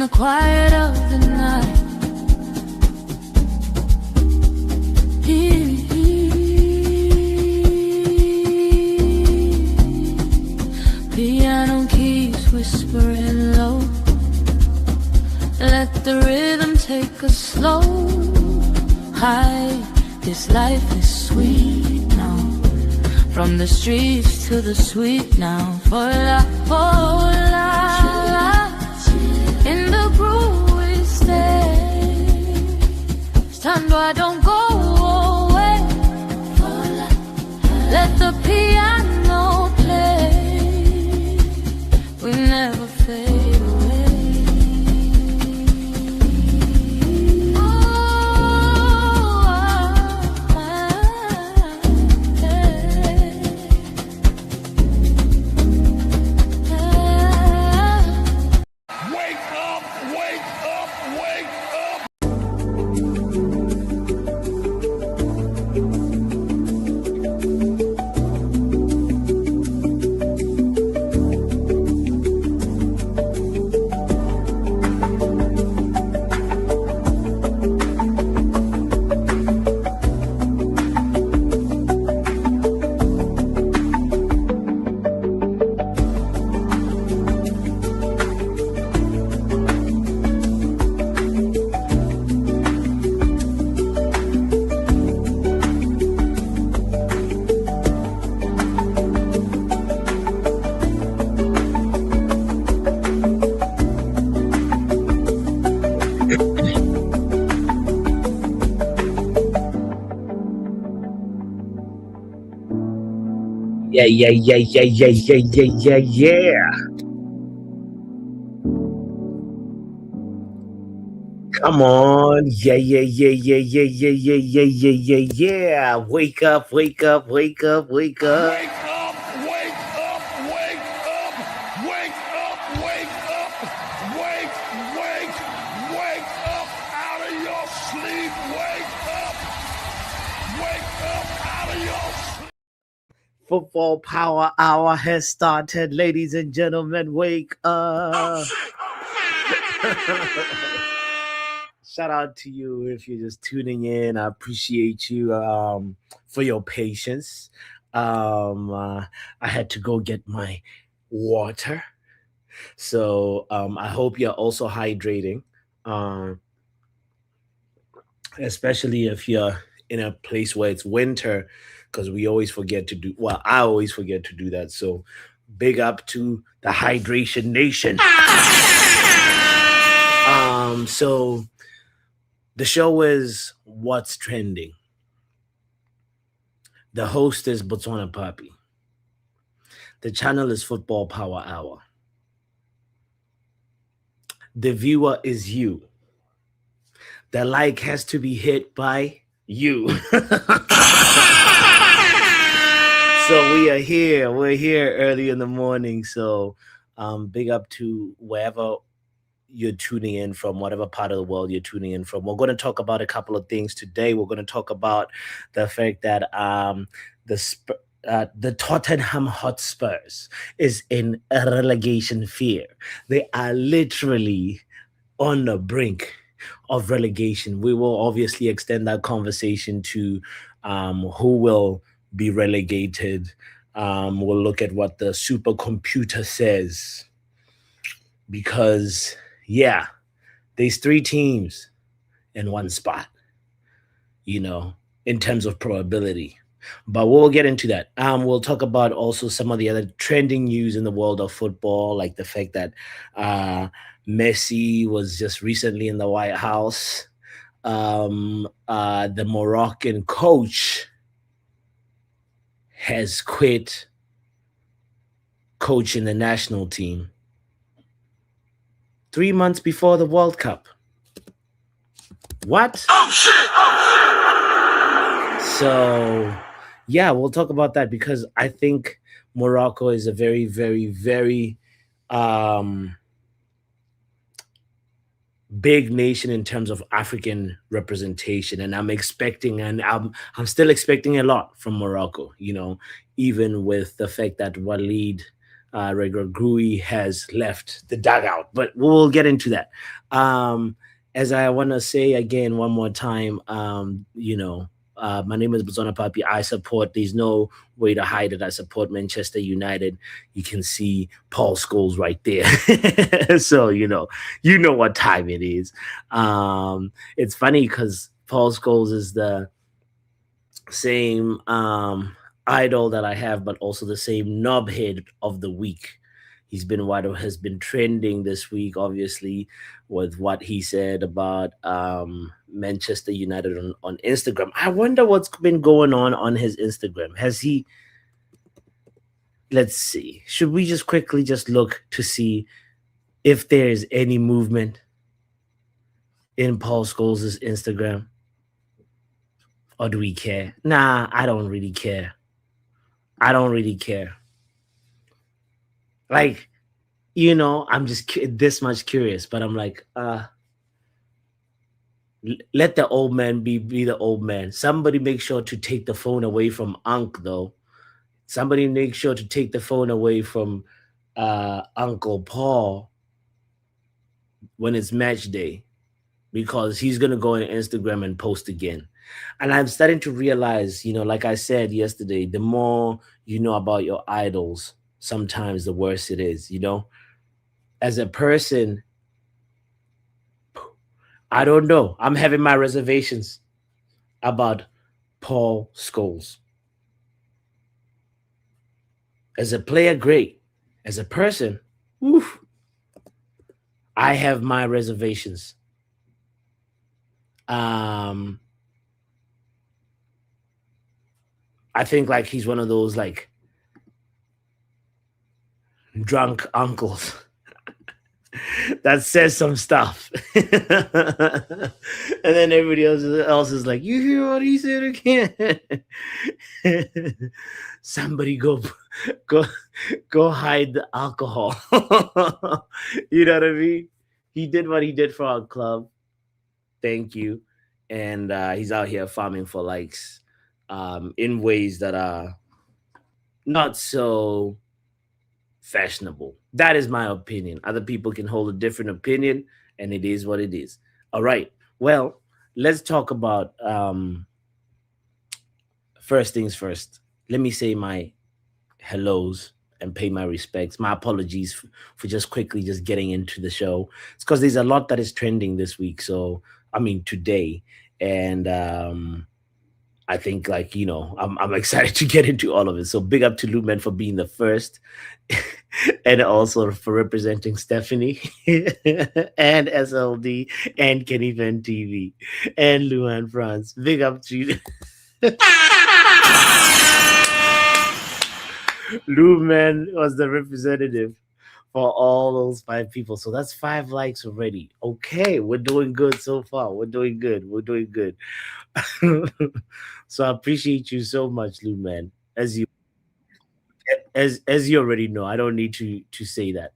the quiet of the night. Piano keys whispering low. Let the rhythm take us slow. High, this life is sweet now. From the streets to the sweet now. For la, in the groove we stay. Stando, I don't go away. Let the piano play. We never fade away. Yeah. Come on. Yeah. Wake up. Out of your sleep. Wake up out of your sleep. Football Power Hour has started, ladies and gentlemen. Wake up. Shout out to you if you're just tuning in. I appreciate you for your patience. I had to go get my water. So I hope you're also hydrating, especially if you're in a place where it's winter, because we always forget to do, well, I always forget to do that. So big up to the Hydration Nation. So the show is What's Trending. The host is Botswana Papi. The channel is Football Power Hour. The viewer is you. The like has to be hit by you. So we are here. We're here early in the morning. So big up to wherever you're tuning in from, whatever part of the world you're tuning in from. We're going to talk about a couple of things today. We're going to talk about the fact that the Tottenham Hotspurs is in a relegation fear. They are literally on the brink of relegation. We will obviously extend that conversation to who will be relegated. We'll look at what the supercomputer says, because there's 3 teams in one spot, in terms of probability. But we'll get into that. We'll talk about also some of the other trending news in the world of football, like the fact that Messi was just recently in the White House. The Moroccan coach has quit coaching the national team 3 months before the World Cup. What? Oh, shit. So, we'll talk about that, because I think Morocco is a very, very, very big nation in terms of African representation, and I'm still expecting a lot from Morocco, even with the fact that Walid Grui has left the dugout, but we'll get into that. As I want to say again one more time, my name is Bazona Papi. I support. There's no way to hide it. I support Manchester United. You can see Paul Scholes right there, so you know what time it is. It's funny because Paul Scholes is the same idol that I have, but also the same knobhead of the week. He's been what has been trending this week, obviously, with what he said about Manchester United on Instagram. I wonder what's been going on his Instagram. Has he? Let's see. Should we just quickly just look to see if there is any movement in Paul Scholes' Instagram? Or do we care? Nah, I don't really care. I don't really care. Like, I'm just this much curious, but I'm like, let the old man be the old man. Somebody make sure to take the phone away from Unc, though. Somebody make sure to take the phone away from Uncle Paul when it's match day, because he's gonna go on Instagram and post again. And I'm starting to realize, like I said yesterday, the more you know about your idols, sometimes the worse it is. As a person, I don't know. I'm having my reservations about Paul Scholes. As a player, great. As a person, oof, I have my reservations. I think like he's one of those like drunk uncles that says some stuff, and then everybody else is like, "You hear what he said again?" Somebody go hide the alcohol. You know what I mean? He did what he did for our club. Thank you, and he's out here farming for likes, in ways that are not so fashionable. That is my opinion. Other people can hold a different opinion, and it is what it is. All right. Well, let's talk about first things first. Let me say my hellos and pay my respects. My apologies for just quickly just getting into the show. It's because there's a lot that is trending this week. So I mean today, and I think I'm excited to get into all of it. So big up to Lumen for being the first, and also for representing Stephanie and SLD and Kenny Fan TV and Luan France. Big up to you. Lumen was the representative for all those 5 people. So that's 5 likes already. Okay, we're doing good so far. We're doing good. We're doing good. So I appreciate you so much, Lumen. As you already know, I don't need to say that.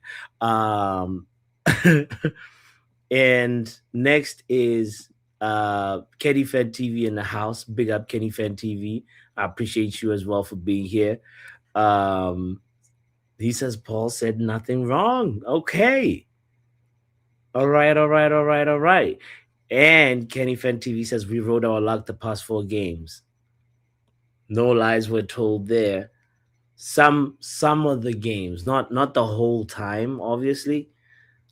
And next is Kenny Fan TV in the house. Big up Kenny Fan TV. I appreciate you as well for being here. He says Paul said nothing wrong. Okay. All right. And Kenny Fan TV says we rode our luck the past 4 games. No lies were told there. Some of the games, not the whole time, obviously.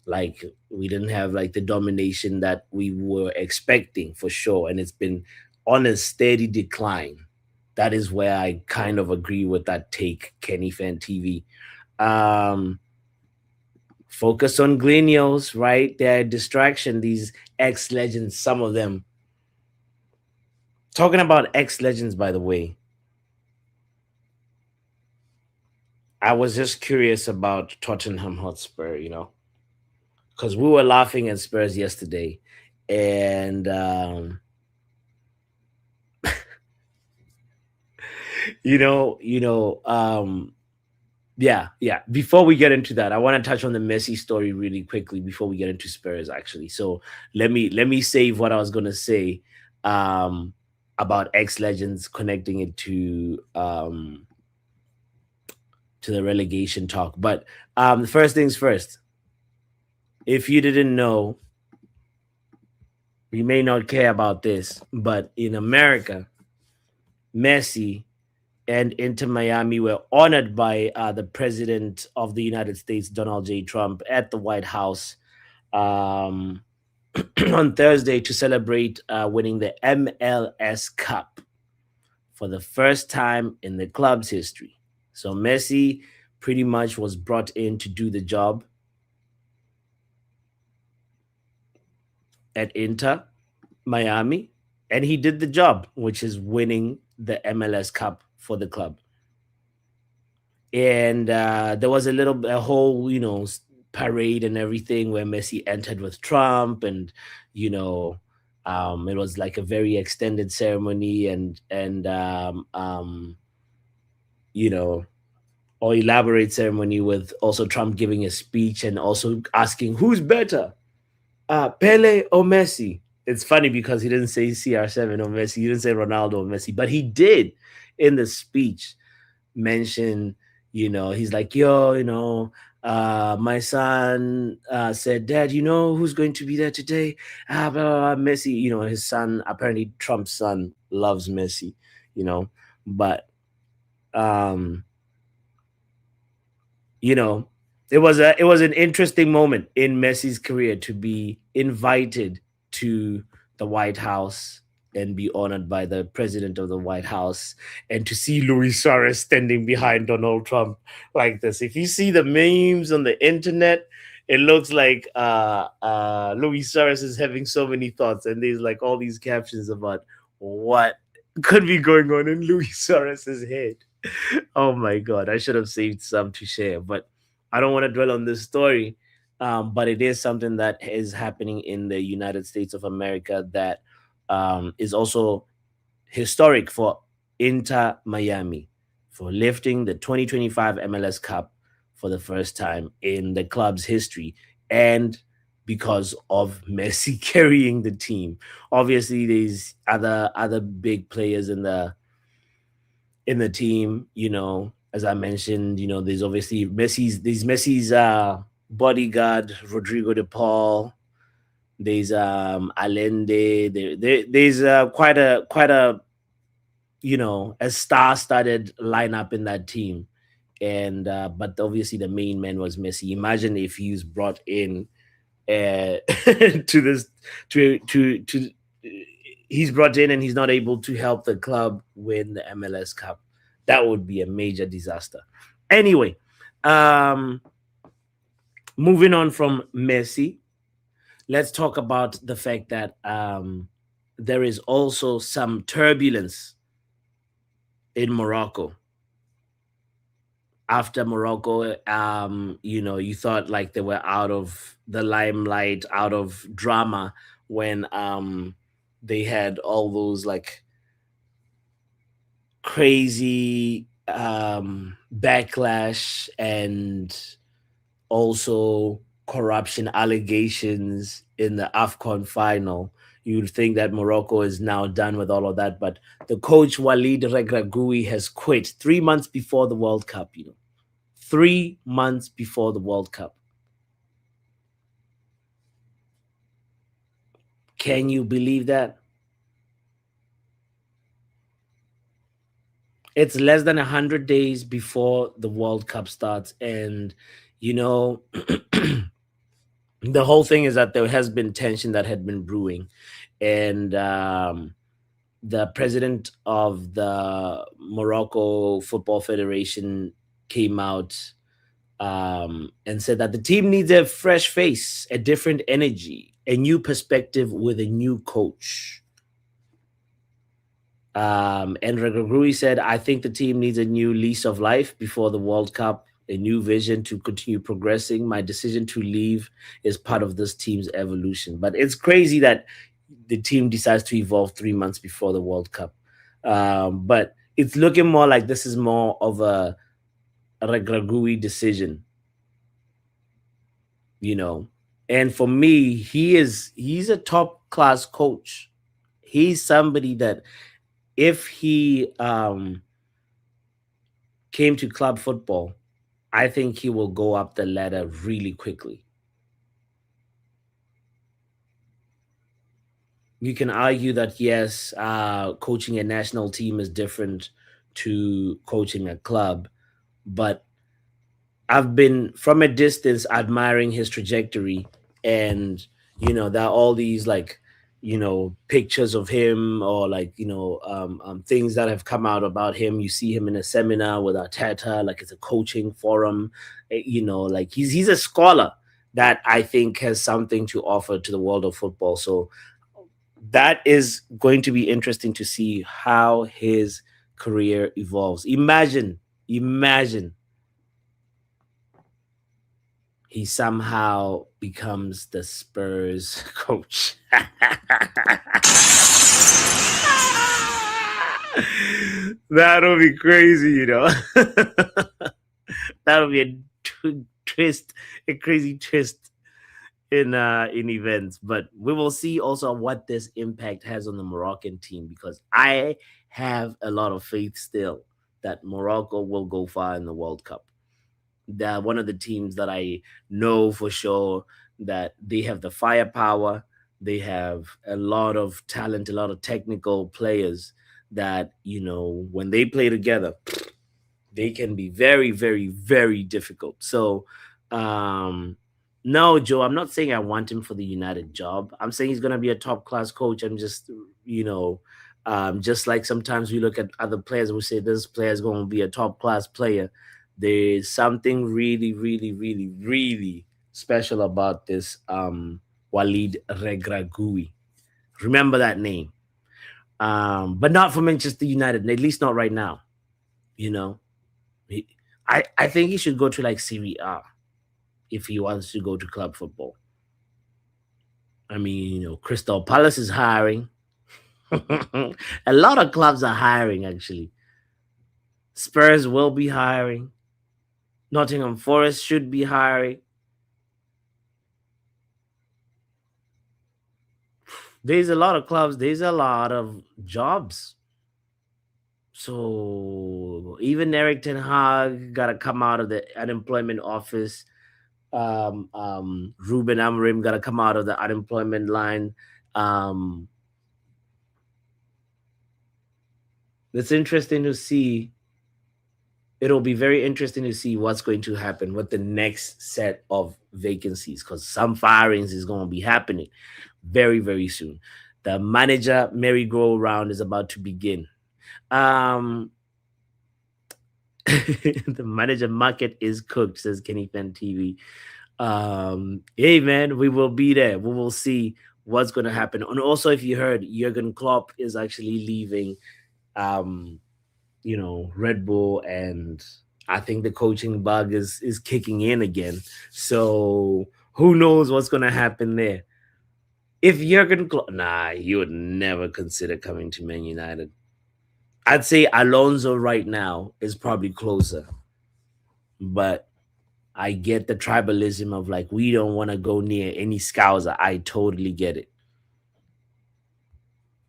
Like we didn't have like the domination that we were expecting for sure, and it's been on a steady decline. That is where I kind of agree with that take, Kenny Fan TV. Focus on Glenios, right? They're a distraction, these ex-legends, some of them. Talking about ex-legends, by the way, I was just curious about Tottenham Hotspur, because we were laughing at Spurs yesterday, and yeah. Before we get into that, I want to touch on the Messi story really quickly before we get into Spurs, actually. So let me save what I was gonna say about ex legends, connecting it to to the relegation talk. But first things first, if you didn't know, you may not care about this, but in America, Messi and Inter Miami were honored by the President of the United States, Donald J. Trump, at the White House um, on Thursday to celebrate winning the MLS Cup for the first time in the club's history. So Messi pretty much was brought in to do the job at Inter Miami, and he did the job, which is winning the MLS Cup for the club. And there was a whole, parade and everything where Messi entered with Trump, and it was like a very extended ceremony, and you know, or elaborate ceremony with also Trump giving a speech and also asking who's better, Pele or Messi. It's funny because he didn't say CR7 or Messi, he didn't say Ronaldo or Messi, but he did in the speech mention, he's like, yo, my son said, Dad, you know who's going to be there today? Blah, blah, blah, Messi. His son, apparently Trump's son, loves Messi, but um, you know, it was an interesting moment in Messi's career to be invited to the White House and be honored by the president of the White House, and to see Luis Suarez standing behind Donald Trump like this. If you see the memes on the internet, it looks like Luis Suarez is having so many thoughts, and there's like all these captions about what could be going on in Luis Suarez's head. Oh my god, I should have saved some to share, but I don't want to dwell on this story. But it is something that is happening in the United States of America that is also historic for Inter Miami for lifting the 2025 MLS Cup for the first time in the club's history, and because of Messi carrying the team. Obviously, there's other big players in the team. As I mentioned, there's obviously Messi's bodyguard Rodrigo de Paul. There's Allende. There's quite a a star-studded lineup in that team, and but obviously the main man was Messi. Imagine if he's brought in to this to he's brought in and he's not able to help the club win the MLS Cup. That would be a major disaster. Anyway, um, moving on from Messi, let's talk about the fact that there is also some turbulence in Morocco. After Morocco, you thought like they were out of the limelight, out of drama when they had all those like crazy backlash and also corruption allegations in the AFCON final. You'd think that Morocco is now done with all of that, but the coach Walid Regragui has quit 3 months before the World Cup. 3 months before the World Cup. Can you believe that? It's less than 100 days before the World Cup starts, and the whole thing is that there has been tension that had been brewing, and the president of the Morocco Football Federation came out and said that the team needs a fresh face, a different energy, a new perspective with a new coach. And Regragui said, I think the team needs a new lease of life before the World Cup, a new vision to continue progressing. My decision to leave is part of this team's evolution. But it's crazy that the team decides to evolve 3 months before the World Cup. But it's looking more like this is more of a Regragui decision, And for me, he's a top class coach. He's somebody that if he came to club football, I think he will go up the ladder really quickly. You can argue that yes, coaching a national team is different to coaching a club, but I've been from a distance admiring his trajectory, and there are all these like pictures of him, or like things that have come out about him. You see him in a seminar with Arteta, like it's a coaching forum. Like he's a scholar that I think has something to offer to the world of football. So that is going to be interesting to see how his career evolves. Imagine he somehow becomes the Spurs coach. That'll be crazy. That'll be a twist, a crazy twist in events. But we will see also what this impact has on the Moroccan team, because I have a lot of faith still that Morocco will go far in the World Cup. They're one of the teams that I know for sure that they have the firepower. They have a lot of talent, a lot of technical players that, when they play together, they can be very, very, very difficult. So, no, Joe, I'm not saying I want him for the United job. I'm saying he's going to be a top class coach. I'm just, just like sometimes we look at other players and we say this player is going to be a top class player. There's something really, really, really, really special about this Walid Regragui. Remember that name. But not for Manchester United, at least not right now. You know, he, I think he should go to like Serie A if he wants to go to club football. I mean, Crystal Palace is hiring. A lot of clubs are hiring, actually. Spurs will be hiring. Nottingham Forest should be hiring. There's a lot of clubs, there's a lot of jobs. So even Eric Ten Hag got to come out of the unemployment office. Ruben Amorim got to come out of the unemployment line. Um, it's interesting to see. It'll be very interesting to see what's going to happen with the next set of vacancies, because some firings is going to be happening very, very soon. The manager merry-go-round is about to begin. Um, the manager market is cooked, says Kenny Fan TV. Hey man, we will be there. We will see what's going to happen. And also, if you heard, Jurgen Klopp is actually leaving, um, Red Bull, and I think the coaching bug is kicking in again. So who knows what's going to happen there? If Jurgen Klopp, nah, he would never consider coming to Man United. I'd say Alonso right now is probably closer, but I get the tribalism of like, we don't want to go near any Scouser. I totally get it.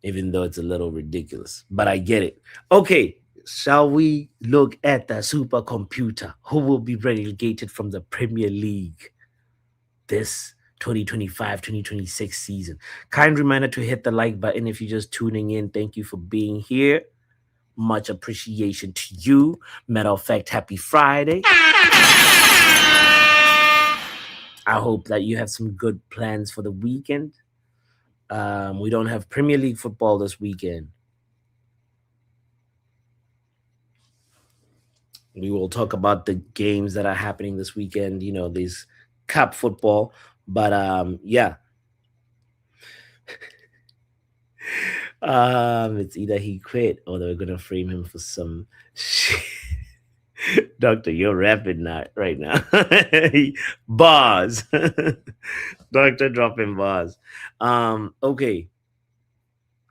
Even though it's a little ridiculous, but I get it. Okay, shall we look at the supercomputer who will be relegated from the Premier League this 2025-2026 season? Kind reminder to hit the like button if you're just tuning in. Thank you for being here. Much appreciation to you. Matter of fact, happy Friday. I hope that you have some good plans for the weekend. We don't have Premier League football this weekend. We will talk about the games that are happening this weekend, this cup football. But yeah. It's either he quit or they're gonna frame him for some shit. Doctor, you're rapping that right now. Bars. Doctor dropping bars. Okay.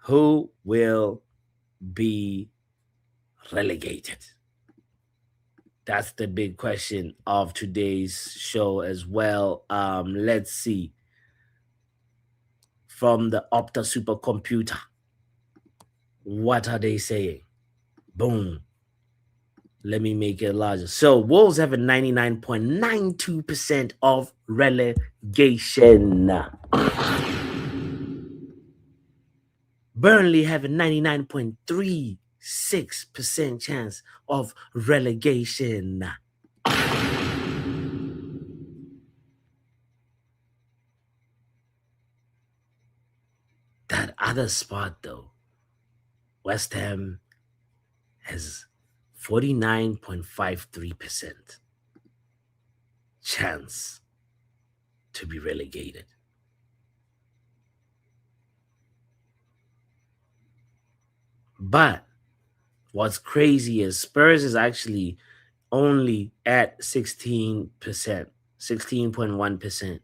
Who will be relegated? That's the big question of today's show as well. Let's see. From the Opta supercomputer, what are they saying? Boom. Let me make it larger. So Wolves have a 99.92% of relegation. Burnley have a 99.36% chance of relegation. That other spot, though, West Ham has 49.53% chance to be relegated. But what's crazy is Spurs is actually only at 16%, 16.1%.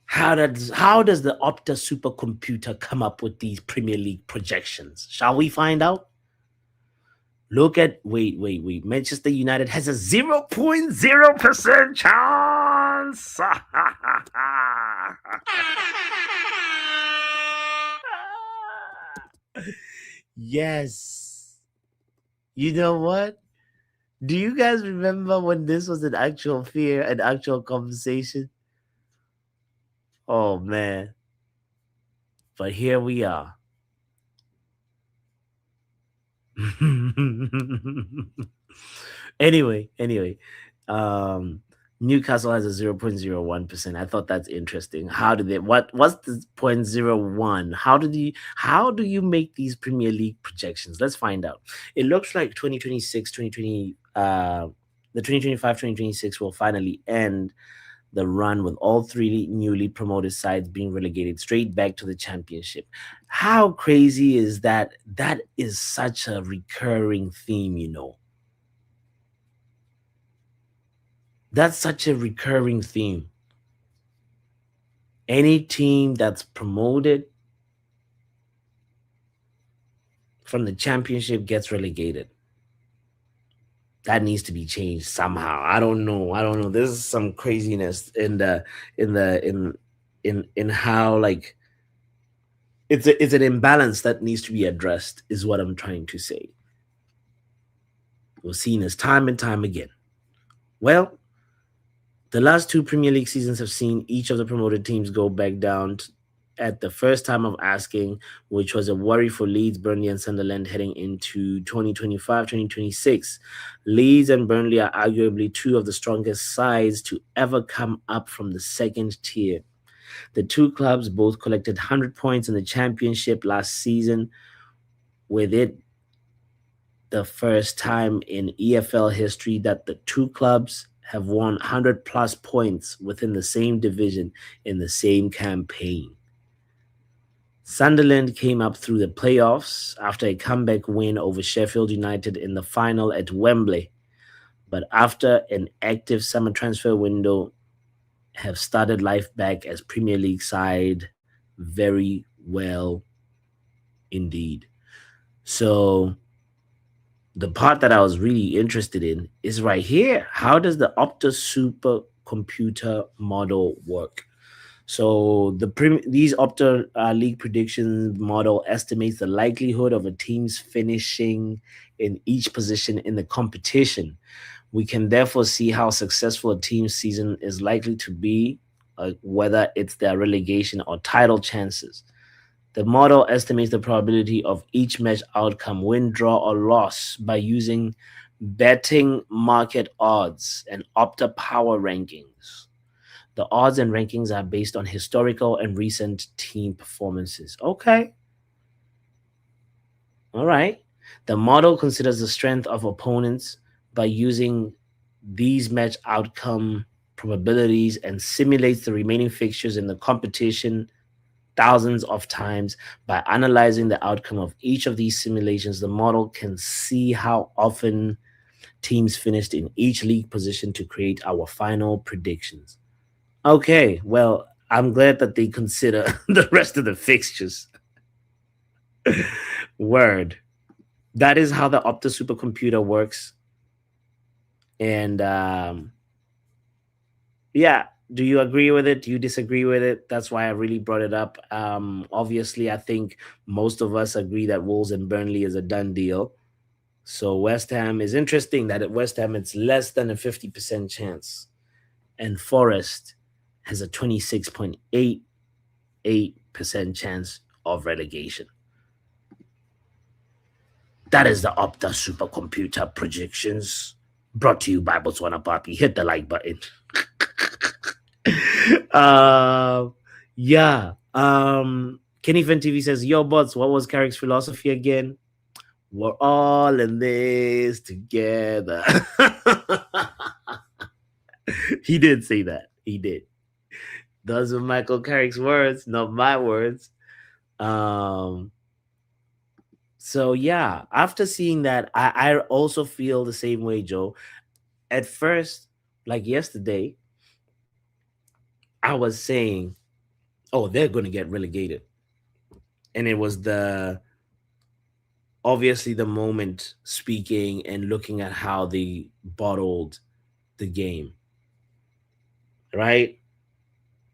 How does the Opta supercomputer come up with these Premier League projections? Shall we find out? Look at wait. Manchester United has a 0.0% chance. Yes. You know what? Do you guys remember when this was an actual fear, an actual conversation? Oh man. But here we are. anyway, um, Newcastle has a 0.01%. I thought that's interesting. How do they what's the 0.01? How do you make these Premier League projections? Let's find out. It looks like 2026, 2020 the 2025-2026 will finally end the run with all three newly promoted sides being relegated straight back to the championship. How crazy is that? That is such a recurring theme, you know. That's such a recurring theme. Any team that's promoted from the championship gets relegated. That needs to be changed somehow. I don't know. There's some craziness in how, like, it's an imbalance that needs to be addressed, is what I'm trying to say. We've seen this time and time again. Well, the last two Premier League seasons have seen each of the promoted teams go back down at the first time of asking, which was a worry for Leeds, Burnley, and Sunderland heading into 2025-2026. Leeds and Burnley are arguably two of the strongest sides to ever come up from the second tier. The two clubs both collected 100 points in the championship last season, with it the first time in EFL history that the two clubs have won 100 plus points within the same division in the same campaign. Sunderland came up through the playoffs after a comeback win over Sheffield United in the final at Wembley, but after an active summer transfer window, have started life back as Premier League side very well indeed. So the part that I was really interested in is right here. How does the Opta supercomputer model work? So these Opta league prediction model estimates the likelihood of a team's finishing in each position in the competition. We can therefore see how successful a team's season is likely to be, whether it's their relegation or title chances. The model estimates the probability of each match outcome, win, draw, or loss, by using betting market odds and Opta power rankings. The odds and rankings are based on historical and recent team performances. Okay. All right. The model considers the strength of opponents by using these match outcome probabilities and simulates the remaining fixtures in the competition thousands of times. By analyzing the outcome of each of these simulations, the model can see how often teams finished in each league position to create our final predictions. Okay, well, I'm glad that they consider the rest of the fixtures. Word. That is how the Opta supercomputer works. And yeah, Do you agree with it? Do you disagree with it? That's why I really brought it up. Obviously, I think most of us agree that Wolves and Burnley is a done deal. So West Ham is interesting that at West Ham it's less than a 50% chance, and Forest has a 26.88% chance of relegation. That is the Opta supercomputer predictions brought to you by Botswana Papi. Hit the like button. uh, yeah. Kenny Fan TV says, "Yo, bots, what was Carrick's philosophy again? We're all in this together." He did say that. He did. Those were Michael Carrick's words, not my words. Um, so yeah, after seeing that, I also feel the same way, Joe. At first, like yesterday, I was saying, "Oh, they're going to get relegated," and it was the obviously the moment speaking and looking at how they bottled the game, right?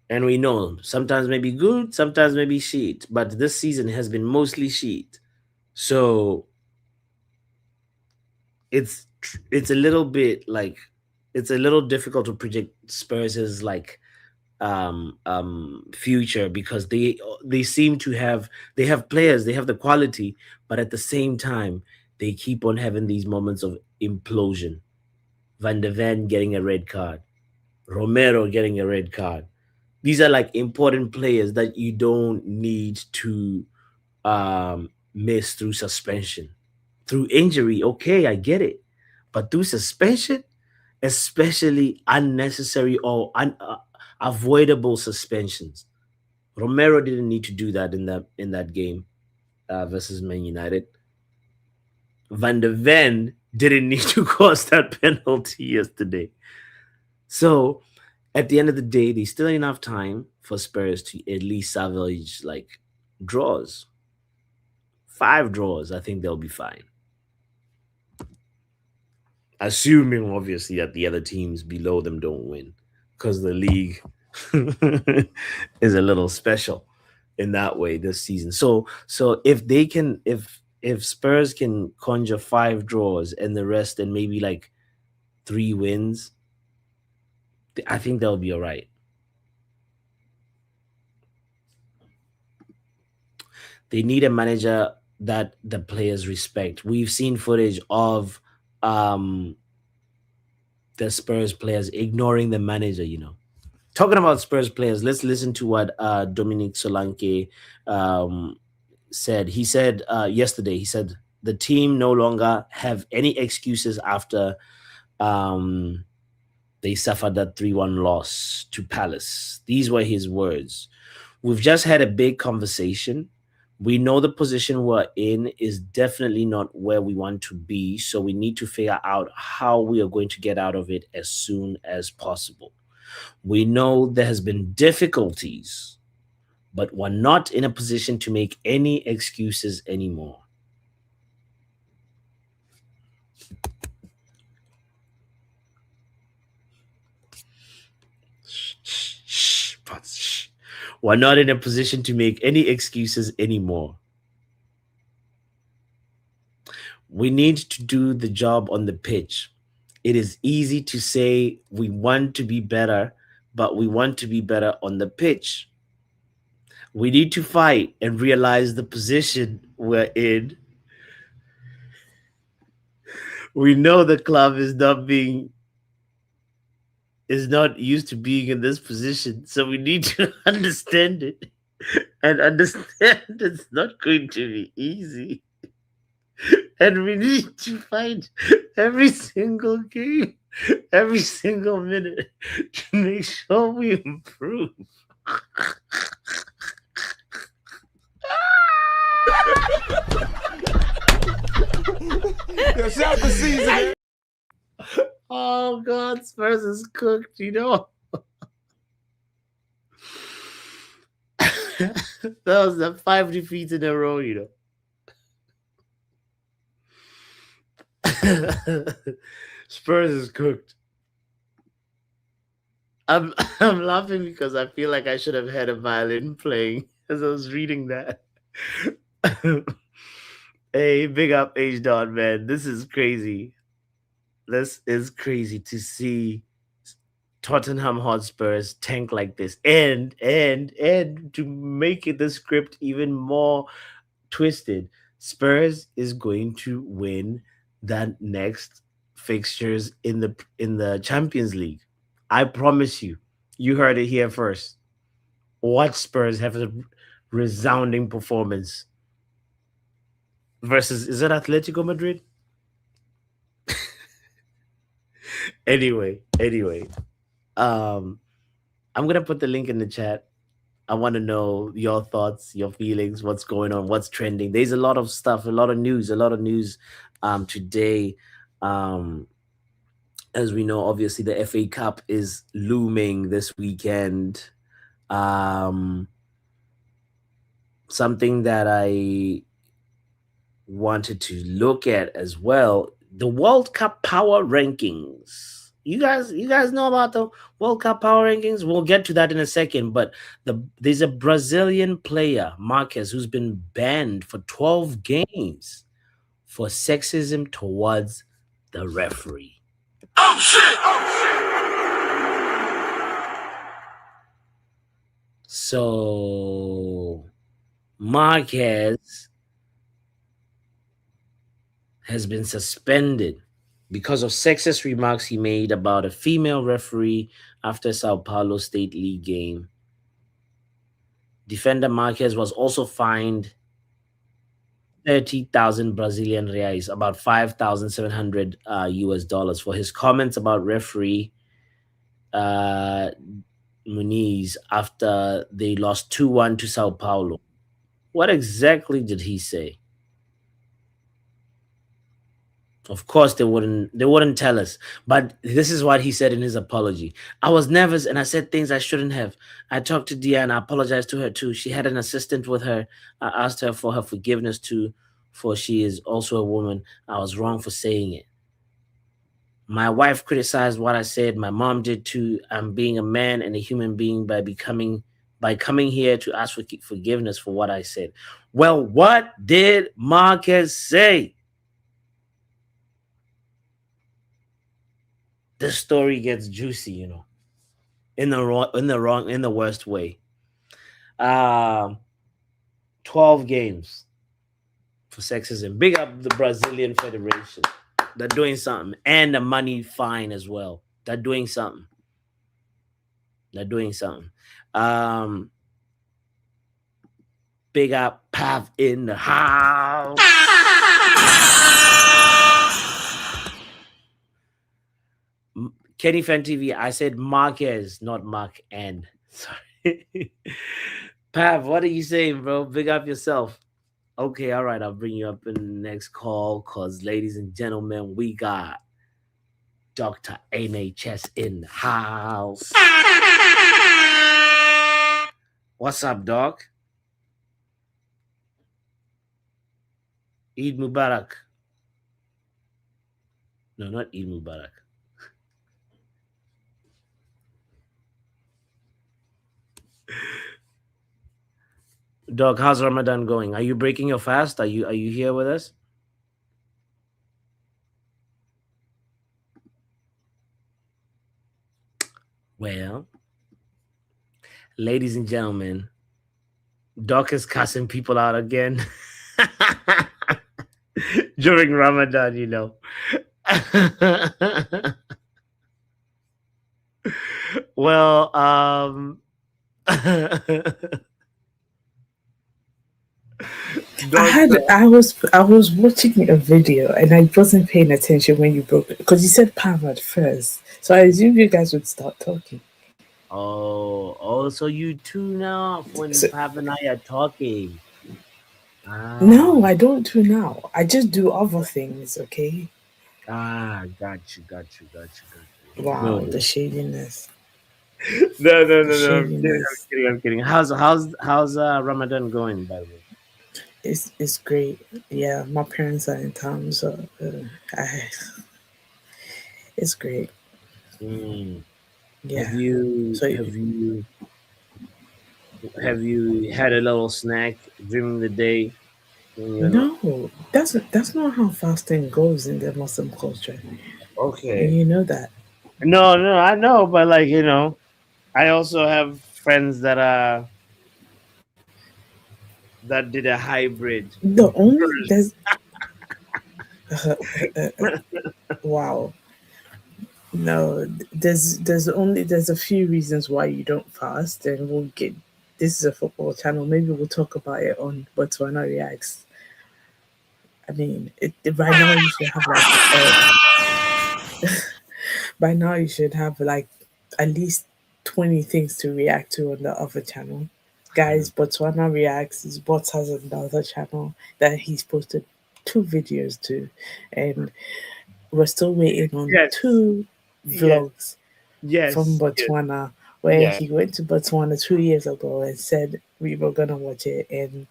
And we know sometimes maybe good, sometimes maybe shit, but this season has been mostly shit. So it's a little bit like it's a little difficult to predict Spurs' like future because they seem to have they have players, they have the quality, but at the same time they keep on having these moments of implosion. Van de Ven getting a red card, Romero getting a red card. These are like important players that you don't need to miss through suspension. Through injury, okay, I get it. But through suspension, especially unnecessary or avoidable suspensions. Romero didn't need to do that in that game versus Man United. Van de Ven didn't need to cause that penalty yesterday. So at the end of the day, there's still enough time for Spurs to at least salvage like draws. 5 draws, I think they'll be fine. Assuming obviously that the other teams below them don't win. Because the league is a little special in that way this season. So if they can if Spurs can conjure 5 draws and the rest and maybe like 3 wins, I think they'll be all right. They need a manager that the players respect. We've seen footage of the Spurs players ignoring the manager, Talking about Spurs players, let's listen to what Dominic Solanke said. He said yesterday, he said the team no longer have any excuses after they suffered that 3-1 loss to Palace. These were his words. We've just had a big conversation. We know the position we're in is definitely not where we want to be, so we need to figure out how we are going to get out of it as soon as possible. We know there has been difficulties, but we're not in a position to make any excuses anymore. We're not in a position to make any excuses anymore. We need to do the job on the pitch. It is easy to say we want to be better, but we want to be better on the pitch. We need to fight and realize the position we're in. We know the club is not used to being in this position, so we need to understand it and understand it's not going to be easy. And we need to fight every single game, every single minute to make sure we improve. It's out the season. Oh God, Spurs is cooked, That was the 5 defeats in a row, Spurs is cooked. I'm I'm laughing because I feel like I should have had a violin playing as I was reading that. Hey, big up H dot man. This is crazy. This is crazy to see Tottenham Hotspurs tank like this, and to make it the script even more twisted, Spurs is going to win that next fixtures in the Champions League. I promise you. You heard it here first. Watch Spurs have a resounding performance versus, is it Atletico Madrid? Anyway, um, I'm gonna put the link in the chat. I want to know your thoughts, your feelings, what's going on, what's trending. There's a lot of stuff, a lot of news today. Um, as we know, obviously the FA Cup is looming this weekend. Um, Something that I wanted to look at as well, the World Cup power rankings. You guys know about the World Cup power rankings? We'll get to that in a second, but there's a Brazilian player, Marquez, who's been banned for 12 games for sexism towards the referee. Oh shit! Oh So Marquez has been suspended because of sexist remarks he made about a female referee after Sao Paulo State League game. Defender Marquez was also fined 30,000 Brazilian reais, about 5,700 US dollars, for his comments about referee uh, Muniz after they lost 2-1 to Sao Paulo. What exactly did he say? Of course they wouldn't tell us. But this is what he said in his apology. I was nervous and I said things I shouldn't have. I talked to Dia and I apologized to her too. She had an assistant with her. I asked her for her forgiveness too, for she is also a woman. I was wrong for saying it. My wife criticized what I said. My mom did too. I'm being a man and a human being by coming here to ask for forgiveness for what I said. Well, what did Marquez say? This story gets juicy, in the worst way. Um, 12 games for sexism. Big up the Brazilian Federation. They're doing something, and the money fine as well. They're doing something. They're doing something. Um, Big up Pav in the house. Kenny Fan TV, I said Marquez, not Mark N. Sorry. Pav, what are you saying, bro? Big up yourself. Okay, all right, I'll bring you up in the next call because, ladies and gentlemen, we got Dr. NHS in the house. What's up, Doc? Eid Mubarak. No, not Eid Mubarak. Doc, how's Ramadan going? Are you breaking your fast? Are you here with us? Well, ladies and gentlemen, Doc is cussing people out again during Ramadan. Well, Doc, I was watching a video and I wasn't paying attention when you broke it because you said Pam at first, so I assumed you guys would start talking. so you tune off when So Pav and I are talking. Ah, no, I don't do now. I just do other things. Okay. got you. No, Wow, no, the shadiness, the no. I'm kidding. shadiness. I'm kidding. How's Ramadan going, by the way? It's great. Yeah, my parents are in town, I, it's great. Mm. Have Yeah. you So have you have you had a little snack during the day when you're not no, that's not how fasting goes in the Muslim culture, and okay? you know that. No, no, I know, but like I also have friends that did a hybrid. The only there's wow. No, there's a few reasons why you don't fast, and we'll get. This is a football channel. Maybe we'll talk about it on Botswana Reacts. I mean, right now you should have like by now you should have like at least 20 things to react to on the other channel. Guys, Botswana Reacts is Bots has another channel that he's posted two videos to, and we're still waiting on Yes, two yes, vlogs from yes, yes, Botswana, where yeah. he went to Botswana 2 years ago and said we were gonna watch it. And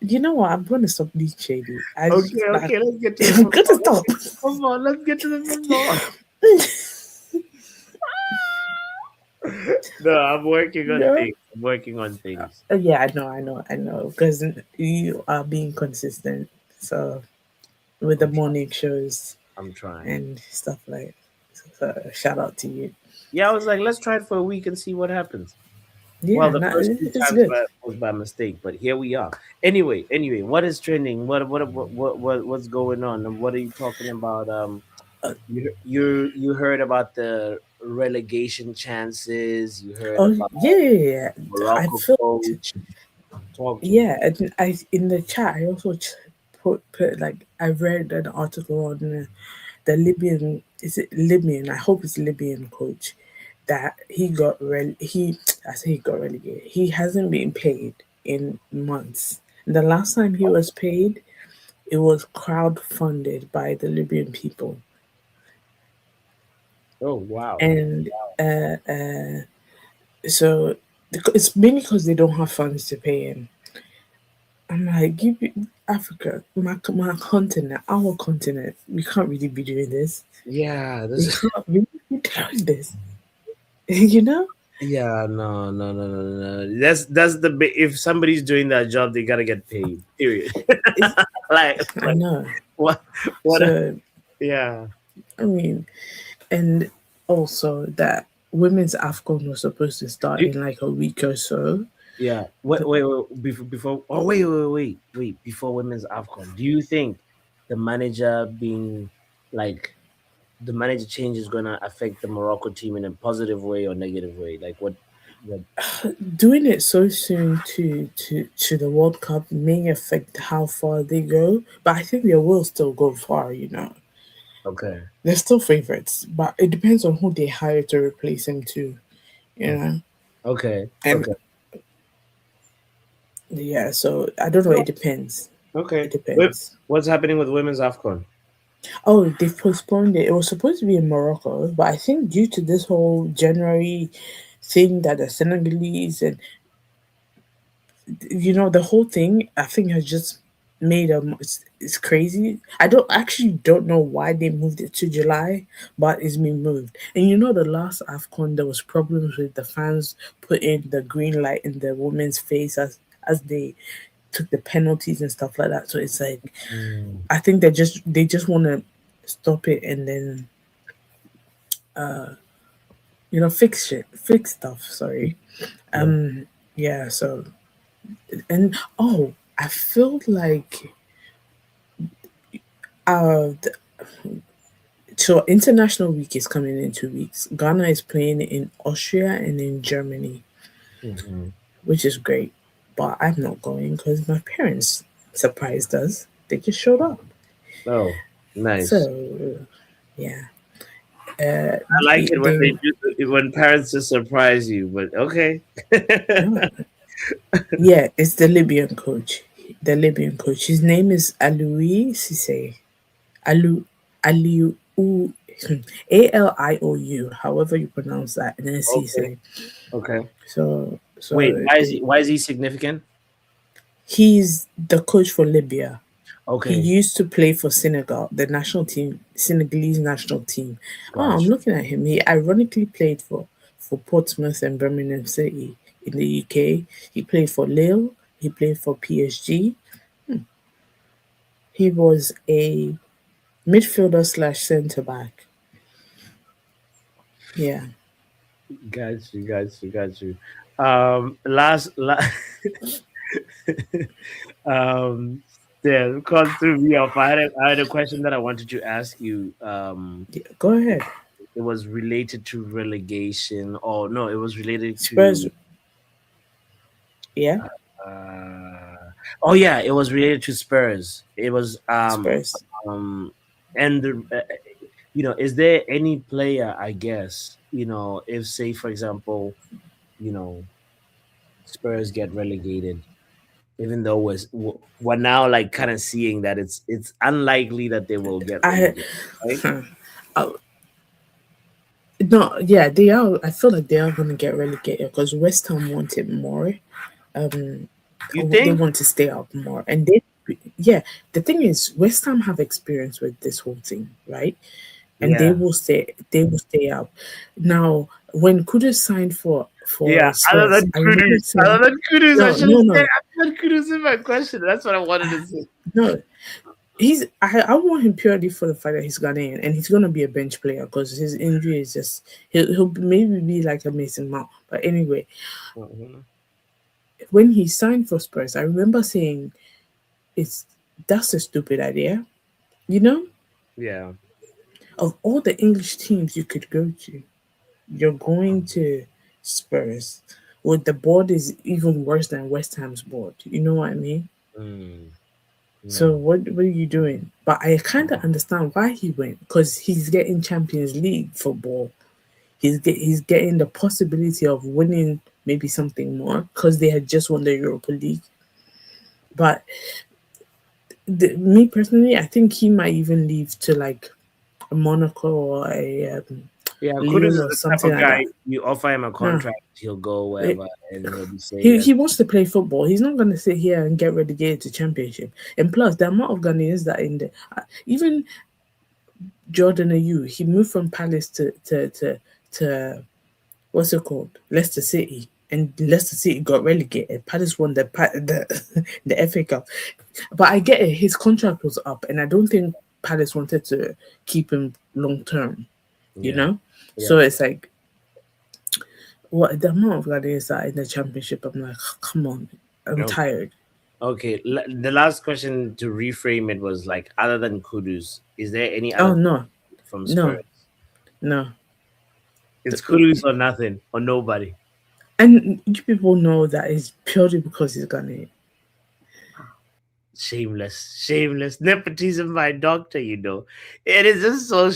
you know what? I'm gonna stop being shady. Okay, Like, okay. Let's get to the I'm gonna football. Let's stop. get to the football. Let's get to the football. No, I'm working on Yeah. things. I'm working on things. Yeah, I know. Because you are being consistent. So with the I'm trying. morning shows I'm trying. and stuff like, so shout out to you. Yeah, I was like, let's try it for a week and see what happens. Well, Yeah, the no, first few it's times good. was by mistake, but here we are. Anyway, what is trending? What's going on? And what are you talking about? You heard about the relegation chances. You heard Oh about yeah. I Morocco feel coach. Talk to me. yeah. And I in the chat I also put like I read an article on the Libyan, is it Libyan? I hope it's Libyan coach that he I say he got relegated. He hasn't been paid in months. The last time he was paid, it was crowdfunded by the Libyan people, Oh wow. and so it's mainly because they don't have funds to pay him. I'm like, give me Africa, my continent, our continent. We can't really be doing this. Yeah, We this. can't really be doing this. You know? Yeah, no. That's the if somebody's doing that job, they gotta get paid. Period. It's, I Like know. what? What? So Yeah, I mean, and also that women's AFCON was supposed to start Do- in like a week or so. yeah. Wait. Before. Oh, wait. Before women's Afcon, do you think the manager being like the manager change is gonna affect the Morocco team in a positive way or negative way? Like what? What? Doing it so soon to the World Cup may affect how far they go, but I think they will still go far. You know, Okay. they're still favorites, but it depends on who they hire to replace him too. You know, Okay. and Okay. yeah, so I don't know. It depends. It Okay. depends. What's happening with women's Afcon? Oh, they've postponed it. It was supposed to be in Morocco, but I think due to this whole January thing that the Senegalese and the whole thing, I think has just made it's crazy. I don't know why they moved it to July, but it's been moved. And the last AFCON there was problems with the fans putting the green light in the women's face as they took the penalties and stuff like that. So it's like Mm, I think they just want to stop it and then fix stuff. Sorry. yeah. Yeah. So and I feel like th- so international week is coming in 2 weeks. Ghana is playing in Austria and in Germany, Mhm. which is great. But I'm not going because my parents surprised us. They just showed up. Oh, nice. So yeah, I like it when they they do when parents just surprise you. But okay. no, yeah, it's the Libyan coach. The Libyan coach. His name is Aloui Cisse. Alu Aliu Aliou, however you pronounce that, and then Okay. Cisse. Okay. So Wait, so why is he significant? he's the coach for Libya. He Okay, used to play for Senegal, the national team, Senegalese national team. Oh, I'm gosh. looking at him. He ironically played for Portsmouth and Birmingham City in the UK. He played for Lille. He played for PSG. He was a midfielder slash centre back. Yeah. Got you. Last um yeah, because through me off. I had a question that I wanted to ask you. Yeah, go ahead. It was related to relegation, or no, it was related Spurs. to Yeah. uh oh yeah, it was related to Spurs. It was Spurs. um and the is there any player, I guess, if say for example, you know Spurs get relegated, even though we're now like kind of seeing that it's unlikely that they will get I relegated, right? oh, no, yeah, they are. I feel like they are going to get relegated because West Ham want it more. Um, You they think? want to stay up more, and they, yeah. The thing is, West Ham have experience with this whole thing, right? And they Yeah, will stay. They will stay up. Now, when Kudus signed yeah. for Other Spurs, than I remember Kudus, other saying, than Kudus, I no, should have no, said no, other than Kudus in my question. That's what I wanted to say. no. He's. I want him purely for the fact that he's Ghanaian and he's gonna be a bench player because his injury is just he'll maybe be like a Mason Mount. But anyway, Mhm. when he signed for Spurs, I remember saying it's that's a stupid idea. You know, Yeah. of all the English teams you could go to, you're going to Spurs. Well, the board is even worse than West Ham's board. You know what I mean? Mm, So mm, what are you doing? But I kind of understand why he went because he's getting Champions League football. He's getting the possibility of winning maybe something more because they had just won the Europa League. But me personally, I think he might even leave to like a Monaco or a yeah, Kudus Lille is or the type something of like guy that. you offer him a No, contract, he'll go it, wherever and he'll be safe. he And wants to play football. He's not going to sit here and get relegated to Championship. And plus, the amount of Ghanaians that in the even Jordan Ayew, he moved from Palace to what's it called, Leicester City, and Leicester City got relegated. Palace won the FA Cup, but I get it. His contract was up, and I don't think Palace wanted to keep him long term. You yeah, know, yeah. so it's like what the amount of Ghanaians that are in the Championship. I'm like, come on, I'm Okay. tired. Okay. The last question to reframe it was like, other than Kudus, is there any Oh other no, from no, Spurs? no. It's Kudus or nothing or nobody. And you people know that it's purely because he's Ghanaian. Shameless nepotism by doctor. It is just so.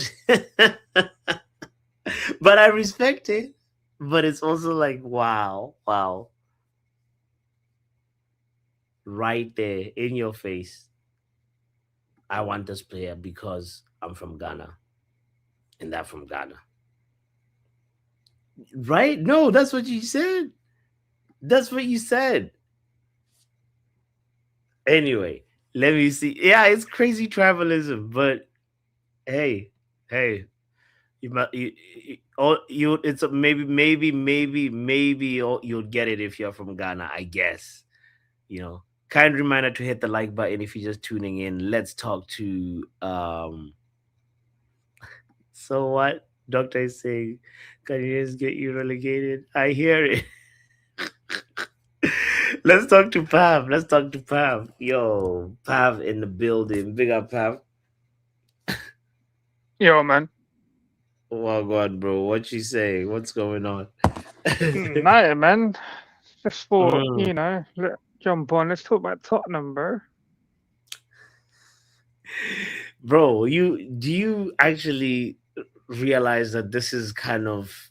But I respect it. But it's also like, wow, wow, right there in your face. I want this player because I'm from Ghana and that from Ghana. Right? No, that's what you said. That's what you said. Anyway, let me see. Yeah, it's crazy tribalism, but hey, hey, you might it's maybe you'll get it if you're from Ghana, I guess. Kind reminder to hit the like button if you're just tuning in. Let's talk to so what? Doctor is saying, can you just get you relegated? I hear it. Let's talk to Pav. Let's talk to Pav. Yo, Pav in the building. Big up, Pav. Yo, man. Oh God, bro. What you say? What's going on? No, man. Just thought, Mm. jump on. Let's talk about Tottenham, bro. Bro, do you actually realize that this is kind of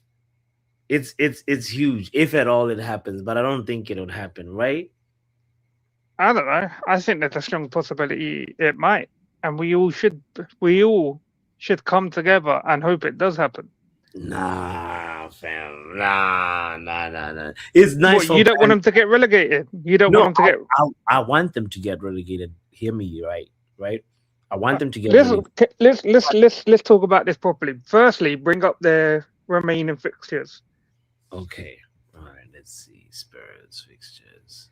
it's huge if at all it happens, but I don't think it'll happen, right? I don't know. I think there's a strong possibility it might, and we all should come together and hope it does happen. Nah, fam. Nah. It's nice What, for you don't want fans. them to get relegated? You don't want No, them to get I want them to get relegated. Hear me, right? right? I want them to get Let's talk about this properly. Firstly, bring up their remaining fixtures. Okay. All right. Let's see. Spurs fixtures.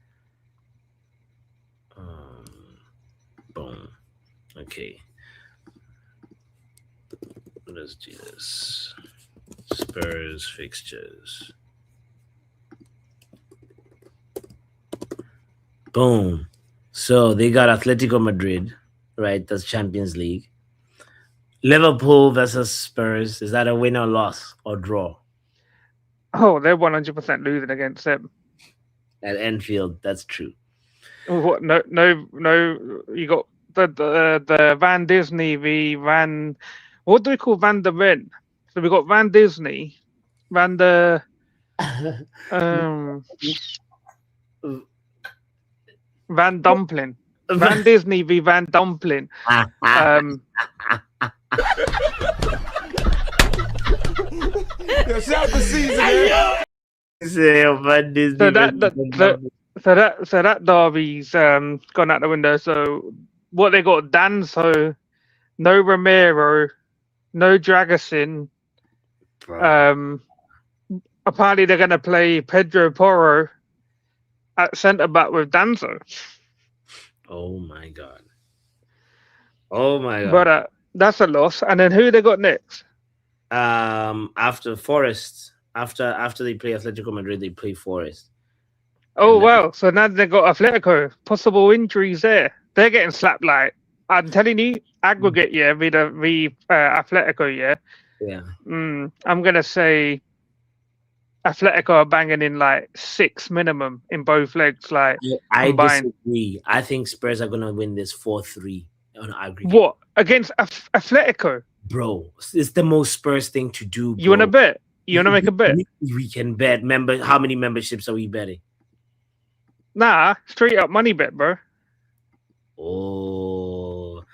Boom. Okay. Let's do this. Spurs fixtures. Boom. So they got Atletico Madrid, right? That's Champions League. Liverpool versus Spurs. Is that a win or loss or draw? Oh, they're 100% losing against them. At Enfield, that's true. What? No. You got the Van Disney v Van. What do we call Van der Ven? So we got Van Disney, Van der Van Dumpling, Van Disney v Van Dumpling. Shout the season. So that derby's gone out the window. So what they got? Danso, no Romero, no Dragusin. Apparently they're going to play Pedro Porro at centre back with Danso. Oh my god! But that's a loss. And then who they got next? After Forest, after they play Atletico Madrid, they play Forest. Oh wow! So now they got Atletico. Possible injuries there. They're getting slapped. Like I'm telling you, aggregate with Atletico. Yeah. I'm gonna say Atletico are banging in like 6 minimum in both legs. Like I combined. disagree. I think Spurs are gonna win this 4-3 on aggregate. What against Atletico? Bro, it's the most Spurs thing to do. Bro. You want to bet? You want to make a bet? We can bet. How many memberships are we betting? Nah, straight up money bet, bro. Oh,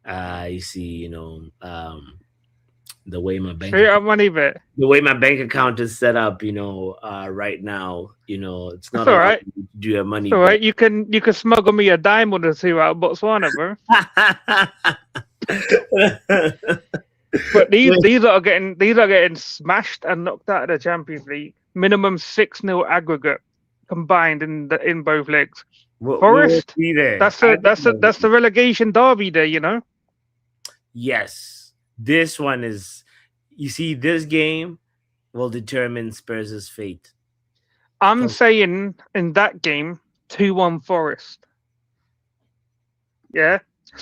I see. The way my bank straight up money bet. The way my bank account is set up, right now, it's not all right. To do a money. All right, you can smuggle me a diamond or two out of Botswana, bro. But these are getting smashed and knocked out of the Champions League. Minimum 6-0 aggregate combined in both legs. Forest, that's the relegation derby there, Yes, this one is. You see, this game will determine Spurs' fate. I'm saying in that game 2-1 Forest. Yeah.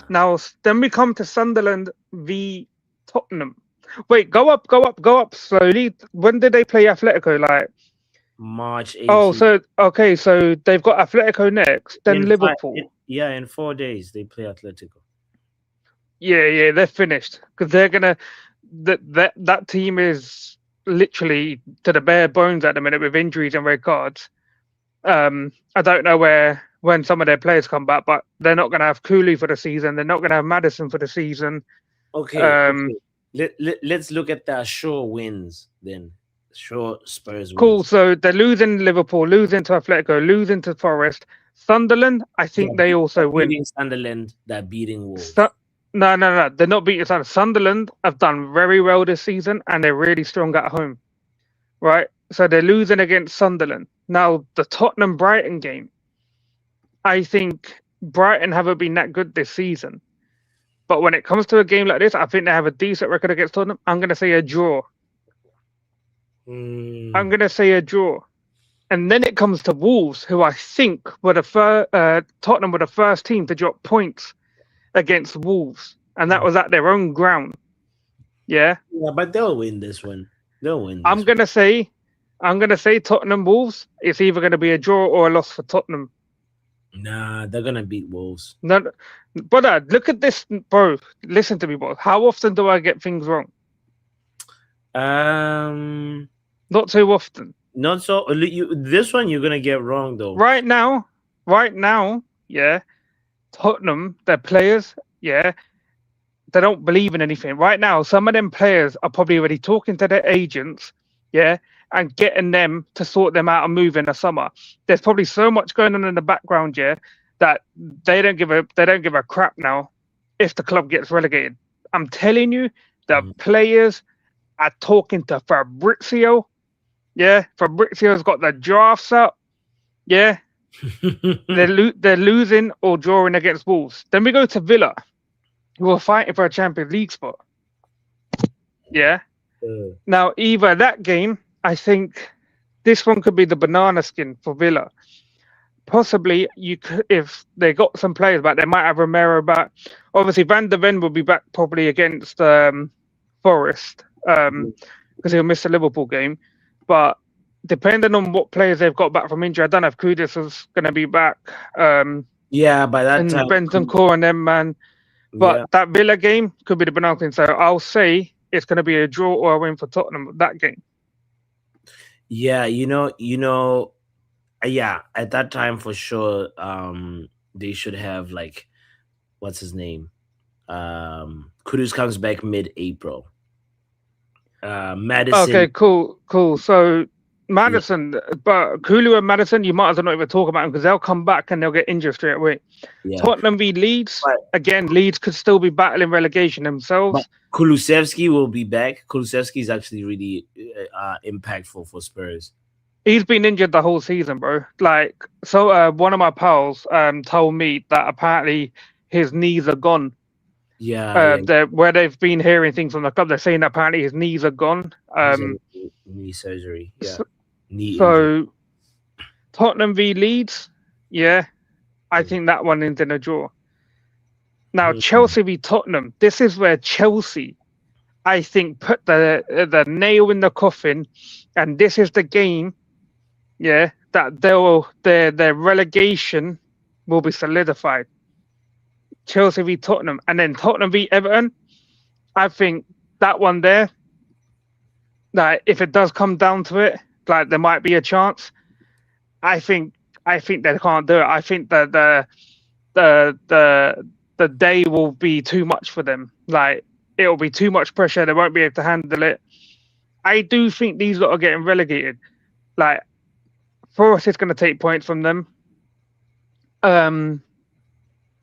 Now then we come to Sunderland v Tottenham. Wait, go up slowly. When did they play Atletico? Like March 18th. Oh, so they've got Atletico next, then Liverpool. In 4 days they play Atletico. Yeah, they're finished because they're gonna. That team is literally to the bare bones at the minute with injuries and red cards. I don't know when some of their players come back, but they're not going to have Cooley for the season. They're not going to have Madison for the season. Okay. Let's look at the sure wins then. Sure Spurs wins. Cool. So they're losing Liverpool, losing to Atletico, losing to Forest. Sunderland, I think they also win. Sunderland, they're beating Wolves. No. They're not beating Sunderland. Sunderland have done very well this season, and they're really strong at home. Right? So they're losing against Sunderland. Now, the Tottenham-Brighton game, I think Brighton haven't been that good this season. But when it comes to a game like this, I think they have a decent record against Tottenham. I'm going to say a draw. I'm going to say a draw. And then it comes to Wolves, who I think were Tottenham were the first team to drop points against Wolves. And that was at their own ground. Yeah? Yeah, but they'll win this one. I'm going to say Tottenham Wolves. It's either going to be a draw or a loss for Tottenham. Nah, they're going to beat Wolves. No, brother, look at this, bro. Listen to me, bro. How often do I get things wrong? Not too often. Not so. This one you're going to get wrong, though. Right now, yeah. Tottenham, their players, yeah, they don't believe in anything. Right now, some of them players are probably already talking to their agents, yeah, and getting them to sort them out and move in the summer. There's probably so much going on in the background, yeah, that they don't give a crap now if the club gets relegated. I'm telling you, the players are talking to Fabrizio. Yeah, Fabrizio's got the drafts up. Yeah, they're losing or drawing against Wolves. Then we go to Villa, who are fighting for a Champions League spot. Yeah. Now, either that game, I think this one could be the banana skin for Villa. Possibly, you could, if they got some players back, they might have Romero back. Obviously, Van der Ven will be back probably against Forest because he'll miss the Liverpool game. But depending on what players they've got back from injury, I don't know if Kudus is going to be back. Yeah, by that and time. Bentancur and them, man. But that Villa game could be the banana skin. So I'll say it's going to be a draw or a win for Tottenham that game. Yeah, yeah, at that time for sure, they should have like, what's his name? Kudus comes back mid-April. Madison. Okay, cool. So Madison, but Kulu and Madison, you might as well not even talk about them because they'll come back and they'll get injured straight away. Yeah. Tottenham v Leeds, again, Leeds could still be battling relegation themselves. But Kulusevski will be back. Kulusevski is actually really impactful for Spurs. He's been injured the whole season, bro. Like, so one of my pals told me that apparently his knees are gone. Yeah, where they've been hearing things from the club, they're saying that apparently his knees are gone. Knee surgery. Yeah. So Tottenham v Leeds, yeah, I think that one is in a draw. Now Chelsea v Tottenham, this is where Chelsea, I think, put the nail in the coffin, and this is the game, yeah, that their relegation will be solidified. Chelsea v Tottenham, and then Tottenham v Everton. I think that one there, like if it does come down to it, like there might be a chance. I think they can't do it. I think that the day will be too much for them. Like it will be too much pressure. They won't be able to handle it. I do think these lot are getting relegated. Like Forest is going to take points from them.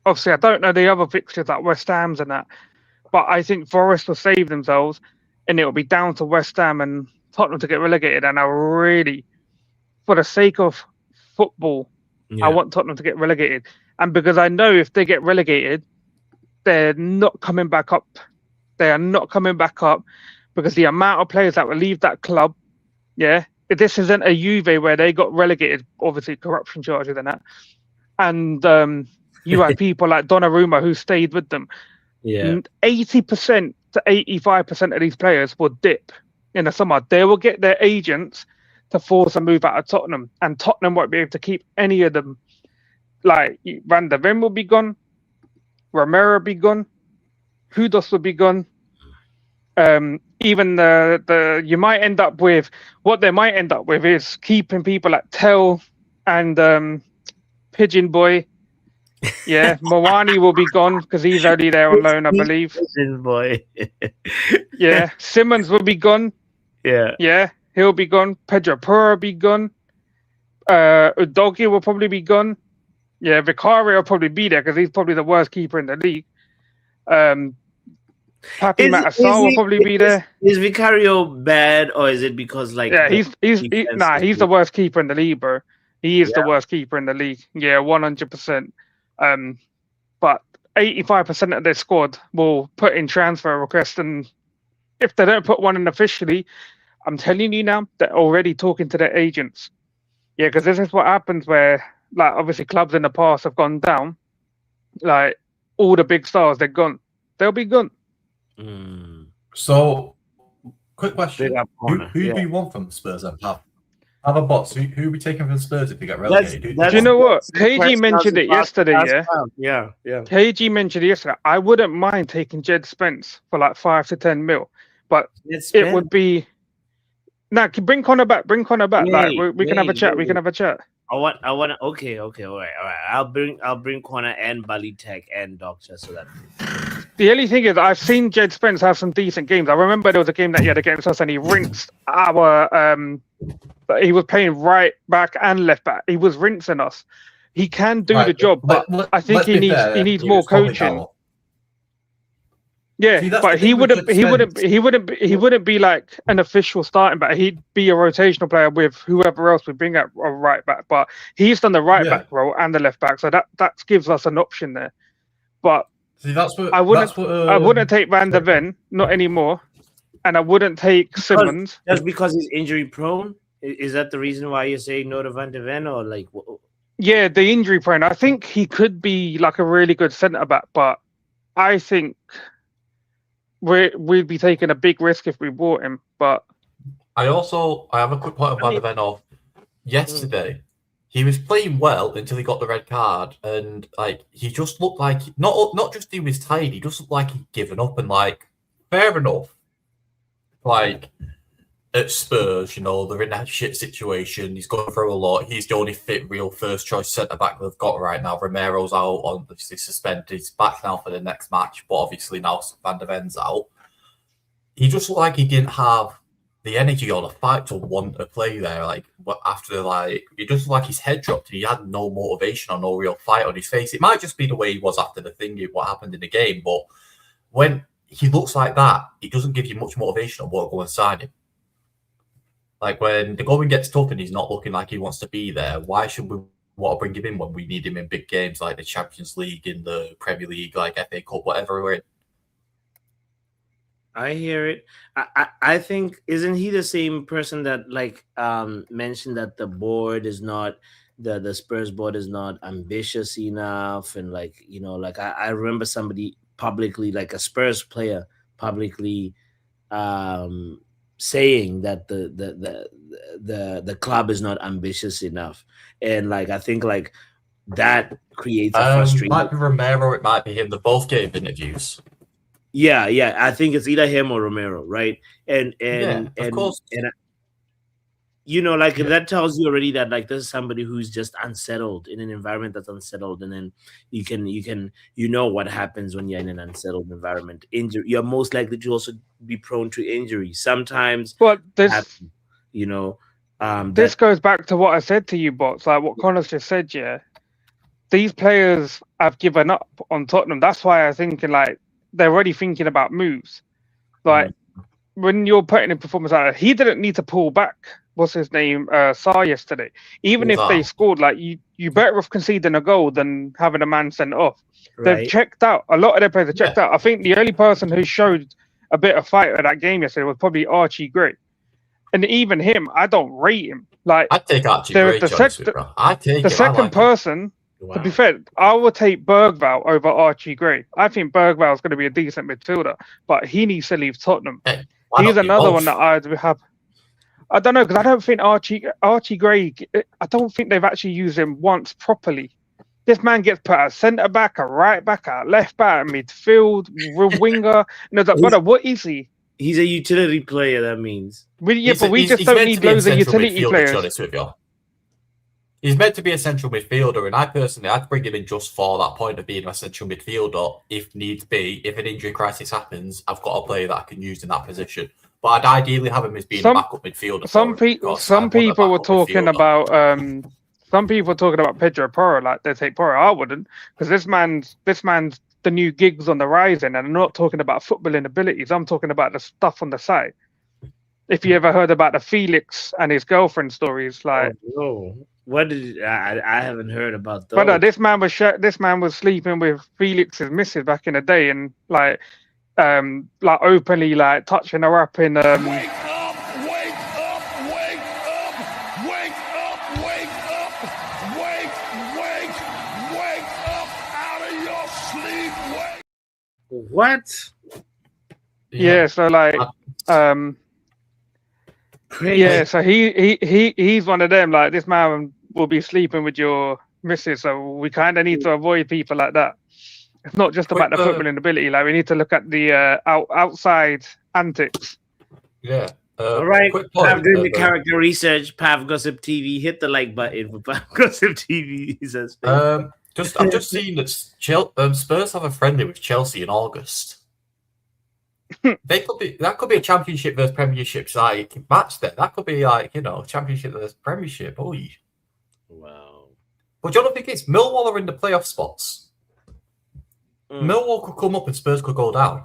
Obviously, I don't know the other fixtures like West Ham's and that, but I think Forest will save themselves, and it will be down to West Ham and Tottenham to get relegated. And I really, for the sake of football, I want Tottenham to get relegated. And because I know if they get relegated, they're not coming back up. They are not coming back up because the amount of players that will leave that club, yeah, this isn't a Juve where they got relegated, obviously corruption charges and that. And you had people like Donnarumma who stayed with them. Yeah, 80% to 85% of these players will dip in the summer. They will get their agents to force a move out of Tottenham, and Tottenham won't be able to keep any of them. Like Van der Ven will be gone, Romero will be gone, Kudus will be gone. Even you might end up with what they might end up with is keeping people like Tell and Pigeon Boy. Yeah, Mawani will be gone because he's only there on loan, I believe. Pigeon Boy. Yeah, Simmons will be gone. Yeah, he'll be gone. Pedro Porro will be gone. Udogie will probably be gone. Yeah, Vicario will probably be there because he's probably the worst keeper in the league. Papi Matasar will probably be there. Is Vicario bad, or is it because like? Yeah, he's the worst keeper in the league, bro. He is the worst keeper in the league. Yeah, 100%. But 85% of their squad will put in transfer requests, and if they don't put one in officially, I'm telling you now, they're already talking to their agents. Yeah, because this is what happens where, like, obviously clubs in the past have gone down. Like, all the big stars, they're gone. They'll be gone. So, quick question. Who do you want from Spurs and have a box? Who are we taking from Spurs if they get relegated? Do you know what? KG mentioned it yesterday, yeah? KG mentioned it yesterday. I wouldn't mind taking Jed Spence for like 5 to 10 mil, but it would be... Nah, bring Connor back. Like, we can have a chat. We can have a chat. I want. Okay. All right. I'll bring Connor and Balitek and Doctor so that. The only thing is, I've seen Jed Spence have some decent games. I remember there was a game that he had against us, and he rinsed our. He was playing right back and left back. He was rinsing us. He can do the job, but I think he needs more coaching. Yeah, See, that's but the thing with he wouldn't be like an official starting back. He'd be a rotational player with whoever else we bring at a right back. But he's done the right back role and the left back, so that gives us an option there. But see, I wouldn't take Van der Ven, not anymore, and I wouldn't take Simmons. Just because he's injury prone? Is that the reason why you're saying no to Van der Ven, or like? Yeah, the injury prone. I think he could be like a really good centre back, but I think we'd be taking a big risk if we bought him. But I have a quick point on Van der Ven. Of yesterday, he was playing well until he got the red card, and like he just looked like not just he was tired, he just looked like he'd given up. And like, fair enough, like at Spurs, you know, they're in a shit situation. He's going through a lot. He's the only fit, real first choice centre back they've got right now. Romero's out, obviously suspended. He's back now for the next match, but obviously now Van der Ven's out. He just looked like he didn't have the energy or the fight to want to play there. Like after, like, it just looked like his head dropped and he had no motivation or no real fight on his face. It might just be the way he was after the thing, what happened in the game, but when he looks like that, it doesn't give you much motivation on what go and sign him. Like when the going gets tough and he's not looking like he wants to be there, why should we want to bring him in when we need him in big games like the Champions League, in the Premier League, like FA Cup, whatever we're in? I hear it. I think, isn't he the same person that like mentioned that the board is not the Spurs board is not ambitious enough, and like, you know, like I remember somebody publicly, like a Spurs player publicly saying that the club is not ambitious enough, and like I think like that creates a frustration. It might be Romero, it might be him. They both gave interviews. Yeah, I think it's either him or Romero, right? And of course, and you know, like that tells you already that like this is somebody who's just unsettled in an environment that's unsettled, and then you know what happens when you're in an unsettled environment. You're most likely to also be prone to injury. Sometimes, but this, happen, you know, this goes back to what I said to you, bots. Like what Connor's just said. Yeah, these players have given up on Tottenham. That's why I'm thinking like they're already thinking about moves. Like when you're putting in performance out there, he didn't need to pull back. What's his name? Saar yesterday. Even if they scored, like you better off conceding a goal than having a man sent off. Right. They've checked out. A lot of their players have checked out. I think the only person who showed a bit of fight at that game yesterday was probably Archie Gray. And even him, I don't rate him. Like I'd take Archie Gray. The second person. Wow. To be fair, I would take Bergvall over Archie Gray. I think Bergvall is going to be a decent midfielder, but he needs to leave Tottenham. Hey, he's another one that I'd have. I don't know, because I don't think Archie Gray, I don't think they've actually used him once properly. This man gets put at centre back, a right back, a left back, a midfield, winger. And it's like, brother, what is he? He's a utility player, that means. But we just don't need loads of utility players. He's meant to be a central midfielder, and I'd bring him in just for that point of being a central midfielder if needs be. If an injury crisis happens, I've got a player that I can use in that position. But I'd ideally have him as being a backup midfielder. Some people were talking about Pedro Porro, like they take Porro. I wouldn't, because this man's the new gigs on the rise, and I'm not talking about footballing abilities. I'm talking about the stuff on the side. If you ever heard about the Felix and his girlfriend stories, like what did I haven't heard about those. But this man was sleeping with Felix's missus back in the day, and like openly like touching her up in Wake up, wake up, wake up, wake up, wake up out of your sleep, wake. What? Yeah, so like yeah, so he's one of them. Like this man will be sleeping with your missus, so we kind of need to avoid people like that. It's not just about the footballing ability. Like we need to look at the outside antics. Yeah. All right. Pav doing the character research. Pav Gossip TV. Hit the like button for Pav Gossip TV. I've just seen that Spurs have a friendly with Chelsea in August. That could be a championship versus premiership like match there. That could be like, championship versus premiership. Oh, wow. But do you not think it's Millwall are in the playoff spots? Millwall could come up and Spurs could go down.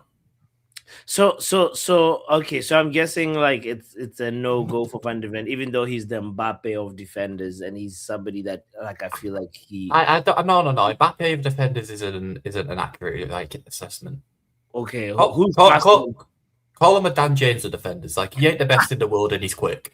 Okay. So I'm guessing like it's a no go for Van de Ven, even though he's the Mbappe of defenders, and he's somebody that like I feel like he. I don't, no. Mbappe of defenders isn't an accurate like assessment. Okay, Call, who's call, faster? call, call him a Dan James of defenders. Like he ain't the best in the world and he's quick.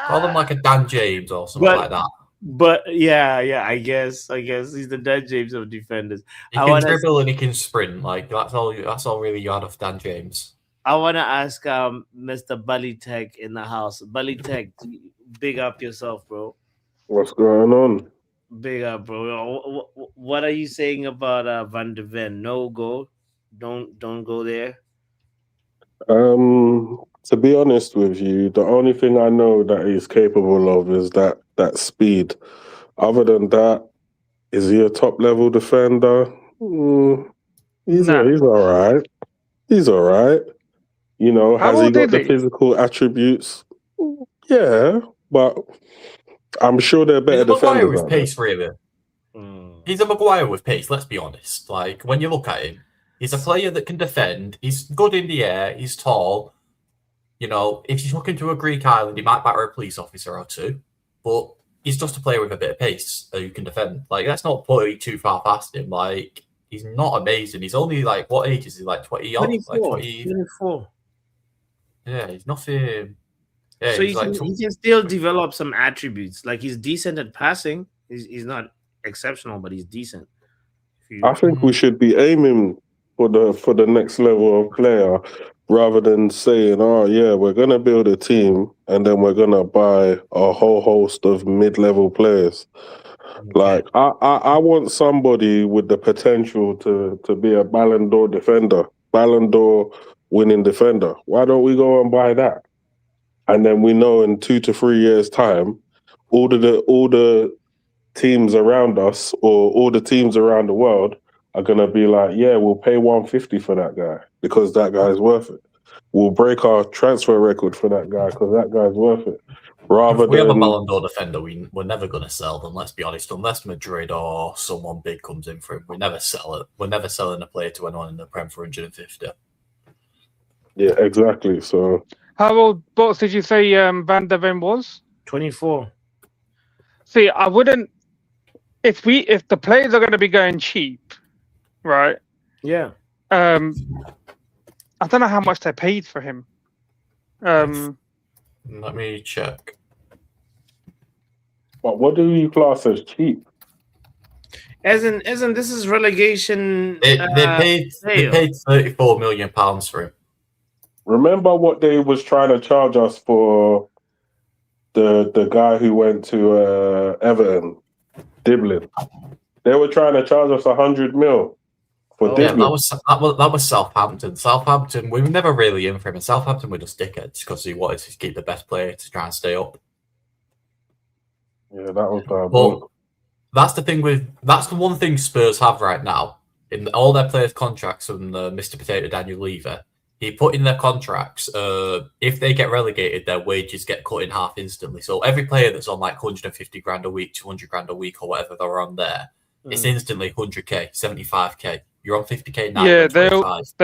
Call him like a Dan James or something like that. But yeah, I guess he's the Dan James of defenders. He can dribble and he can sprint. Like that's all really you had of Dan James. I want to ask Mr. Balitech in the house. Balitech, big up yourself, bro. What's going on? Big up, bro. What are you saying about Van de Ven? No go. Don't go there. To be honest with you, the only thing I know that he's capable of is that speed. Other than that, is he a top level defender? He's all right. He's all right. You know, has he got the physical attributes? Yeah, but I'm sure they're better defenders. He's a Maguire with pace, really. He's a Maguire with pace. Let's be honest. Like when you look at him, he's a player that can defend. He's good in the air. He's tall. You know, if he's looking to a Greek island, he might batter a police officer or two. But he's just a player with a bit of pace who can defend. Like, let's not put it too far past him. Like, he's not amazing. He's only like, what age is he? Like 20 odd? 24. Yeah, he's nothing. Yeah, so he can still develop some attributes. Like he's decent at passing. He's not exceptional, but he's decent. I think we should be aiming for the next level of player rather than saying, oh yeah, we're gonna build a team and then we're gonna buy a whole host of mid-level players. Okay. Like I want somebody with the potential to be a Ballon d'Or defender, Ballon d'Or winning defender. Why don't we go and buy that? And then we know in 2 to 3 years' time, all the teams around us or all the teams around the world are gonna be like, yeah, we'll pay 150 for that guy because that guy's worth it. We'll break our transfer record for that guy because that guy's worth it. Rather if we than have a Ballon d'Or defender, we're never gonna sell them. Let's be honest, unless Madrid or someone big comes in for him, we never sell it. We're never selling a player to anyone in the Prem for 150. Yeah, exactly. So, how old Bots did you say Van de Ven was? 24. See, I wouldn't. If the players are going to be going cheap, right? Yeah. I don't know how much they paid for him. Let me check. But what do you class as cheap? As in this is relegation. They paid £34 million for him. Remember what they was trying to charge us for the guy who went to Everton, Diblin. They were trying to charge us 100 mil for Diblin. Yeah, that was Southampton. Southampton, we were never really in for him, and Southampton were just dickheads because he wanted to keep the best player to try and stay up. Yeah, that was bad. That's the one thing Spurs have right now in all their players' contracts from Mr. Potato Daniel Levy. He put in their contracts, if they get relegated, their wages get cut in half instantly. So every player that's on like 150 grand a week, 200 grand a week, or whatever they're on there, it's instantly 100k, 75k. You're on 50k now. Yeah, they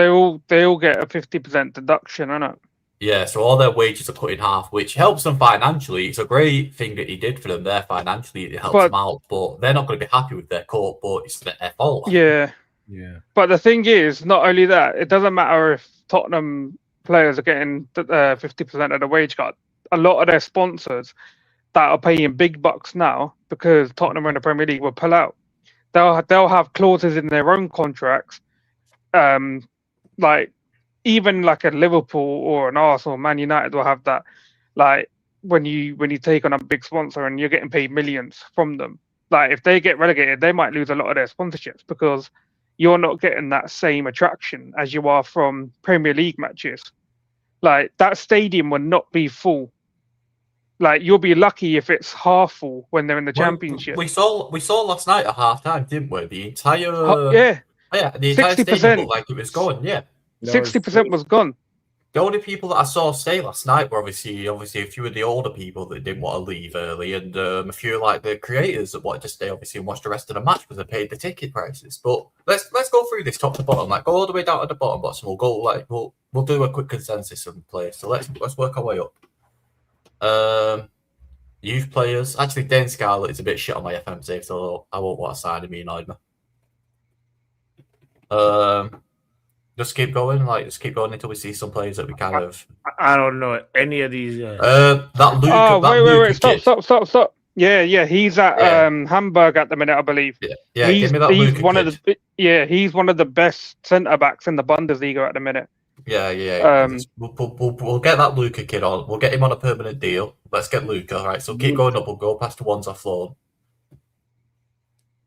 all get a 50% deduction, isn't it? Yeah, so all their wages are cut in half, which helps them financially. It's a great thing that he did for them there financially. It helps them out, but they're not going to be happy with their cut, but it's their fault. Yeah. But the thing is, not only that, it doesn't matter if Tottenham players are getting 50% of the wage cut. A lot of their sponsors that are paying big bucks now because Tottenham are in the Premier League will pull out. They'll have clauses in their own contracts, like even like a Liverpool or an Arsenal, Man United will have that. Like when you take on a big sponsor and you're getting paid millions from them, like if they get relegated, they might lose a lot of their sponsorships because you're not getting that same attraction as you are from Premier League matches. Like that stadium will not be full. Like you'll be lucky if it's half full when they're in the Championship. We saw last night at half time, didn't we? The entire the entire 60% stadium looked like it was gone. Yeah, 60% was gone. The only people that I saw stay last night were obviously a few of the older people that didn't want to leave early, and a few like the creators that wanted to stay obviously and watch the rest of the match because they paid the ticket prices. But let's go through this top to bottom, like go all the way down to the bottom box, and we'll go like we'll do a quick consensus of players. So let's work our way up. Youth players. Actually, Dane Scarlett is a bit shit on my FM save, so I won't want to sign him. He annoyed me. Just keep going, until we see some players that we kind of. I don't know any of these. That Luca. Oh, wait! Kid. Stop! Yeah. He's at Hamburg at the minute, I believe. Yeah. He's give me that he's Luca one kid. of the he's one of the best centre backs in the Bundesliga at the minute. Yeah. We'll get that Luca kid on. We'll get him on a permanent deal. Let's get Luca. All right, so keep going up. We'll go past the ones off loan.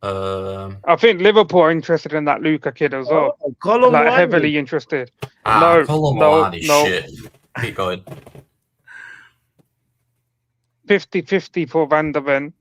I think Liverpool are interested in that Luca kid as well. Like heavily interested. No. Shit. Keep going. 50-50 for Van der Ven.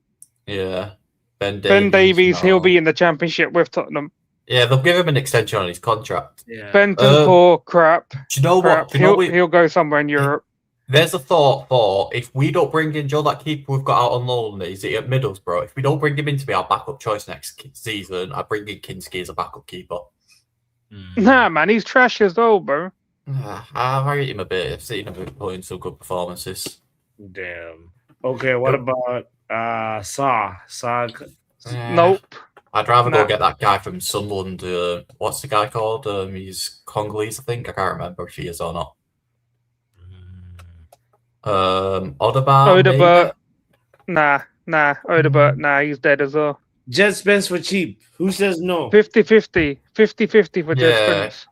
Yeah. Ben Davies, he'll be in the Championship with Tottenham. Yeah, they'll give him an extension on his contract. Yeah. Benton crap. Do you know what? He'll go somewhere in Europe. There's a thought for if we don't bring in Joe, that keeper we've got out on loan, is it at Middlesbrough? If we don't bring him in to be our backup choice next season, I bring in Kinski as a backup keeper. Nah, man, he's trash as well, bro. I rate him a bit. I've seen him put in some good performances. Damn. Okay, what about Sa? Nope. I'd rather go get that guy from Sunderland. What's the guy called? He's Congolese, I think. I can't remember if he is or not. Odegaard. Nah. Odegaard. Nah, he's dead as well. Jet Spence for cheap. Who says no? 50-50. 50-50 for Jet Spence.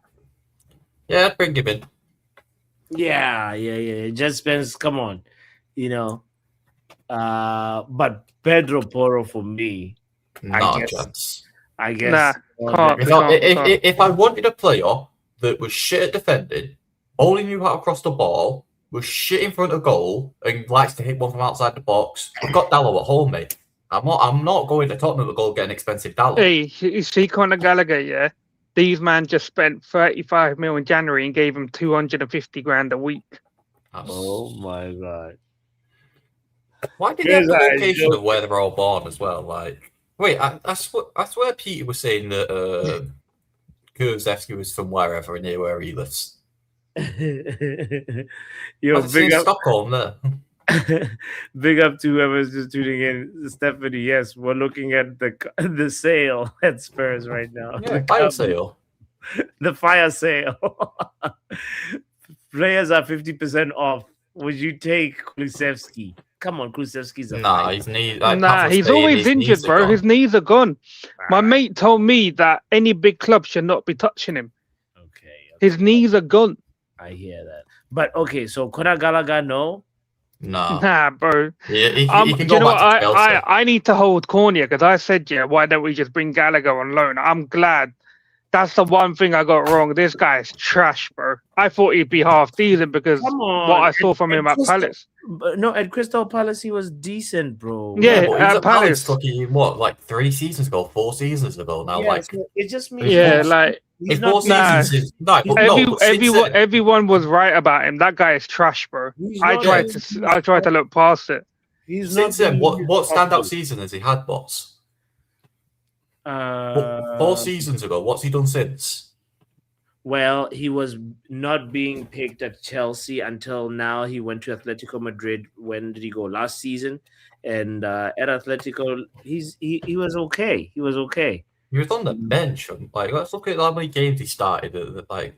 Yeah, I'd bring him in. Yeah. Jet Spence, come on. But Pedro Porro for me. Not a chance. I guess. Nah, if I wanted a player that was shit at defending, only knew how to cross the ball, was shit in front of goal, and likes to hit one from outside the box, I've got Dallo at home, mate. I'm not going to Tottenham to go get an expensive Dallo. Hey, you see Conor Gallagher, yeah? These man just spent 35 mil in January and gave him 250 grand a week. Oh my god. Why did they have the location of where they're all born as well? Like, wait, I swear Peter was saying that Kurzewski was from wherever near where he lives. Yo, big up Stockholm there. Big up to whoever's just tuning in. Stephanie, yes, we're looking at the sale at Spurs right now. Yeah, fire sale. The fire sale. Players are 50% off. Would you take Kulusevski? Come on, Kulusevski's his knees. He's always injured, bro. His knees are gone. My mate told me that any big club should not be touching him. Okay. His knees are gone. I hear that. But okay, so Conor Gallagher, no? Nah, bro. Yeah, he can go back to Chelsea. I need to hold Cornea because I said, why don't we just bring Gallagher on loan? I'm glad. That's the one thing I got wrong. This guy is trash, bro. I thought he'd be half decent because what I saw from him at Palace. No, at Crystal Palace, he was decent, bro. Yeah, but at Palace. Fucking, like 3 seasons ago, 4 seasons ago now? Yeah, like, so it just means... Everyone was right about him. That guy is trash, bro. I tried to look past it. Since then, what standout season has he had, boss? 4 seasons ago. What's he done since? Well, he was not being picked at Chelsea until now. He went to Atletico Madrid. When did he go? Last season. And at Atletico, he was okay. He was okay. He was on the bench. Like, let's look at how many games he started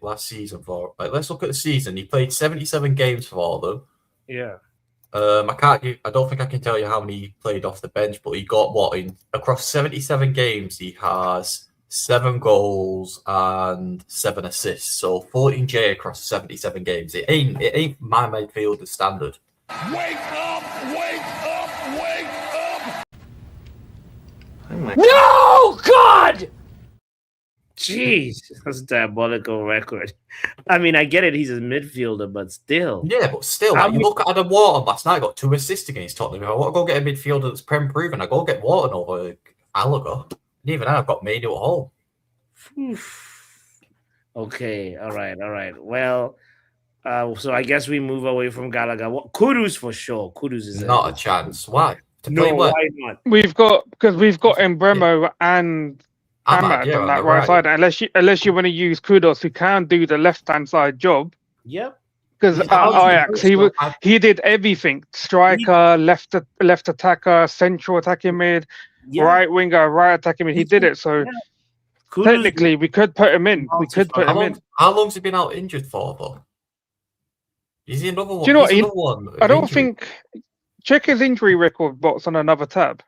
last season for. Like, let's look at the season. He played 77 games for them. Yeah. I don't think I can tell you how many he played off the bench, but he got across 77 games. He has 7 goals and 7 assists. So 14J across 77 games. It ain't my midfielder's standard. Wake up! Wake up! Wake up! No, God! Jeez, that's a diabolical record. I mean, I get it. He's a midfielder, but still. Yeah, but still, you look at Adam Wharton last night. Got 2 assists against Tottenham. If I want to go get a midfielder that's prem proven, I go get Wharton over Gallagher. And even then, I've got Manu at home. Okay, all right. Well, So I guess we move away from Gallagher. Kudus for sure. Kudus is Not a chance. Why? To no. play where? Why not? We've got Embremo and Ahmad, Ahmad on that the right side. Unless you want to use Kudos, who can do the left hand side job. Yep. Because at Ajax, he did everything: striker, left attacker, central attacking mid, right winger, right attacking mid. He did it. So technically, we could put him in. How long's he been out injured for, though? Is he another one? Do you know what? I don't think. Check his injury record box on another tab.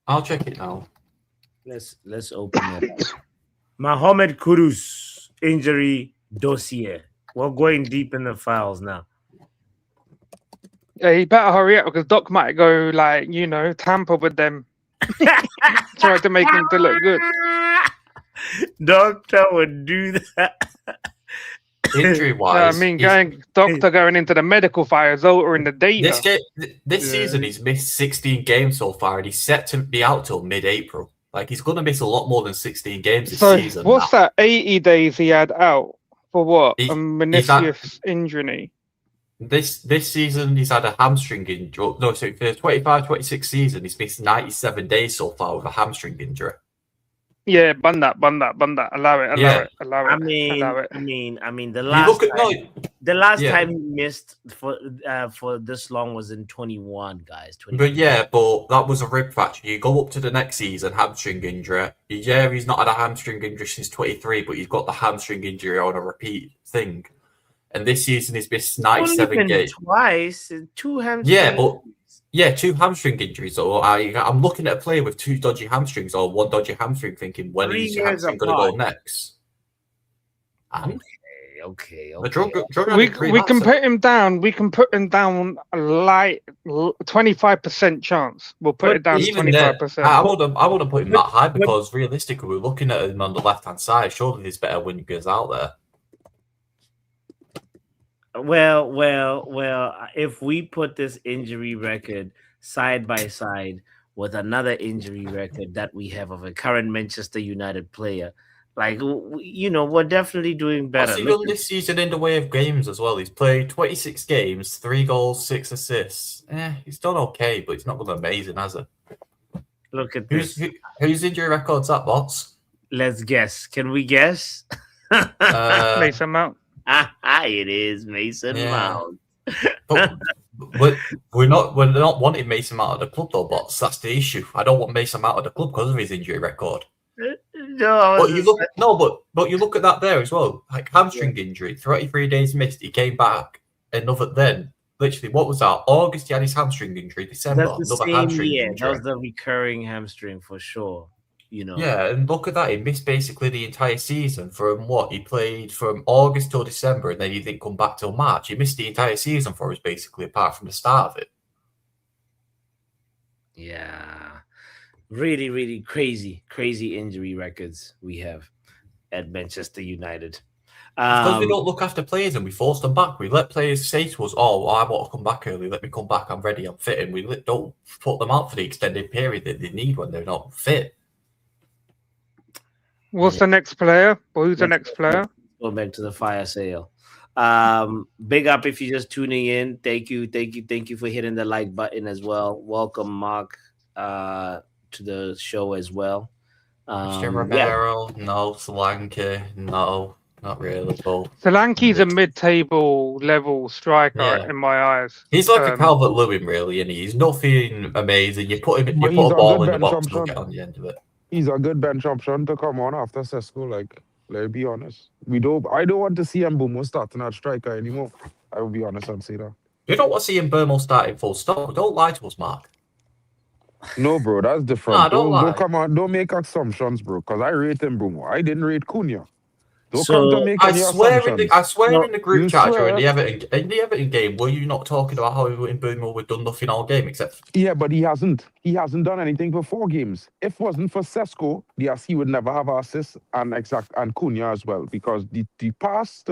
I'll check it now. Let's open it. Mohamed Kudus injury dossier. We're going deep in the files now. Yeah, he better hurry up because Doc might go tamper with them. Try to make him to look good. Doctor would do that. Injury wise, going into the medical files or in the data. This season, he's missed 16 games so far, and he's set to be out till mid-April. Like, he's going to miss a lot more than 16 games this season. What's that? 80 days he had out for what? A meniscus injury. This season, he's had a hamstring injury. No, so for the 25-26 season, he's missed 97 days so far with a hamstring injury. Yeah, bun that. Allow it. I mean, the last time he missed for this long was in 21, guys. 21. But that was a rib fracture. You go up to the next season, hamstring injury. Yeah, he's not had a hamstring injury since 23, but he's got the hamstring injury on a repeat thing. And this season he's missed 97 games. Twice, 2 hamstrings. Yeah, 2 hamstring injuries. So I'm looking at a player with 2 dodgy hamstrings or 1 dodgy hamstring, thinking when is your hamstring going to go next? Okay. We can put him down. We can put him down a light 25% chance. We'll put it down to 25%. I wouldn't put him that high because realistically, we're looking at him on the left hand side. Surely there's better wingers out there. Well, if we put this injury record side by side with another injury record that we have of a current Manchester United player, we're definitely doing better. What's he done this season in the way of games as well? He's played 26 games, 3 goals, 6 assists. He's done okay, but it's not been amazing, has it? Look at this. Whose injury record's that, bots? Let's guess. Can we guess? Mason Mount. It is Mason Mount. But we're not wanting Mason Mount at the club though, bots. That's the issue. I don't want Mason Mount at the club because of his injury record. But you look at that there as well. Like hamstring injury, 33 days missed. He came back literally, what was that? August he had his hamstring injury. December, another hamstring injury. That was the recurring hamstring for sure. Yeah, and look at that. He missed basically the entire season from what he played from August till December, and then he didn't come back till March. He missed the entire season for us, basically, apart from the start of it. Yeah, really, really crazy injury records we have at Manchester United. Because we don't look after players and we force them back. We let players say to us, "Oh, I want to come back early. Let me come back. I'm ready. I'm fit." And we don't put them out for the extended period that they need when they're not fit. What's the next player? Who's the next player? Go back to the fire sale. Big up if you're just tuning in. Thank you for hitting the like button as well. Welcome, Mark, to the show as well. Mr. Romero, no. Solanke, no, not really. Solanke's a mid-table level striker in my eyes. He's like a Calvert-Lewin, really, and he's nothing amazing. You put a ball in the box, he'll get on the end of it. He's a good bench option to come on after Sesko. Let's be honest. I don't want to see Mbeumo starting at striker anymore. I will be honest and say that. You don't want to see Mbeumo starting full stop. Don't lie to us, Mark. No, bro, that's different. Nah, don't come on. Don't make assumptions, bro. Because I rate Mbeumo. I didn't rate Cunha. Don't come to make any assumptions. I swear in the group chat during the Everton game, were you not talking about how Mbeumo had done nothing all game except? Yeah, but he hasn't. He hasn't done anything for 4 games. If it wasn't for Sesko, he would never have assists and Cunha as well. Because the pass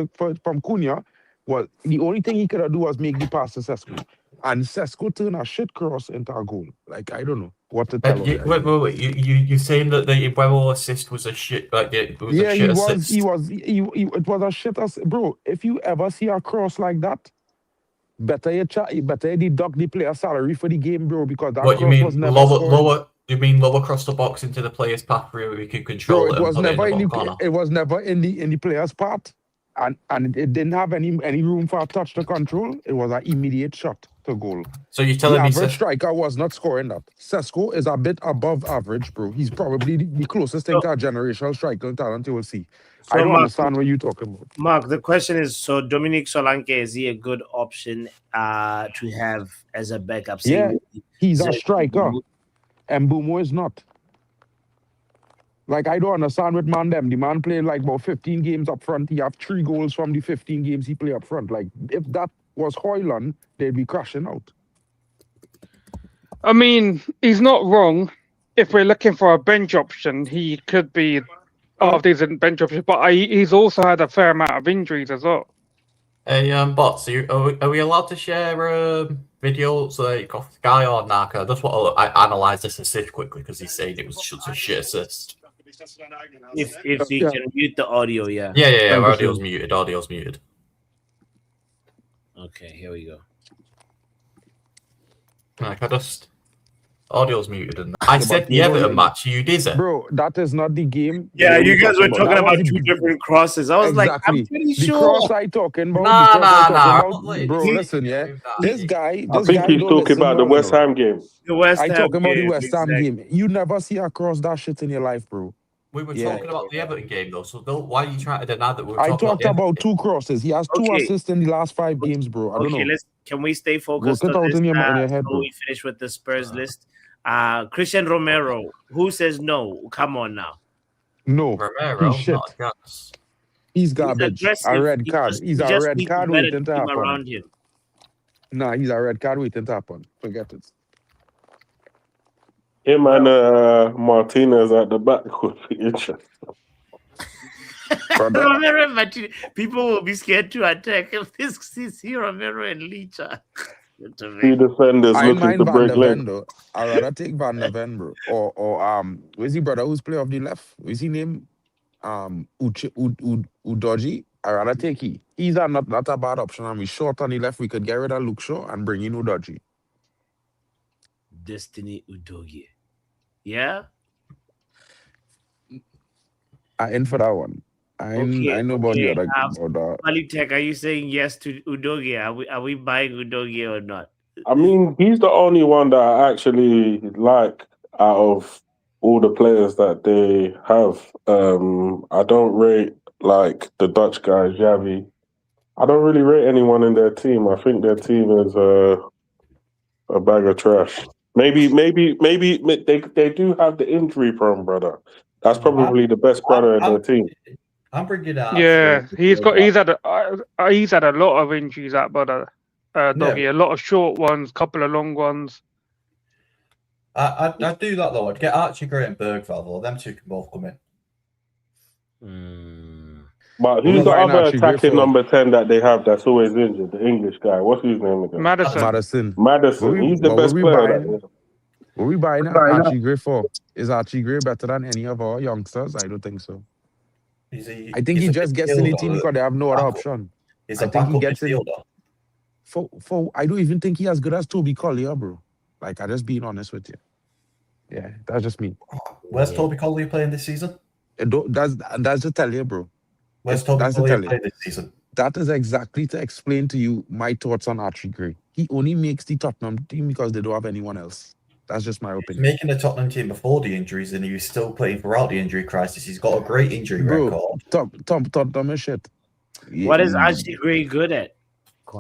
from Cunha was the only thing he could do was make the pass to Sesko. And Sesko turned a shit cross into a goal. I don't know. what to tell him. Wait. You saying that the Aguero assist was a shit? Like it was a shit assist? It was a shit assist, bro. If you ever see a cross like that, better you deduct the player salary for the game, bro, because that What cross you mean was never lower? You mean lower across the box into the player's path where we can control bro, it and put it in the bottom corner? it was never in the player's part, and it didn't have any room for a touch to control. It was an immediate shot to goal. So you're telling me the average striker was not scoring that. Sesko is a bit above average, bro. He's probably the closest thing to a generational striker talent you will see. So I don't Mark, understand what you're talking about. Mark, the question is: so Dominic Solanke, is he a good option to have as a backup? Yeah, he's a striker, and Mbumo is not. Like, I don't understand with Mandem. The man played like about 15 games up front. He have 3 goals from the 15 games he played up front. Like, if that was Hoyland, they'd be crashing out. I mean, he's not wrong. If we're looking for a bench option, he could be. Oh, these are bench options, but he's also had a fair amount of injuries as well. Hey, bots, are we allowed to share videos like off the guy or Naka? I just want to analyze this assist quickly because he's saying it was such a shit assist. If you can mute the audio, yeah. Yeah. Audio's muted. Okay, here we go. Like audio's muted. And I said the Everton match. You did it, bro. That is not the game. Yeah, you guys were talking about 2 different crosses. I was like, I'm pretty sure. The cross I talking about. Nah. Bro, listen, yeah. This guy. I think he's talking about the West Ham game. I talking about the West Ham game. You never see a cross that shit in your life, bro. We were talking about the Everton game, though, so why are you trying to deny that we were I talking talked about 2 crosses. He has 2 assists in the last 5 games, bro. I don't know. Can we stay focused on this? In your head, before we finish with the Spurs list? Christian Romero, who says no? Come on now. No. Romero, he's shit. He's garbage. A red card. He's a red card waiting to happen. Nah, he's a red card waiting to happen. Forget it. Him and Martinez at the back would be interesting. Romero and Martinez. People will be scared to attack if this see Romero and Licha. 3 defenders looking to break legs. I'd rather take Van der Ven, bro. Or where's the brother who's play off the left? Where's his name? Udoji. I'd rather take he. He's not a bad option. And we short on the left. We could get rid of Luke Shaw and bring in Udoji. Destiny Udogie. Yeah? I in for that one. I know about the other. Malitek, are you saying yes to Udogie? Are we buying Udogie or not? I mean, he's the only one that I actually like out of all the players that they have. I don't rate like the Dutch guy, Xavi. I don't really rate anyone in their team. I think their team is a bag of trash. Maybe they do have the injury prone brother. That's probably the best brother in their team. I'm bringing out. Yeah, he's had a lot of injuries, that brother. Doggy, a lot of short ones, couple of long ones. I'd do that though. I'd get Archie Gray and Bergvall though. Them 2 can both come in. But who's the other attacking number 10 that they have that's always injured? The English guy. What's his name again? Madison. He's the best player. What we buying Archie Gray for? Is Archie Gray better than any of our youngsters? I don't think so. I think he just gets in the team because they have no other option. I think he gets in. I don't even think he as good as Toby Collier, bro. Like, I just being honest with you. Yeah, that's just me. Where's Toby Collier playing this season? That's to tell you, bro. Where's Toby Collier playing this season? That is exactly to explain to you my thoughts on Archie Gray. He only makes the Tottenham team because they don't have anyone else. That's just my opinion. He's making the Tottenham team before the injuries, and he was still playing throughout the injury crisis. He's got a great injury record. Tottenham is shit. What is Archie Gray good at?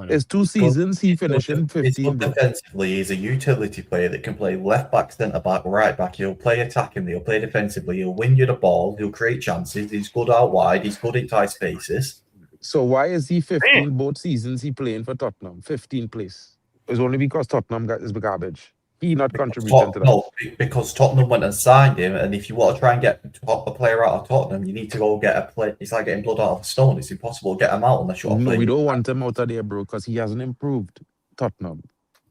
It's 2 seasons. He finished in 15. Defensively, he's a utility player that can play left back, centre back, right back. He'll play attacking. He'll play defensively. He'll win you the ball. He'll create chances. He's good out wide. He's good in tight spaces. So why is he 15 both seasons he playing for Tottenham? 15 place. It's only because Tottenham is garbage. He not contributing to that. No, because Tottenham went and signed him, and if you want to try and get a player out of Tottenham, you need to go get a play. It's like getting blood out of a stone. It's impossible to get him out unless you're we don't want him out of there, bro, because he hasn't improved Tottenham.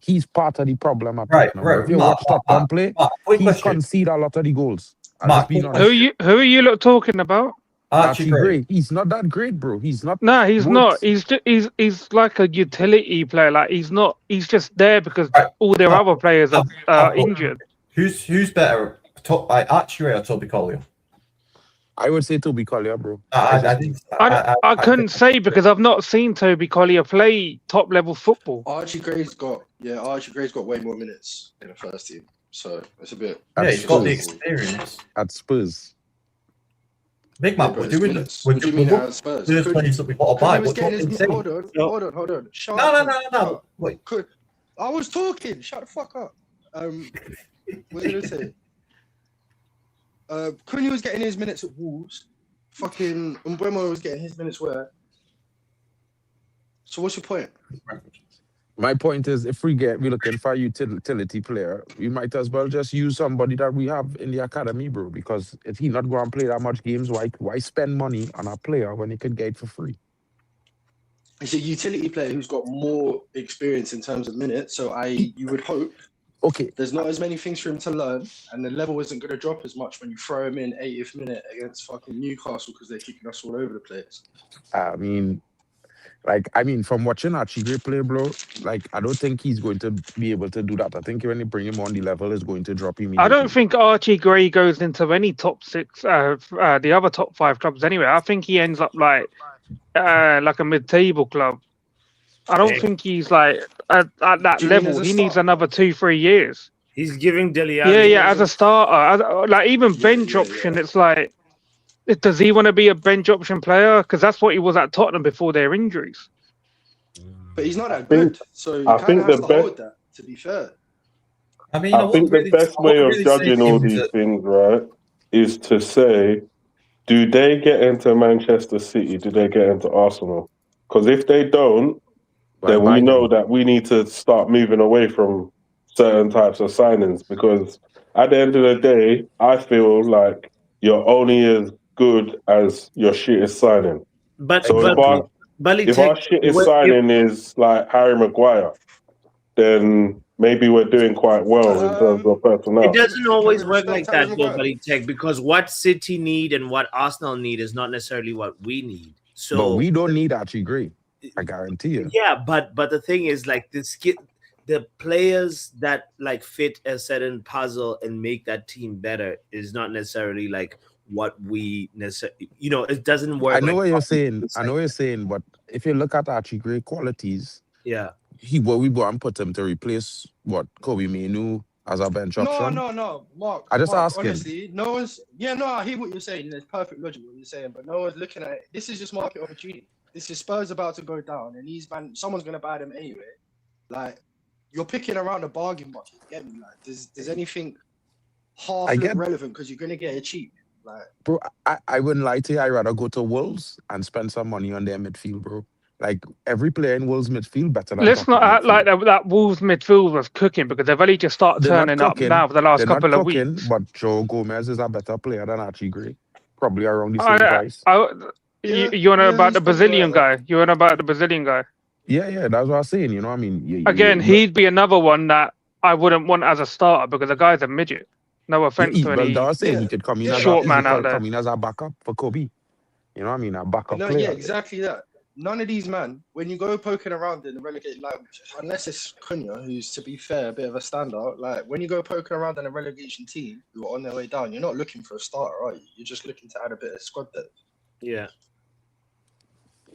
he's part of the problem at Right, Tottenham. If you Mark, watch Tottenham play, quick he question. concede a lot of the goals. Mark, Who are you lot talking about? Archie Gray. He's not that great, bro. He's not. No, he's not. Woods. He's like a utility player. Like he's not. He's just there because Right. all their Mark, other players are injured. Who's better, Archie Gray or Toby Collier? I would say Toby Collier, bro. I couldn't say because I've not seen Toby Collier play top level football. Archie Gray's got way more minutes in the first team, so it's a bit. Yeah, he's got the experience at Spurs. Big man, we're doing this. What do you mean at Spurs? Hold on. Shut up. No. Wait. I was talking. Shut the fuck up. What did I say? Cunha was getting his minutes at Wolves. Fucking Mbeumo was getting his minutes where? So what's your point? My point is, if we're looking for a utility player, we might as well just use somebody that we have in the academy, bro. Because if he not going to play that much games, why spend money on a player when he could get it for free? He's a utility player who's got more experience in terms of minutes. So you would hope. Okay. There's not as many things for him to learn, and the level isn't going to drop as much when you throw him in 80th minute against fucking Newcastle because they're kicking us all over the place. I mean, from watching Archie Gray play, bro, I don't think he's going to be able to do that. I think when you bring him on, the level is going to drop immediately. I don't think Archie Gray goes into any top six, the other top five clubs anyway. I think he ends up like a mid-table club. I don't think he's at that level. He needs another 2-3 years. He's giving Dele Alli. Yeah, as a starter, even bench option. It's like, does he want to be a bench option player? Because that's what he was at Tottenham before their injuries. But he's not that good, so you kind of have to hold that. To be fair, I think the best way of judging all these things, right, is to say, do they get into Manchester City? Do they get into Arsenal? Because if they don't, then we know that we need to start moving away from certain types of signings, because at the end of the day, I feel like you're only as good as your shittest signing. But so if our shittest signing is like Harry Maguire, then maybe we're doing quite well in terms of personnel. It doesn't always work like that, though, Buddy Tech, because what City need and what Arsenal need is not necessarily what we need. So but we don't need Archie Gray. I guarantee you. Yeah, but the thing is, the players that fit a certain puzzle and make that team better is not necessarily what we necessarily. It doesn't work. I know what you're saying. But if you look at Archie Gray qualities, yeah, we go and put him to replace Kobe Mainoo as a bench option. No, Mark. I just ask honestly, no one's. Yeah, no, I hear what you're saying. There's perfect logic what you're saying, but no one's looking at it. This is just market opportunity. This is Spurs about to go down, and someone's going to buy them anyway. You're picking around a bargain market. Get me? Does anything half look relevant because you're going to get it cheap? Bro, I wouldn't lie to you. I'd rather go to Wolves and spend some money on their midfield, bro. Every player in Wolves midfield better than. Let's not act like that Wolves midfield was cooking, because they've only just started turning up now for the last couple of weeks. But Joe Gomez is a better player than Archie Gray, probably around the same price. You know about the Brazilian guy? You know about the Brazilian guy? Yeah, that's what I'm saying. You know what I mean? Again, he'd be another one that I wouldn't want as a starter because the guy's a midget. No offense to any he could come in short man out there. Come in as a backup for Kobe. You know what I mean? A backup player. Yeah, exactly that. None of these men, when you go poking around in the relegated, unless it's Cunha, who's, to be fair, a bit of a standout, when you go poking around in a relegation team who are on their way down, you're not looking for a starter, are you? You're just looking to add a bit of squad depth. Yeah.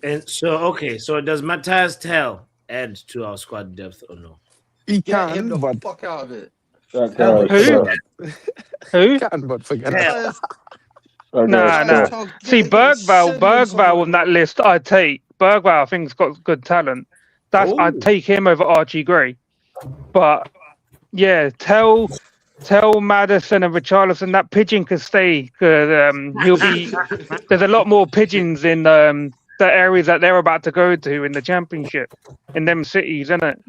And so does Matthias Tell add to our squad depth or no? He can, get but fuck out of it. Who? Can, but forget it. Nah. See, Bergvall on that list, I'd take. Bergvall, I think, has got good talent. I'd take him over Archie Gray. But yeah, Tell Maddison and Richarlison, that pigeon could stay. He'll be. There's a lot more pigeons in the areas that they're about to go to in the Championship, in them cities, isn't it?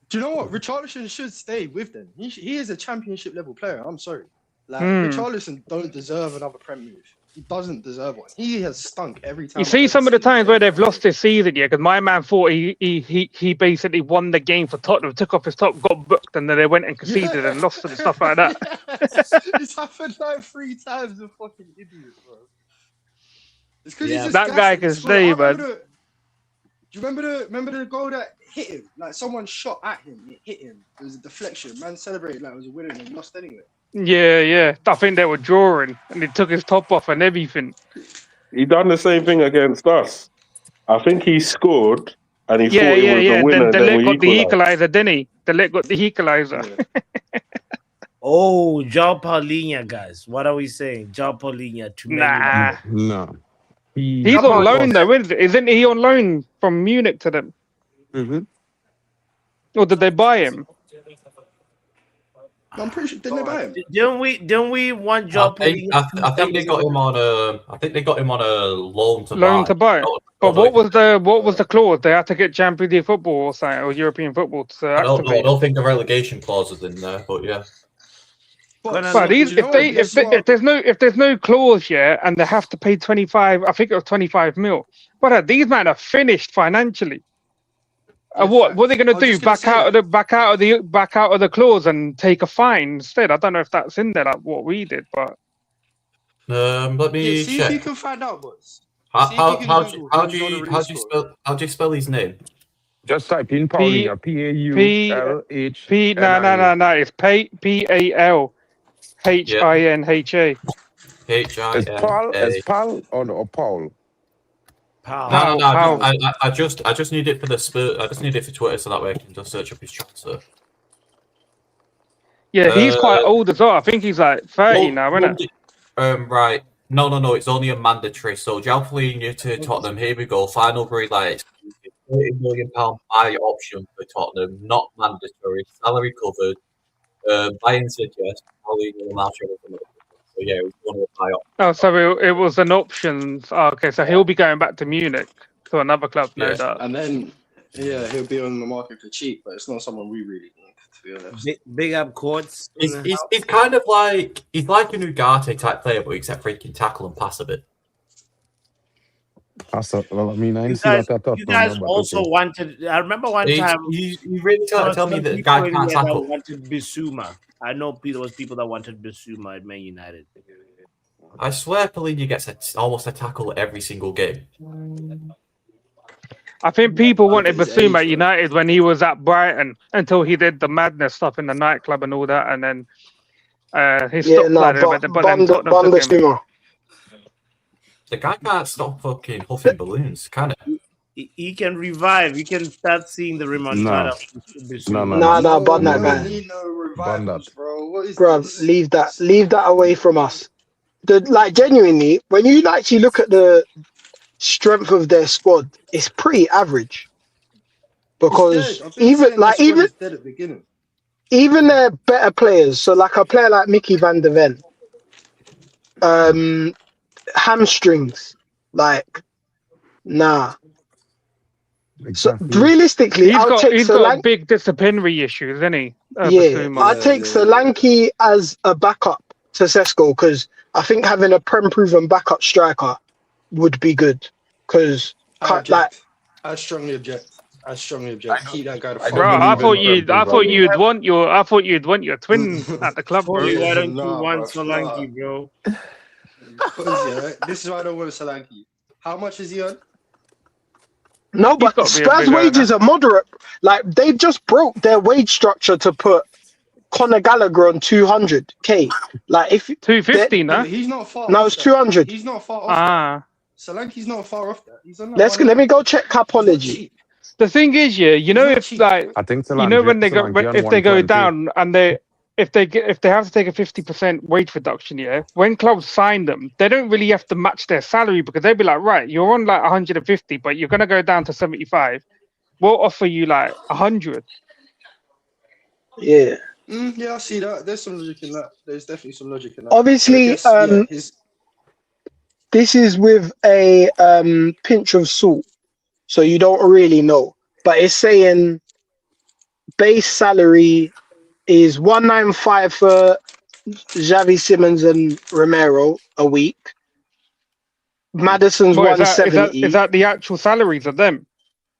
Do you know what? Richarlison should stay with them. He is a Championship level player. I'm sorry. Richarlison don't deserve another Prem move. He doesn't deserve one. He has stunk every time. You see some of the times where they've lost this season, yeah, because my man thought he basically won the game for Tottenham, took off his top, got booked, and then they went and conceded and lost and stuff like that. It's happened like 3 times. A fucking idiot, bro. It's because he's just that guy gassing. can Bro, stay, I man. remember Do you remember the goal that hit him? Like someone shot at him, it hit him. It was a deflection. Man celebrated like it was a winner and he lost anyway. Yeah. I think they were drawing and he took his top off and everything. He done the same thing against us. I think he scored and he thought it was the winner. Then then we got the equalised. equalizer, didn't he? The got the equalizer. Yeah. Oh, João Paulinho, guys. What are we saying? João Paulinho to Nah. No. He's on loan though, isn't he on loan from Munich to them? Mm-hmm. Or did they buy him? I'm pretty sure didn't they buy him? Don't we want João Paulinho? I think they got him on a. I think they got him on a loan to buy. But what was the clause? They had to get Champions League football or something, or European football to activate. I don't think the relegation clause is in there, but yeah. But if there's no clause yet and they have to pay 25, I think it was 25 mil. But these men are finished financially. What are they going to do? Back out of the clause and take a fine instead? I don't know if that's in there like what we did, but let me see check. if you can find out, boys. How do you spell his name? Just type in Paulinho. P-A-U-L-H. No. It's P-A-L-H-I-N-H-A. H-I-N-A. Is Paul or Paul? No. I just need it for the Spurs. I just need it for Twitter so that way I can just search up his transfer. Yeah, he's quite old as well. I think he's like 30 now, isn't it? Right. No. It's only a mandatory. So João Paulinho to Tottenham. Here we go. Final grade like £30 million buy option for Tottenham, not mandatory. Salary covered. Bayern said yes. Paulinho will now show us another. So yeah, it was one of the buy options. Oh, so it was an option. Oh, okay, so he'll be going back to Munich to another club, no doubt. And then he'll be on the market for cheap, but it's not someone we really need, to be honest. Big up courts. He's kind of like he's like an Ugarte type player, but except for he can tackle and pass a bit. I mean, I You guys also wanted. I remember one time. You really tell me that the guy can't tackle. Wanted Bissouma. I know there was people that wanted Bissouma at Man United. I swear, Paulinho gets almost a tackle every single game. I think people wanted Bissouma at United when he was at Brighton until he did the madness stuff in the nightclub and all that, and then he stopped Bissouma. The guy can't stop fucking huffing balloons, can it? He can revive. You can start seeing the remontada. No, ban that guy. No revivals, bro. What is bro, this? leave that away from us. Genuinely, when you actually look at the strength of their squad, it's pretty average. Because even their better players, so like a player like Mickey van der Ven, hamstrings, nah. Exactly. So realistically, he's got big disciplinary issues, isn't he? I'd take Solanke as a backup to Sesko because I think having a prem-proven backup striker would be good. Because I strongly object. Keep that guy to bro, I thought you'd want your twin at the club, bro. Why don't you want Solanke, bro? This is why I don't want Solanke. How much is he on? No, but Spurs' wages are moderate. They just broke their wage structure to put Conor Gallagher on 200k. If 250, no? He's not far. No, it's 200. He's not far off. Solanke's not far off that. He's on that. Let me go check Capology. The thing is, I think when they go down and if they have to take a 50% wage reduction, when clubs sign them, they don't really have to match their salary because they'll be like, right, you're on 150, but you're gonna go down to 75. We'll offer you 100. Yeah. Yeah, I see that. There's some logic in that. There's definitely some logic in that. Obviously, this is with a pinch of salt, so you don't really know. But it's saying base salary is 195 for Xavi, Simons and Romero a week. Madison's What, is 170. is that the actual salaries of them?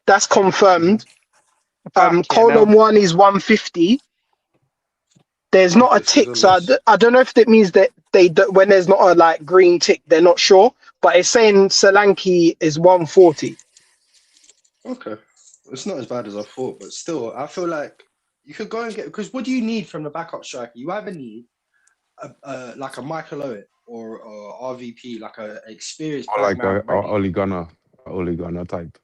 That's confirmed. Fucking Column hell. 1 is 150. There's not a This is tick, so list. I don't know if it means that when there's not a like green tick, they're not sure. But it's saying Solanke is 140. Okay, it's not as bad as I thought, but still, I feel like you could go and get, because what do you need from the backup striker? You either need like a Michael Owen or RVP, like a experienced Or like black a man ready. Ole Gunnar type.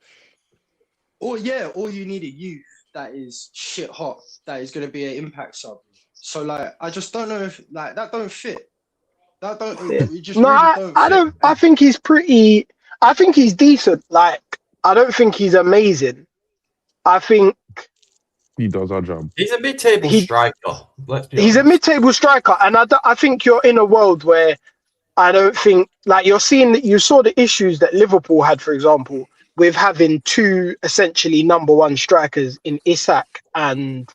Or you need a youth that is shit hot, that is going to be an impact sub. So like, I just don't know if like that don't fit. That don't. It just No, really don't I fit. don't. I think he's pretty. I think he's decent. Like, I don't think he's amazing. I think He does our job. He's a mid-table striker. Let's be he's a honest. mid-table striker, and I think you're in a world where I don't think like you saw the issues that Liverpool had, for example, with having two essentially number one strikers in Isak and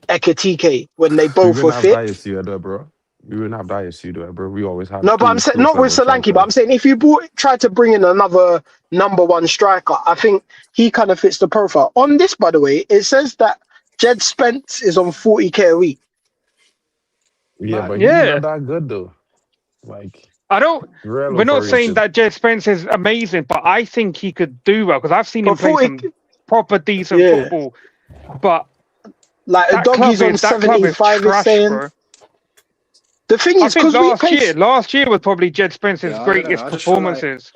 Ekitike when they We both were wouldn't have that fit. issue there, bro. We wouldn't have that issue there, bro. We always have. No, but I'm saying not with Solanke, but I'm saying if you try to bring in another number one striker, I think he kind of fits the profile. On this, by the way, it says that Jed Spence is on 40k a week. Yeah, but Yeah. he's not that good though. Like, I don't. real We're not saying overrated. that Jed Spence is amazing, but I think he could do well because I've seen him But play 40 some proper decent Yeah. football. But Like a that doggy's on club is 75 is trash, saying. bro. The thing I is, think because last year was probably Jed Spence's Yeah, I don't know, greatest I just feel like- performances.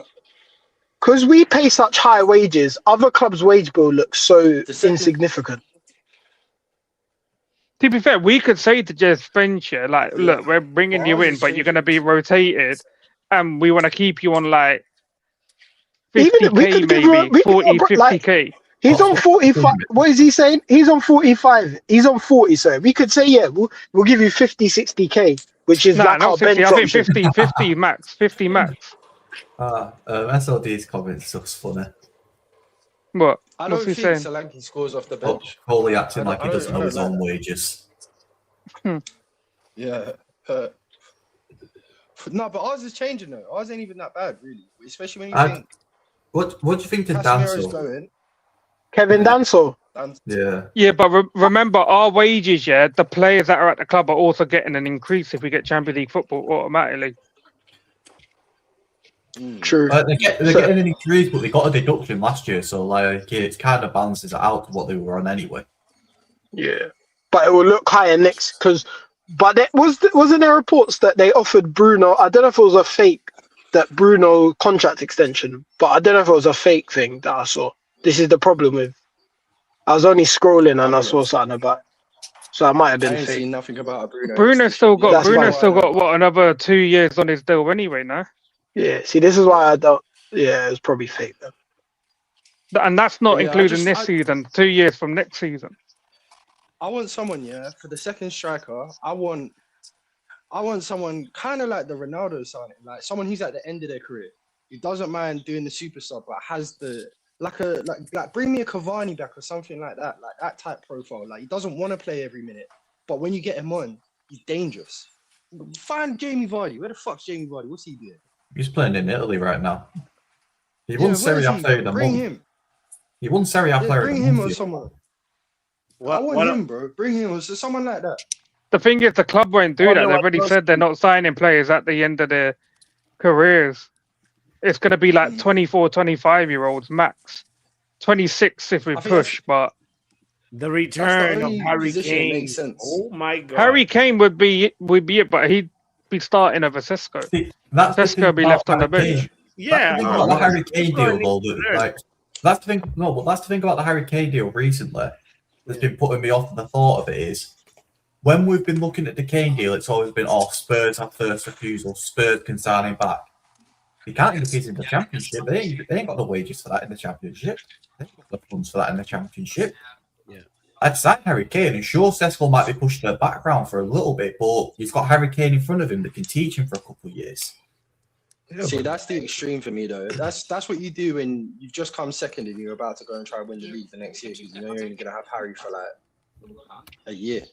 we pay such high wages, other clubs' wage bill looks so The second- insignificant. To be fair, we could say to Jed Spence, yeah, like, Yeah. look, we're bringing But you ours in, is but you're going to changing. be rotated, and we want to keep you on like Even 50k, if we could give maybe 40, like 50k. he's on 45. What is he saying? He's on 45. He's on 40. So we could say, yeah, we'll give you 50, 60k, which is Nah, like our not 60. bench I think option. 50 max. 50 max. SLD's comments just funny. What? I What's don't he think saying? Solanke scores off the Oh, bench. Coley acting I like he don't- doesn't I know don't his like own that. wages. Yeah. No, but ours is changing though. Ours ain't even that bad, really. Especially when you think What do you think to Casemiro's Danso? going. Kevin Danso. Yeah. Yeah, but remember, our wages, yeah, the players that are at the club are also getting an increase if we get Champions League football automatically. True. They're getting an increase, but they got a deduction last year, so like it kind of balances it out to what they were on anyway. Yeah, but it will look higher next because. But wasn't there reports that they offered Bruno? I don't know if it was a fake that Bruno contract extension, but I don't know if it was a fake thing that I saw. This is the problem with. I was only scrolling and I saw something about it. So it might have I been ain't fake. seen nothing about a Bruno. Bruno's still got That's Bruno's fine. still got what, another 2 years on his deal anyway, no? Yeah, see, this is why I don't. Yeah, it was probably fake then. And that's not Yeah, including this season. 2 years from next season. I want someone, for the second striker. I want someone kind of like the Ronaldo signing, like someone who's at the end of their career, who doesn't mind doing the super sub, but has the like bring me a Cavani back or something like that type profile. Like he doesn't want to play every minute, but when you get him on, he's dangerous. Find Jamie Vardy. Where the fuck's Jamie Vardy? What's he doing? He's playing in Italy right now. He won Yeah, Serie A player of the Bring month. him. He won Serie A player of Bring the him or month. someone. I want him, bro. Bring him or someone like that. The thing is, the club won't do Oh, that. no, They've I already trust said they're not signing players at the end of their careers. It's going to be like 24, 25-year-olds max. 26 if we I think push, but The return of only Harry position that Kane. makes sense. Oh my god. Harry Kane would be it, but he'd be starting over Sesko. That's the thing Sesko be about left on the Harry bench. Kane. Yeah. That's the thing about the Harry Kane He's got deal, an though. That, experience. like, that's the thing. No, but that's the thing about the Harry Kane deal recently. That's been putting me off the thought of it is when we've been looking at the Kane deal, it's always been, Spurs have first refusal. Spurs can sign him back. He can't even compete in the Championship. They ain't got the wages for that in the Championship. They ain't got the funds for that in the Championship. Yeah. I'd sign Harry Kane, and sure, Sesko might be pushed to the background for a little bit, but he's got Harry Kane in front of him that can teach him for a couple of years. See, that's the extreme for me, though. That's what you do when you've just come second and you're about to go and try and win the league the next year because you know you're only going to have Harry for like a year.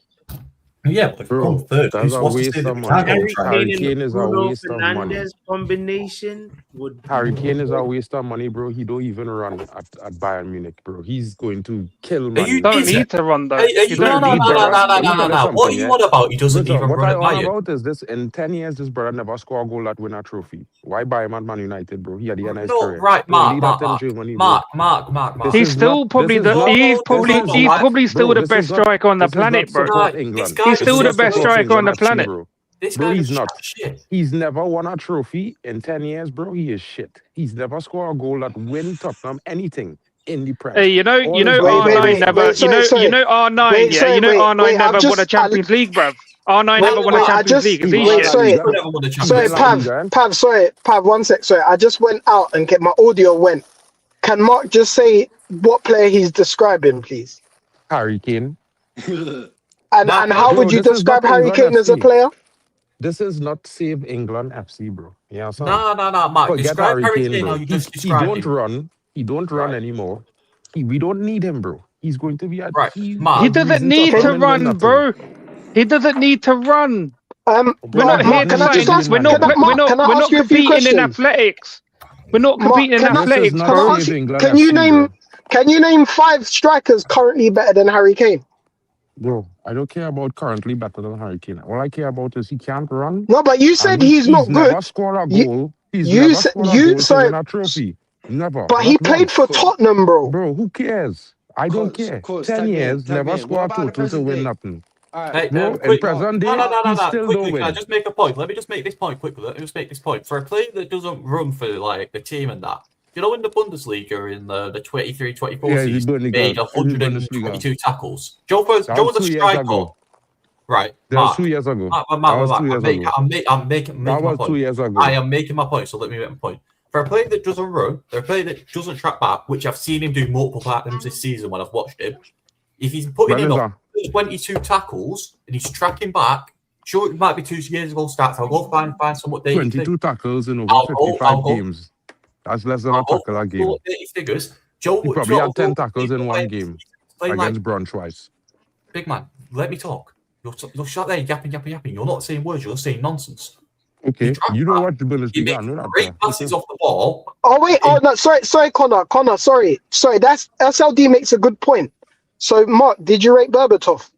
Yeah, but if we come third, That's who's a supposed to waste say that of we money. can't go Harry try? Harry Kane Kane and is a Bruno waste of money. Fernandes combination would Harry be Kane is a waste of money, bro. He don't even run at Bayern Munich, bro. He's going to kill Are Man you Don't United. decent? need to run Are though. you You Bro, don't no, need no, to no, no, run. no, no, let me no, tell no, you no. What are something, you yeah. on about? He doesn't Brother, even what run I at on Bayern. about is this: in 10 years, this brother never score a goal that win a trophy. Why buy him at Man United, bro? He at the end of his No, career. right, Don't Mark, leave Mark, that in Mark, Germany, bro. Mark, Mark, Mark, Mark. This He's is not. still This probably is the not. he's No, This probably no, is no. he's not, probably still bro. the This is best not. striker on the This is not planet, bro. support This England. guy He's This just still is the not chatting best shit. support striker on England the FC, planet. bro. This Bro, guy he's just not. chatting shit. He's never won a trophy in 10 years, bro. He is shit. He's never scored a goal that win Tottenham anything in the Prem. Hey, All his Wait, goals wait, are R9 wait, defeat. never. wait. Sorry, sorry. R9. Wait, Yeah, sorry, R9 wait. never won a Champions League, bruv. R9 never won a Wait. I Champions just League. Is He he won wait. La shit? Sorry, Liga. He never won the He sorry, Champions won La League. Pav. Liga. Pav. Sorry, Pav. 1 sec. Sorry, I just went out and get my audio went. Can Mark just say what player he's describing, please? Harry Kane. Nah, And how would Bro, you this is not describe Harry England Kane as a FC. player? This is not Save England FC, bro. Yeah, son. no, Mark. Forget Describe Harry Harry Kane, Kane how bro. you He just he described don't him. run. He don't run Right, anymore. We don't need him, bro. He's going to be a right. he. Mark, He The doesn't reason need to Tottenham win run, nothing. bro. He doesn't need to run. We're Bro, not he here Mark, to can I needs to just sign. be in ask? We're Man not. United. Mark, can I We're ask not you a few competing in questions? athletics. We're not Mark, competing in This is athletics, not can I bro. ask Save you? England Can you FC, bro. name 5 strikers currently better than Harry Kane? Bro, I don't care about currently better than Harry Kane. All I care about is he can't run, No, but you and said he's he's not good. never scored a You goal. He's you never said scored a goal to sorry, win a trophy. Never, but he not played once. for Tottenham, bro. Bro, who cares? I don't care. 10 years, Tag me never in. What score a about the total to present win day? nothing. All right, hey, Bro, in quick. present day, No. he still don't Quickly, can I win. just make a point? Let me just make this point quickly. Let me just make this point. For a player that doesn't run for like the team and that, you know, in the Bundesliga in the 23-24 Yeah, in the season, he made Bundesliga. In the Bundesliga. 122 tackles. Joe That was was a 2 years striker. ago. Right, That was Mark. 2 years ago. Mark, That was 2 years ago. I'm making That my was 2 point. years I ago. am making my point, so let me make my point. For a player that doesn't run, for a player that doesn't track back, which I've seen him do multiple times this season when I've watched him, if he's putting in up 22 tackles and he's tracking back, sure, it might be 2 years ago stats. I'll go find some updated 22 tackles in over I'll 55 go, games. That's less than a tackle a game. updated figures. Joe, He probably had 10 tackles in one game playing against Brun twice. Big man, let me talk. You're sat there yapping. You're not saying words, you're saying nonsense. Okay, you know what the You Bundesliga make I know that. great passes off the ball. Oh wait, no, sorry, Connor, sorry. That's SLD makes a good point. So Mark, did you rate Berbatov?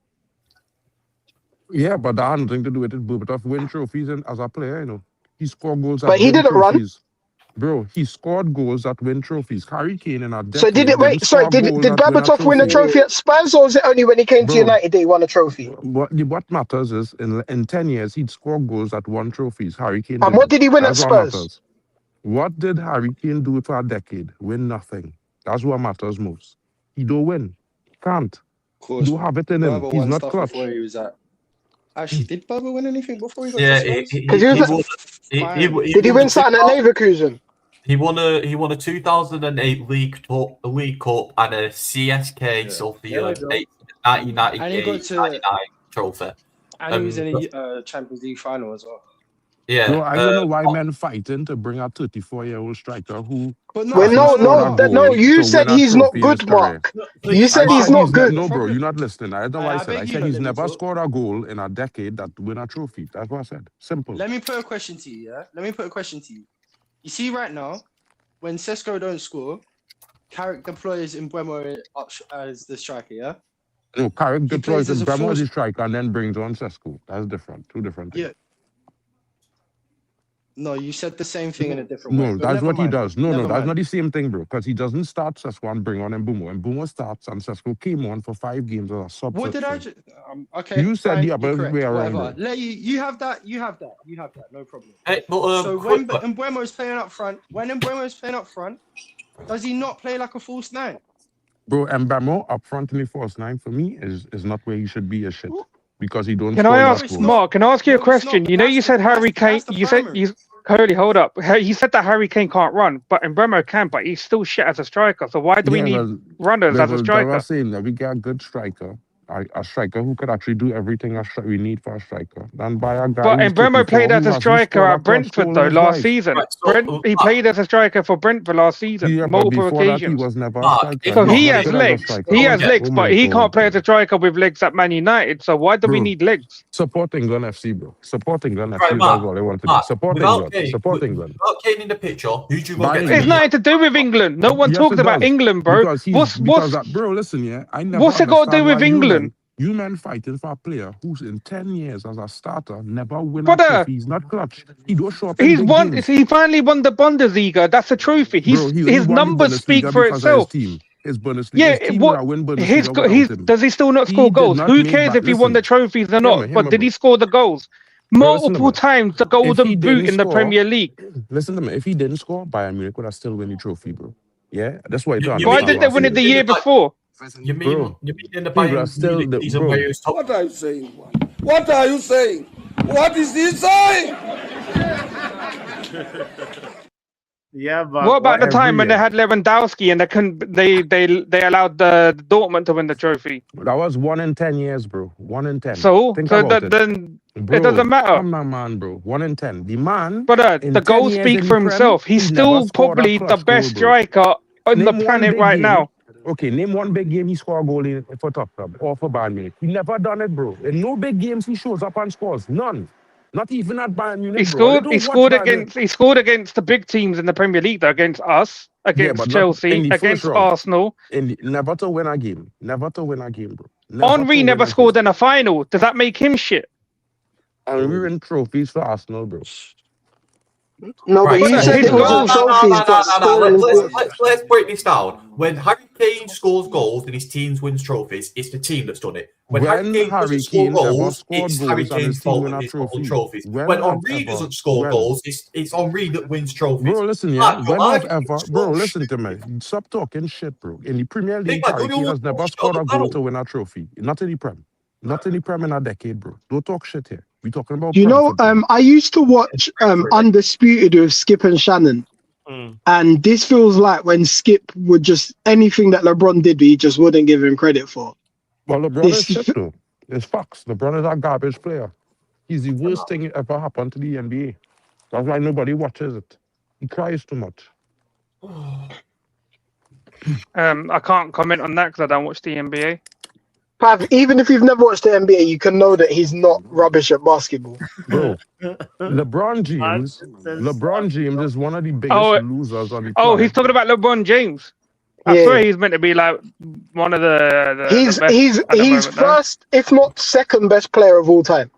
Yeah, but that had nothing to do with it. Berbatov win trophies as a player, you know. He scored goals that But he win didn't run. trophies. Bro, he scored goals that win trophies. Harry Kane in a decade So did Berbatov win a trophy at Spurs, or was it only when he came to United that he won a trophy? What matters is in 10 years he'd score goals that won trophies. Harry Kane And what did he win That's at what Spurs? matters. What did Harry Kane do for a decade? Win nothing. That's what matters most. He don't win. He can't. He don't have it in him. He's not clutch. Before he was at. Actually, did Berber win anything before he got Yeah, to Spurs? Did he win something at Leverkusen? He won a 2008 League Cup and a CSK Sofia 1998 trophy. And he was in a Champions League final as well. Yeah. No, I don't know why men fighting to bring a 34-year-old striker who. But no, you said he's not good, Mark. You said he's not good. No, bro, you're not listening. I don't know why I said. I said he's never scored a goal in a decade that win a trophy. That's what I said. Simple. Let me put a question to you, yeah? You see right now, when Sesko don't score, Carrick deploys Mbeumo up as the striker, yeah? No, Carrick deploys plays as a Mbeumo as a striker and then brings on Sesko. That's different. Two different things. Yeah. No, you said the same thing in a different way. No, that's what he does. No, that's mind. not the same thing, bro. Because he doesn't start Sesko and bring on Mbeumo. Mbeumo starts and Sesko came on for 5 games as a sub. What did I just... okay. You said fine, the other way around. Let you have that. You have that. No problem. Hey, so when Mbeumo is playing up front, does he not play like a false 9? Bro, Mbeumo up front in the false 9 for me is not where he should be a shit. Because he don't. Can I ask Mark? Can I ask you a question? You know, you said Harry Kane. You said Holy, hold up. He said that Harry Kane can't run, but Mbeumo can, but he's still shit as a striker. So why do we need runners as a striker? I was saying that we get a good striker a striker who could actually do everything we need for a striker. Than buy a guy But who's Mbeumo 34 played as who a hasn't striker scored a at Brentford goal in though his last life. season. Right, so, He played as a striker for Brentford last season, Yeah, but multiple before that, he occasions. was never a Mark, striker. if So not, he was has good as a legs. striker. He has Yeah. legs, Oh but my he God, can't play as bro. a striker with legs at Man United. So why do we Bro. need legs? Support England FC, bro. Support England Right, FC. That's Mark, what I want to do. Mark, Support without England. Kane, Support England. without Kane in the picture, who do you want Buy to get to It's England. be? nothing to do with England. No one Yes, talks it about does. England, bro. Because bro, listen, yeah, I never what's it got to do understand with why England? you men fighting for a player who's in 10 years as a starter, never win a Brother, trophy. He's not clutch. He don't show up in he's big won. games. He finally won the Bundesliga. That's a trophy. Bro, he only His won the numbers speak Bundesliga for because of his itself. team. His Bundesliga, Yeah, his team what would win Bundesliga without him. does he still not He score did goals? not Who make cares back. if he won the Listen, trophies or not? But did he score the goals? Listen to Multiple me. times the If he Golden Boot didn't in the score, Premier League. listen to me. If he didn't score, Bayern Munich would have still win the trophy, bro. Yeah, that's why I don't Why understand did they what win I'm it the saying. year before? You mean Bro, in the he would have Bayern still Munich season bro. where he was top? What are you saying? What are you saying? What is he saying? Yeah, but What about the every time when they year. had Lewandowski and they allowed the Dortmund to win the trophy? That was 1 in 10 years, bro. 1 in 10. So Think about it. then Bro, it doesn't matter. Come on, man, bro. 1 in 10. The man, But in the 10 goals years speak in for the Prem, himself. He's he never still scored a probably the clutch goal, best bro. striker on the Name one planet big right game. now. Okay, name one big game he scored a goal in for top club or for Bayern Munich. He never done it, bro. In no big games he shows up and scores. None. Not even at Bayern Munich, He bro. I scored. don't He watch scored Bayern Munich. against the big teams in the Premier League, though, against us, Yeah, against but not in Chelsea, the first against round. Arsenal. Never to win a game. Never to win a game, bro. Never Henry to never win a scored game. in a final. Does that make him shit? And we win trophies for Arsenal, bro. No, but Right, you But said his it wasn't goals- trophies, but scoring. Let's break this down. When Harry Kane scores goals and his team wins trophies, it's the team that's done it. When Harry Kane doesn't score ever goals, scored it's goals Harry and Kane's his team fault win that a he's got trophy? trophies. When When have Henri ever- doesn't score when? goals, it's Henri that wins trophies. Bro, listen, yeah. Mark, When you're have arguing ever, so bro, much. listen to me. Stop talking shit, bro. In the Premier League, man, Harry don't Kane you has never shut scored the a goal panel? to win a trophy. Not in the Prem. Not in the Prem in a decade, bro. Don't talk shit here. We talking about You Prem know, football. I used to watch Undisputed with Skip and Shannon, and this feels like when Skip would just anything that LeBron did, he just wouldn't give him credit for. Well, LeBron This- is shit, though. It's facts. LeBron is a garbage player. He's the worst thing that ever happened to the NBA. That's why nobody watches it. He cries too much. I can't comment on that because I don't watch the NBA. Pav, even if you've never watched the NBA, you can know that he's not rubbish at basketball. Bro, LeBron James is one of the biggest Oh, losers on the Oh, planet. he's talking about LeBron James. I Yeah. swear he's meant to be like one of the He's best at the moment, though. first, if not second best player of all time.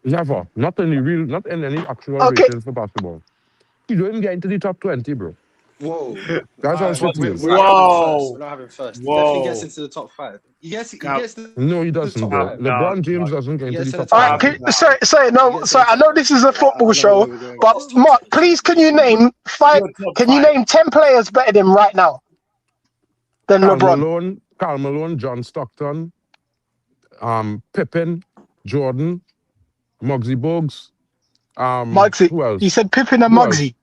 Never. Not in any actual Okay. ratings for basketball. He don't even get into the top 20, bro. Whoa. That's how shit he We're is. not having first. He definitely gets into the top 5. He gets No, he doesn't, top bro. five. LeBron James doesn't get into Yes, the that's top All fine. right, sorry, I know this is a football show, but Mark, please, can you name 10 players better than right now than LeBron? Karl Malone, John Stockton, Pippen, Jordan, Muggsy Bogues. Who else? You said Pippen and Who else? Muggsy.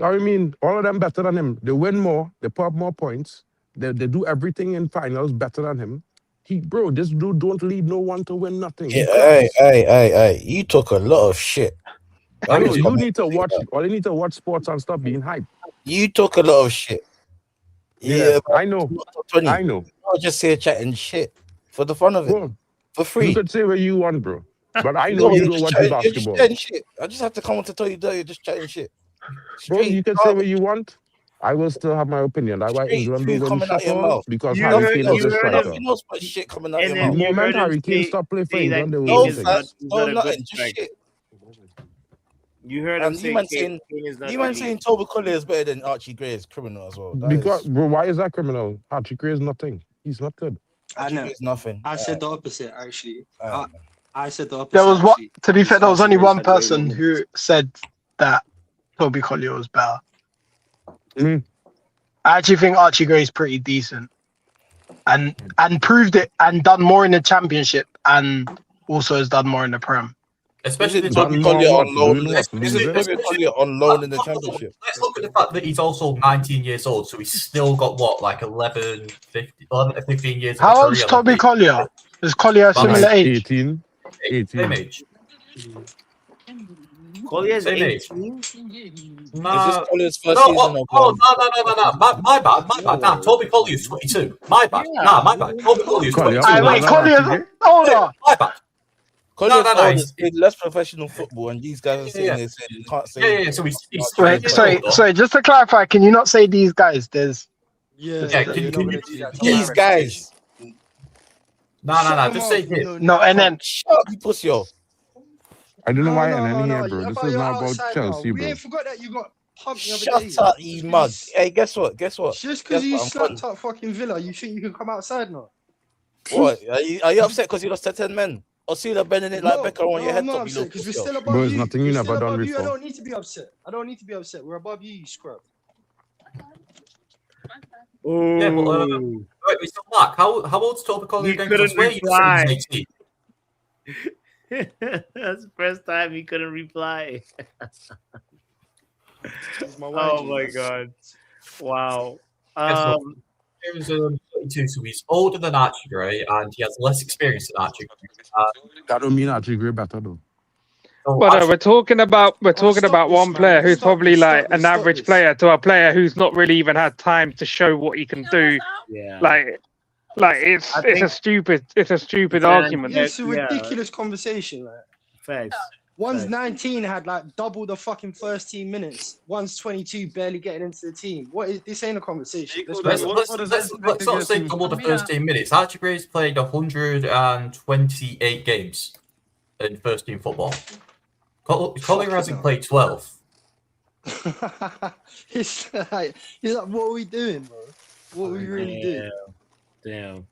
I mean, all of them better than him. They win more. They put up more points. They do everything in finals better than him. This dude don't lead no one to win nothing. Hey. You talk a lot of shit. I know, you need to watch. All you need to watch sports and stop being hyped. You talk a lot of shit. Yeah, I know. Tony, I know. I'll just say chatting shit for the fun of it. Bro, for free. You could say what you want, bro. But I know you don't watch the basketball. You're just chatting shit. I just have to come on to tell you that you're just chatting shit. Bro, you can say what you want. I will still have my opinion. That's why England will win shuffle because Harry Kane is a striker. You know much shit coming out And your then mouth. The moment Harry Kane stop playing for England, they will No, win things. fast, no, nothing, just shit. You heard him And say you man Kane is not you man elite. saying Toby Collier is better than Archie Gray is criminal as well. That Because, is- bro, why is that criminal? Archie Gray is nothing. He's not good. I know. It's nothing. I said the opposite, actually. I said the opposite. There was actually. to be fair, there was only Archie one Gray's had way person more who said that Toby Collier was better. Mm. I actually think Archie Gray is pretty decent, and proved it and done more in the championship, and also has done more in the Prem. Especially Isn't the Toby Done Collier more on what? loan? Doing what? Isn't Toby Collier on loan in the championship? Let's look at the fact that he's also 19 years old, so he's still got what, like 11 to 15 years. How of old's career Toby left. Collier? Is Collier similar age? 18. Same age. Collier's Same age. 18. Is this Nah. Collier's first No, season of no. My bad. Nah, Toby Collier's 22. My bad. Nah, my bad. Toby Collier's 22. Collier Wait, Collier's older. My bad. Collier's No. old, he's played less professional football, and these guys are saying they said you can't say. Yeah. So he's Wait, sorry. Just to clarify, can you not say these guys? There's These guys. Nah. Just say him. no, and then Shut up, you pussy. I don't know why No, NN here, no, bro. yeah, This but is you're not about outside Chelsea, now. We bro. ain't forgot that you got pumped the other day. Shut up, you mug. Hey, guess what? Just because you I'm slapped up fucking Villa, you think you can come outside now? What? Are you upset because you lost to 10 men? Or see that bending it like Becca on your head I'm not top? upset because we're still above Bro, it's you. nothing you We're never still done above you. I before. don't need to be upset. We're above you, you scrub. Yeah, but wait, Mr. Black, how old's Toby Collier He again? 'Cause I couldn't swear you reply. said he's 18. That's the first time he couldn't reply. He's my Oh YG, my man. god! Wow. He was 22, so he's older than Archie Gray, and he has less experience than Archie Gray. That don't mean Archie Gray better, though. But we're talking about one player who's probably like an average player to a player who's not really even had time to show what he can do. Yeah. Like it's a stupid argument. Yeah, it's a ridiculous conversation. Like. Facts. One's Facts. 19, had like double the fucking first team minutes. One's 22, barely getting into the team. What is this? Ain't a conversation. Let's not say double the first 10 minutes. Archie Gray's played 128 games in first team football. Collier hasn't played 12. He's like, what are we doing, bro? What are we really doing? Damn.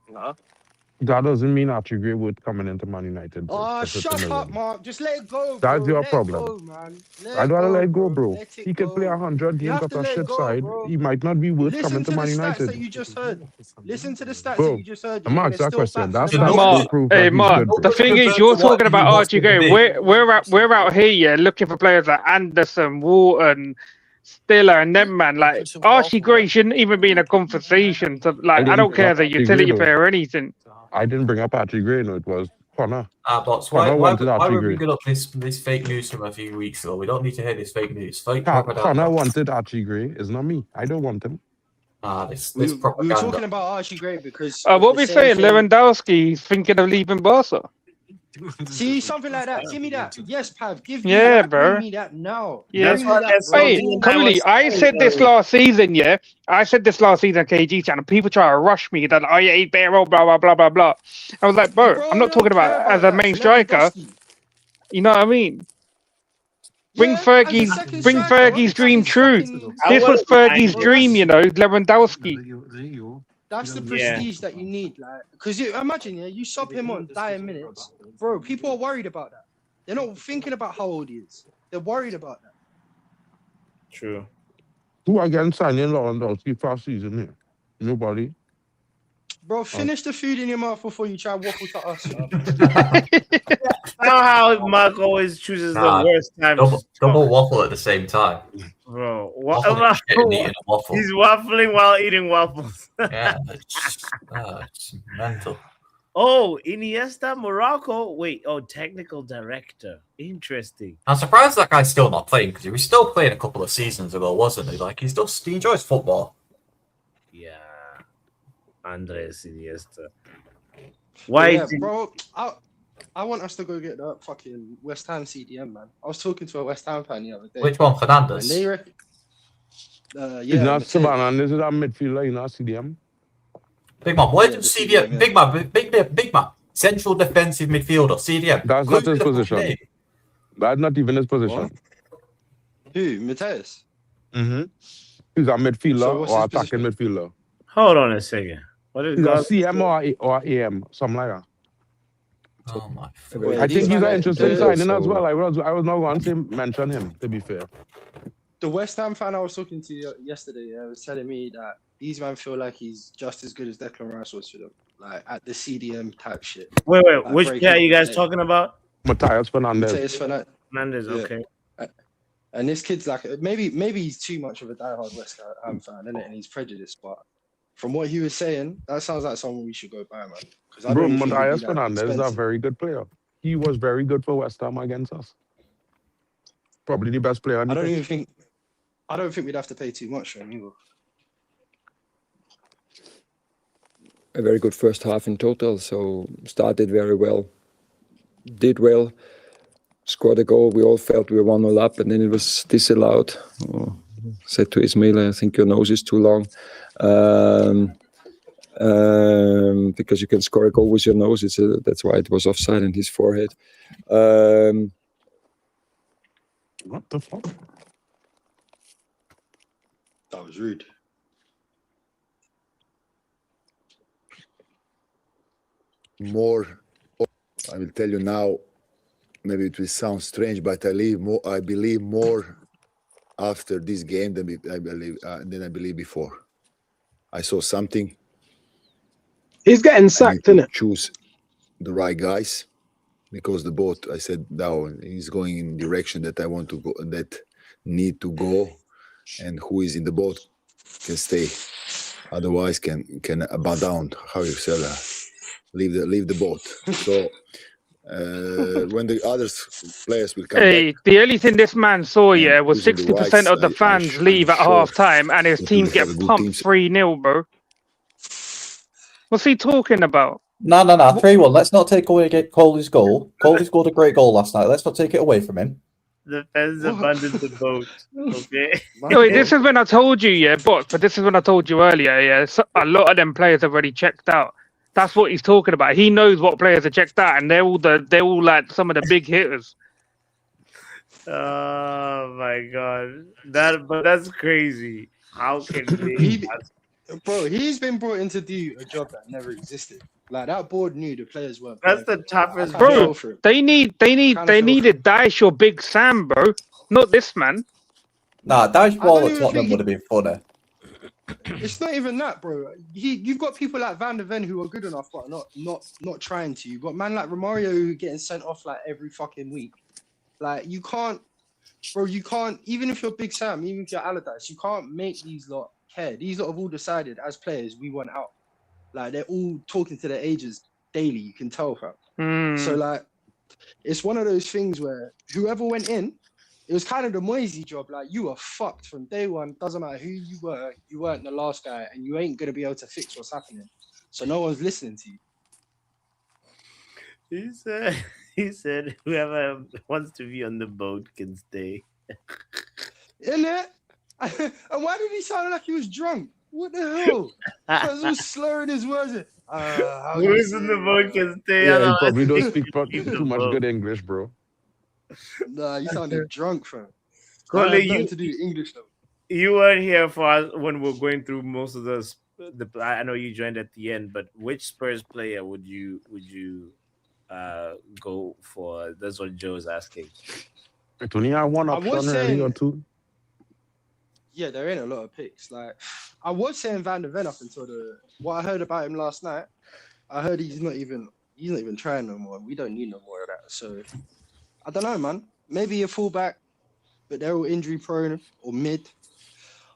That doesn't mean Archie Gray would coming into Man United. Bro. Oh, That's just shut a up, million. Mark. Just let it go, That's bro. your Let problem. It go, man. I'd rather let it go, bro. Let it He could play go. 100 You games have of to a let it shit go, side. bro. He might not be worth Listen coming to to the Man stats United. that you just heard. Listen to the stats Bro, that you just heard. I'm asking that question. That's Mark, not proof that he's Mark, good, the bro. thing is, you're talking about Archie Gray. We're out here, yeah, looking for players like Anderson, Wharton, Stiller, and them, man. Like Archie Gray shouldn't even be in a conversation. To, like, I don't care as a utility player or anything. I didn't bring up Archie Gray, no, it was Connor. But Connor why wanted Archie were we Gray. bringing up this fake news from a few weeks ago? We don't need to hear this fake news. Connor wanted Archie Gray. It's not me. I don't want him. This We were propaganda. talking about Archie Gray because. What we saying? Lewandowski's thinking of leaving Barca. See something like that. Give me that. Yes, Pav. Give me Yeah, that. bro. Bring me that now. Yeah, Bring me that, bro. hey, Coley, I said this last season, yeah. I said this last season, KG channel. People try to rush me that I ain't barrel, blah blah blah blah blah. I was like, bro, I'm not talking about as a main striker. You know what I mean? Bring Fergie's dream true. This was Fergie's dream, you know, Lewandowski. That's the prestige that you need, like, because imagine, yeah, you sub him on dying minutes, bro. People are worried about that. They're not thinking about how old he is. They're worried about that. True. Who again signing Lewandowski for season here? Nobody. Bro, finish the food in your mouth before you try to waffle to us. Somehow Mark always chooses the worst time. Double waffle at the same time. Bro, waffle. He's waffling while eating waffles. Yeah, it's mental. Oh, Iniesta, Morocco. Wait, technical director. Interesting. I'm surprised that guy's still not playing because he was still playing a couple of seasons ago, wasn't he? Like he enjoys football. Yeah, Andres Iniesta. Why, bro? I want us to go get that fucking West Ham CDM, man. I was talking to a West Ham fan the other day. Which one, Fernandez? And they reckon, He's not Savannah. This is our midfielder. He's not CDM. Big man, where did CDM? Big man. Central defensive midfielder, CDM. That's not his position. That's not even his position. What? Who? Mateus? Mm-hmm. He's a midfielder or attacking midfielder. Hold on a second. What is he's a CM or AM, something like that. Oh my! I think he's an interesting signing as well. I was not going to mention him, to be fair. The West Ham fan I was talking to yesterday was telling me that these men feel like he's just as good as Declan Rice was for them, like at the CDM type shit. Wait, like which guy are you guys talking about? Mateus Fernandez. Fernandez, okay. And this kid's like, maybe he's too much of a diehard West Ham fan, isn't it? And he's prejudiced, but from what he was saying, that sounds like someone we should go buy, man. Because I Bro, don't think he'd be Matthias that Fernandez is a expensive. very good player. He was very good for West Ham against us. Probably the best player on I the don't pitch. think we'd have to pay too much for him either. A very good first half in total. So started very well, did well, scored a goal. We all felt we were 1-0 up, and then it was disallowed. Said to Ismail, I think your nose is too long. Because you can score a goal with your nose. That's why it was offside in his forehead. What the fuck? That was rude. More, I will tell you now, maybe it will sound strange, but I believe more after this game than I believe before. I saw something. He's getting sacked, isn't it? Choose the right guys, because the boat, I said, now he's going in direction that I want to go, that need to go, and who is in the boat can stay. Otherwise, can bow down. How you say that? Leave the boat. So when the other players will come back, the only thing this man saw, was using the 60% rights, of the fans leave at half time, and his that team we'll get have a good pumped team. 3-0, bro. What's he talking about? No, 3-1. Let's not take away Coley's goal. Coley scored a great goal last night. Let's not take it away from him. The fans abandoned the boat. Okay. Yo, this is when I told you, but this is when I told you earlier, a lot of them players have already checked out. That's what he's talking about. He knows what players are checked out, and they're all like some of the big hitters. Oh my god, that's crazy. How can they? Bro, he's been brought in to do a job that never existed. Like that board knew the players weren't. That's the toughest. Bro, they needed Daesh or Big Sam, bro. Not this man. Nah, Daesh I Wall don't at even Tottenham think would have been funny. It's not even that, bro. You've got people like Van der Ven who are good enough, but not trying to. You've got man like Romario who getting sent off like every fucking week. Like you can't, bro. You can't. Even if you're Big Sam, even if you're Allardyce, you can't make these lot care. These lot have all decided as players we want out. Like they're all talking to their agents daily. You can tell, fam. So like, it's one of those things where whoever went in, it was kind of the Moisey job. Like you were fucked from day one. Doesn't matter who you were. You weren't the last guy, and you ain't gonna be able to fix what's happening. So no one's listening to you. He said whoever wants to be on the boat can stay. Innit? And why did he sound like he was drunk? What the hell? Because he was slurring his words. Who is in the boat can stay. Yeah, he probably don't speak too much good English, bro. Nah, you sounded drunk, fam. Coley, That had nothing to do with English though. You weren't here for us when we're going through most of the. I know you joined at the end, but which Spurs player would you go for? That's what Joe's asking. It only had one option, really, or two. Yeah, there ain't a lot of picks. Like I was saying Van der Ven up until what I heard about him last night. I heard he's not even trying no more. We don't need no more of that. So I don't know, man. Maybe a fullback, but they're all injury prone or mid.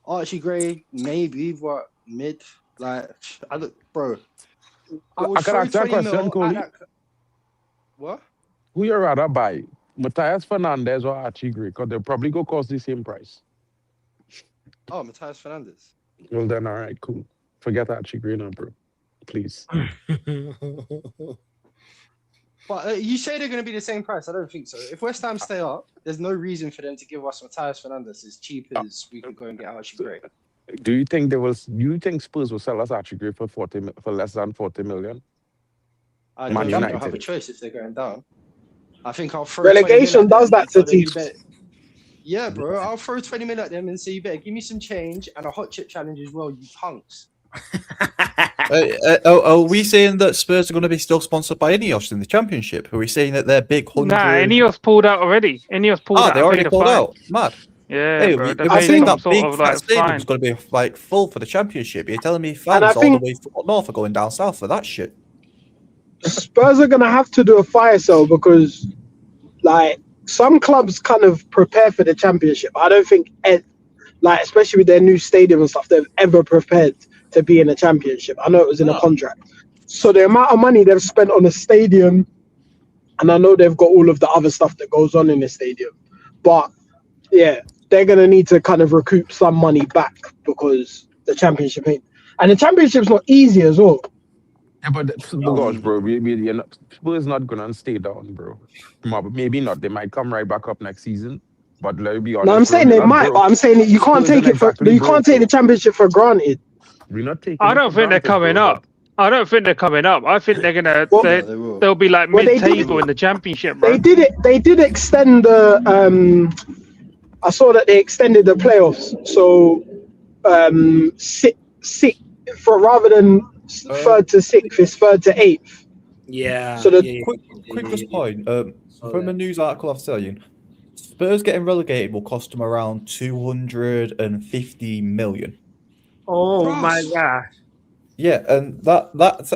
Archie Gray, maybe, but mid. Like bro. I can ask that question, Coley. What? Who you rather buy, Matthias Fernandez or Archie Gray? Because they'll probably go cost the same price. Oh, Matthias Fernandez. Well then, all right, cool. Forget Archie Gray now, bro. Please. But you say they're going to be the same price. I don't think so. If West Ham stay up, there's no reason for them to give us Matthias Fernandez as cheap as we can go and get Archie Gray. Do you think Spurs will sell us Archie Gray for less than 40 million? I Man don't United. have a choice if they're going down. I think I'll throw Relegation 20 million does that to teams. Yeah, bro. I'll throw 20 million at them and say, you better give me some change and a hot chip challenge as well, you punks. Are we saying that Spurs are going to be still sponsored by Ineos in the Championship? Are we saying that they're big 100? Nah, Ineos pulled out already. Ineos pulled out. They already pulled out. Mad. Yeah, hey, bro. I think that big stadium's going to be like full for the Championship. You're telling me fans all the way north are going down south for that shit? Spurs are going to have to do a fire sale because, like, some clubs kind of prepare for the Championship. I don't think, especially with their new stadium and stuff, they've ever prepared to be in the championship. I know it was in a contract. So the amount of money they've spent on the stadium, and I know they've got all of the other stuff that goes on in the stadium, but yeah, they're gonna need to kind of recoup some money back because the championship ain't, and the championship's not easy as well. Yeah, but gosh, bro, Spurs not gonna stay down, bro. Maybe not. They might come right back up next season. But let's be honest. No, I'm saying they might, but I'm saying that you can't take it for you can't take the championship for granted. We're not taking. I don't think they're coming up. I don't think they're coming up. I think they're gonna. They'll be like mid-table in the championship. Bro. They did extend the. I saw that they extended the playoffs. So, six for rather than third to sixth, it's third to eighth. Yeah. So the quick point. From a news article I've seen, Spurs getting relegated will cost them around 250 million. Oh my gosh. Yeah, and that's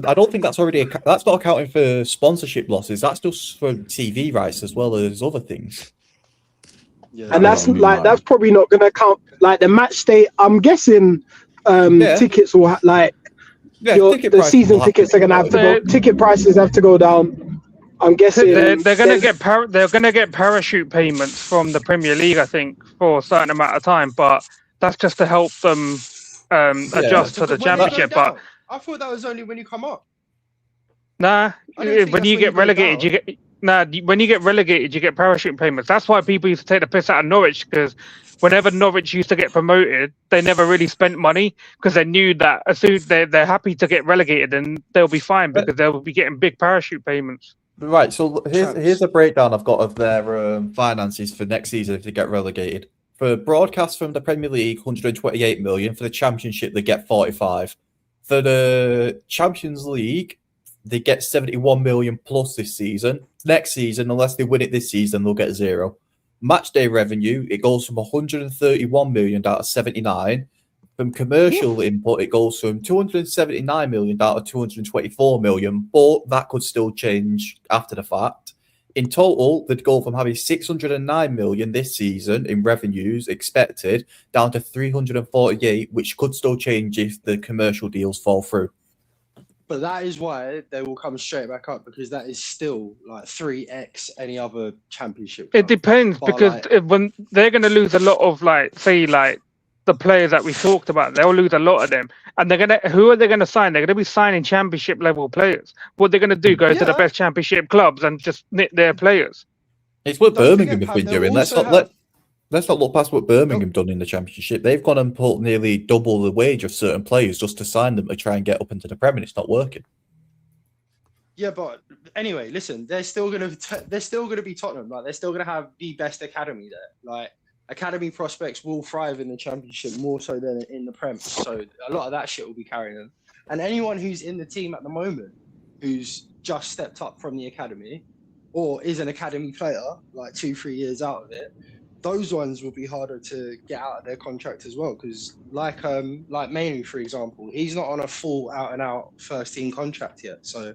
I don't think that's already that's not accounting for sponsorship losses. That's just for TV rights as well as other things. Yeah, and that's probably not going to count like the match day. I'm guessing tickets will the season tickets are going to have to go. Ticket prices have to go down. I'm guessing they're going to get parachute payments from the Premier League, I think, for a certain amount of time, but that's just to help them adjust to the championship. But I thought that was only when you come up. Nah, when you get relegated, when you get relegated, you get parachute payments. That's why people used to take the piss out of Norwich, because whenever Norwich used to get promoted, they never really spent money because they knew that as soon as they're happy to get relegated and they'll be fine because they'll be getting big parachute payments. Right, so here's a breakdown I've got of their finances for next season if they get relegated. For broadcast from the Premier League, 128 million. For the Championship, they get 45. For the Champions League, they get 71 million plus this season. Next season, unless they win it this season, they'll get 0. Match day revenue, it goes from 131 million down to 79. From commercial input, it goes from 279 million down to 224 million, but that could still change after the fact. In total, they'd go from having 609 million this season in revenues expected down to 348, which could still change if the commercial deals fall through. But that is why they will come straight back up, because that is still like 3x any other championship. It depends, because when they're going to lose a lot of the players that we talked about, they'll lose a lot of them, and who are they going to sign? They're going to be signing championship level players. What they're going to do? Go to the best championship clubs and just knit their players. It's what Birmingham have been doing. Let's not look past what Birmingham done in the championship. They've gone and put nearly double the wage of certain players just to sign them to try and get up into the Premier. It's not working. Yeah, but anyway, listen, they're still gonna be Tottenham. Like, they're still gonna have the best academy there. Like, academy prospects will thrive in the championship more so than in the Prem. So a lot of that shit will be carrying them. And anyone who's in the team at the moment, who's just stepped up from the academy, or is an academy player, like 2-3 years out of it, those ones will be harder to get out of their contract as well. Because like Manu, for example, he's not on a full out-and-out first-team contract yet. So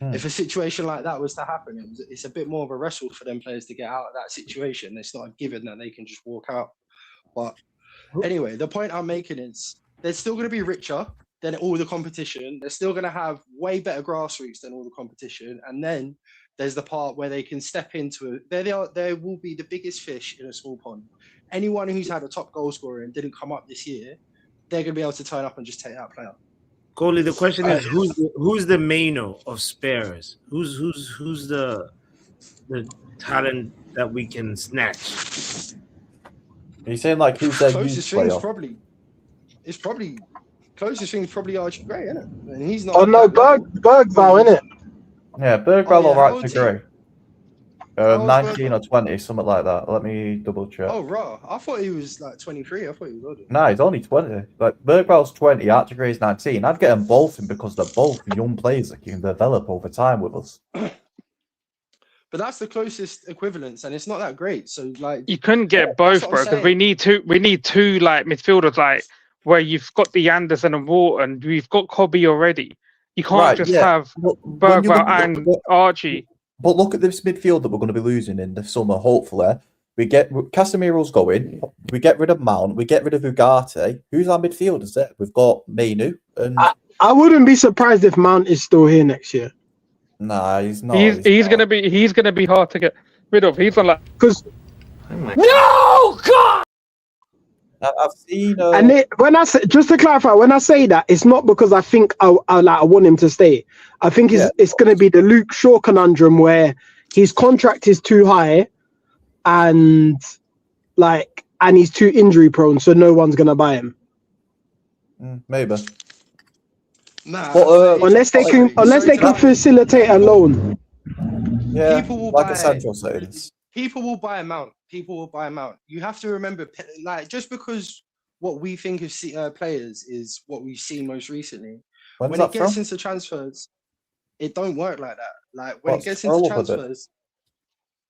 if a situation like that was to happen, it's a bit more of a wrestle for them players to get out of that situation. It's not a given that they can just walk out. But anyway, the point I'm making is they're still going to be richer than all the competition. They're still going to have way better grassroots than all the competition. And then there's the part where they can step into it. They will be the biggest fish in a small pond. Anyone who's had a top goal scorer and didn't come up this year, they're going to be able to turn up and just take that player. Coley, the question is who's the Mano of Spurs? Who's the talent that we can snatch? Are you saying like who's their closest youth thing? Player? Closest thing is probably Archie Gray, isn't it? And he's not. Oh no, Bergvall, isn't it? Yeah, Bergvall or Archie Gray. 19 or 20, something like that. Let me double check. Oh, raw. I thought he was like 23. I thought he was older. Nah, he's only 20. Like, Bergvall's 20, Archie Gray's 19. I'd get them both in because they're both young players that can develop over time with us. But that's the closest equivalence, and it's not that great. So, like, you couldn't get both, bro, because we need two like midfielders, like where you've got the Anderson and Wharton, we've got Cobby already. You can't have Bergvall and Archie. But look at this midfield that we're going to be losing in the summer, hopefully. We get Casemiro's going. We get rid of Mount. We get rid of Ugarte. Who's our midfielders there? We've got Mainu. And I wouldn't be surprised if Mount is still here next year. Nah, he's not. He's gonna be hard to get rid of. He's on like because no God. I've seen. And when I say, just to clarify, when I say that, it's not because I think I want him to stay. I think it's going to be the Luke Shaw conundrum where his contract is too high, and he's too injury prone, so no one's going to buy him. Maybe. Nah, but, unless they can facilitate a loan. Yeah, people will like buy a central settings. People will buy him out. People will buy him out. You have to remember, like, just because what we think of players is what we've seen most recently. When it gets into transfers, it don't work like that. Like when it gets into transfers,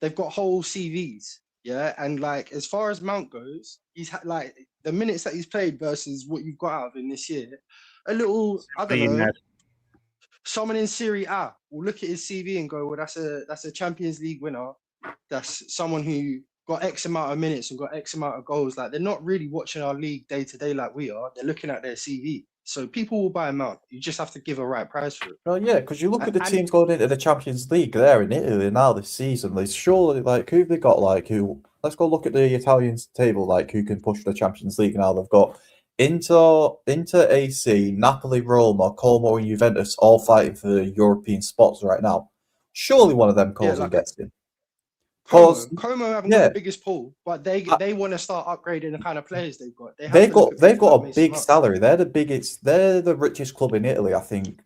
they've got whole CVs, yeah. And like as far as Mount goes, he's had like the minutes that he's played versus what you've got out of him this year. A little, I don't know. Someone in Serie A will look at his CV and go, "Well, that's a Champions League winner. That's someone who got X amount of minutes and got X amount of goals." Like they're not really watching our league day to day like we are. They're looking at their CV. So people will buy him out. You just have to give a right price for it. Oh yeah, because you look at the teams going into the Champions League there in Italy now this season. They surely who've they got let's go look at the Italian table who can push the Champions League now. They've got Inter AC, Napoli, Roma, Como, and Juventus all fighting for European spots right now. Surely one of them gets in. Como haven't got the biggest pool, but they want to start upgrading the kind of players they've got. They've got a big salary. They're the richest club in Italy, I think,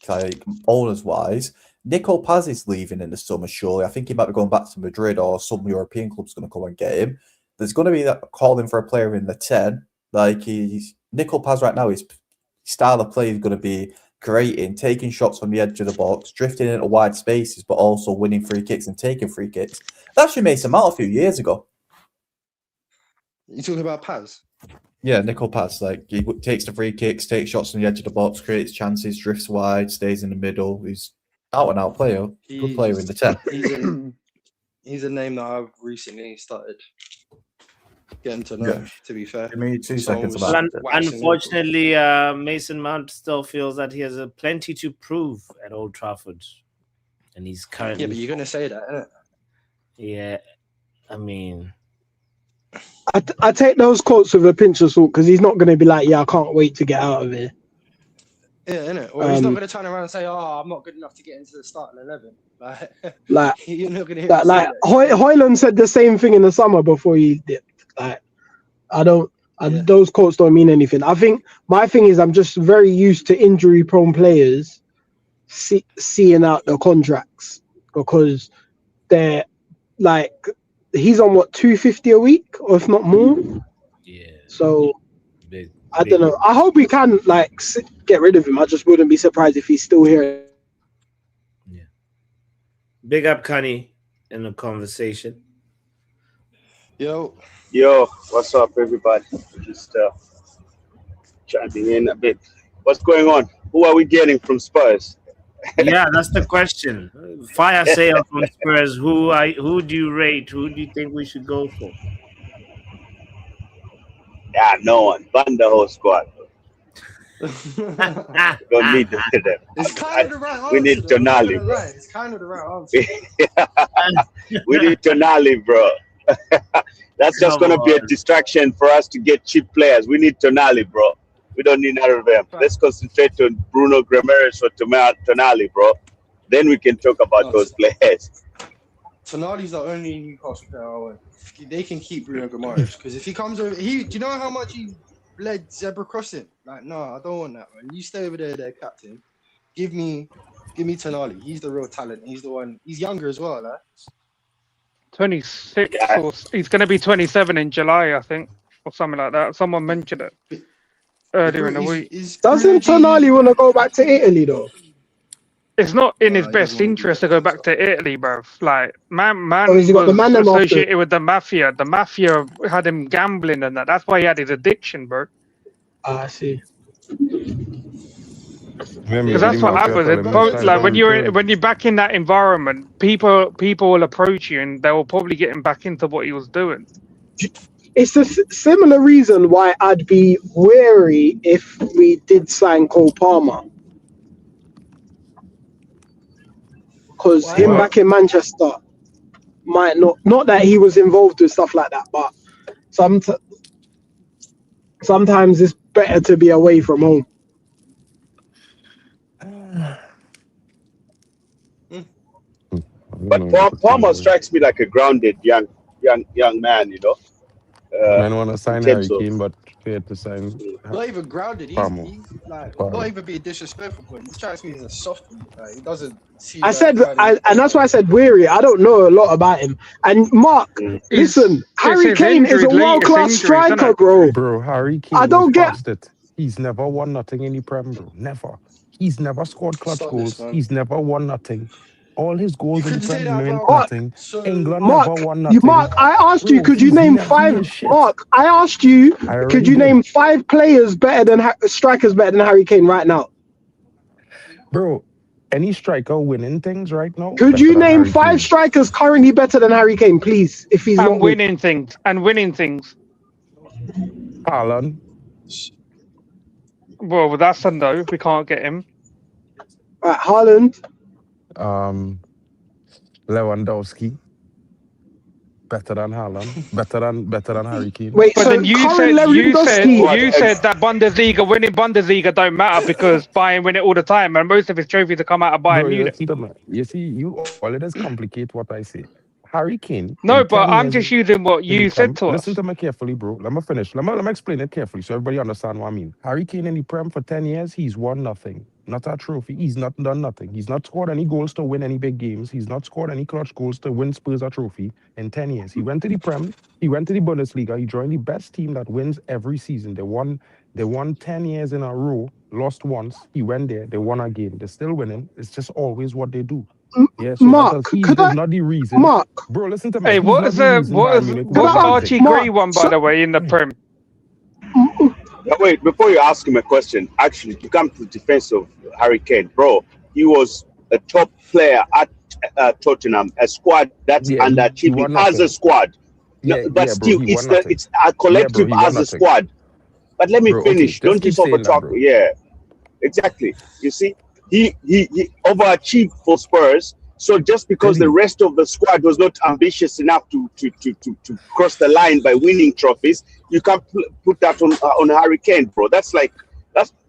owners wise. Nico Paz is leaving in the summer, surely. I think he might be going back to Madrid, or some European club's going to come and get him. There's going to be that calling for a player in the 10. Nico Paz right now, his style of play is going to be creating, taking shots from the edge of the box, drifting into wide spaces, but also winning free kicks and taking free kicks. That should make some out a few years ago. You talking about Paz? Yeah, Nico Paz. He takes the free kicks, takes shots from the edge of the box, creates chances, drifts wide, stays in the middle. He's out and out player, good player in the 10. He's a name that I've recently started getting to know. To be fair, give me 2 seconds about it. Unfortunately, Mason Mount still feels that he has plenty to prove at Old Trafford, and he's currently. Yeah, but you're gonna say that, innit? Yeah, I mean, I take those quotes with a pinch of salt because he's not going to be like, "Yeah, I can't wait to get out of here." Yeah, innit? Or he's not going to turn around and say, "Oh, I'm not good enough to get into the starting 11." You're not going to hear that. Højlund said the same thing in the summer before he dipped. Those quotes don't mean anything. I think my thing is I'm just very used to injury-prone players seeing out their contracts because they're he's on what, 250 a week, or if not more. Yeah. So I don't know. I hope we can get rid of him. I just wouldn't be surprised if he's still here. Yeah. Big up, Connie, in the conversation. Yo, what's up, everybody? Just chiming in a bit. What's going on? Who are we getting from Spurs? Yeah, that's the question. Fire sale from Spurs. Who do you rate? Who do you think we should go for? Yeah, no one. Ban the whole squad. Don't need them. It's kind of the right answer. We need Tonali. It's kind of the right answer. We need Tonali, bro. That's just going to be a distraction for us to get cheap players. We need Tonali, bro. We don't need none of them. Let's concentrate on Bruno Guimaraes or Tonali, bro. Then we can talk about those players. Tonali's the only Newcastle player I want. They can keep Bruno Guimaraes because if he comes over, do you know how much he led zebra crossing? No, I don't want that, man. You stay over there, captain. Give me Tonali. He's the real talent. He's the one. He's younger as well, 26. Or, he's going to be 27 in July, I think, or something like that. Someone mentioned it earlier in the week. Doesn't Tonali want to go back to Italy though? It's not in his best interest to go back to Italy, bro. Man has he got was the man associated with the mafia. The mafia had him gambling and that. That's why he had his addiction, bro. I see. Because that's what happens. When you're back in that environment, people will approach you and they will probably get him back into what he was doing. It's a similar reason why I'd be wary if we did sign Cole Palmer. Because him What? back in Manchester might not that he was involved with stuff like that, but sometimes it's better to be away from home. But Palmer strikes me like a grounded young man, you know. Man want to sign Harry Kane, but scared to sign. Not even grounded. He's like not even being disrespectful, but he strikes me as a softie. He doesn't see. And that's why I said weary. I don't know a lot about him. And Mark, listen, Harry Kane is a world-class striker, bro. Bro, Harry Kane. I don't get it. He's never won nothing in the Prem, bro. Never. He's never scored clutch goals. He's never won nothing. All his goals in the Prem meant nothing. England never won nothing. Mark, I asked you, could you name 5? Mark, I asked you, could you name 5 players better than strikers better than Harry Kane right now? Bro, any striker winning things right now? Could you name 5 strikers currently better than Harry Kane, please? If he's not winning things. Haaland. Well, that's a no. We can't get him. Right, Haaland. Lewandowski. Better than Haaland. Better than Harry Kane. Wait, but so then you said that winning Bundesliga don't matter because Bayern win it all the time, and most of his trophies have come out of Bayern Munich. You see, you always complicate what I say. Harry Kane. No, but I'm just using what you said to us. Listen to me carefully, bro. Let me finish. Let me explain it carefully so everybody understand what I mean. Harry Kane in the Prem for 10 years, he's won nothing. Not a trophy. He's not done nothing. He's not scored any goals to win any big games. He's not scored any clutch goals to win Spurs a trophy in 10 years. He went to the Prem. He went to the Bundesliga. He joined the best team that wins every season. They won 10 years in a row, lost once. He went there. They won again. They're still winning. It's just always what they do. Yeah, so Mark, not the reason. Mark, bro, listen to me. Hey, what's Archie Gray one, by the way, in the Prem? Wait, before you ask him a question, actually, to come to the defense of Harry Kane, bro, he was a top player at Tottenham, a squad that's underachieving as a squad. Still, it's a collective as a squad. But let me finish. Don't just overtalk. Yeah, exactly. You see, he overachieved for Spurs. So just because the rest of the squad was not ambitious enough to cross the line by winning trophies, you can't put that on Harry Kane, bro.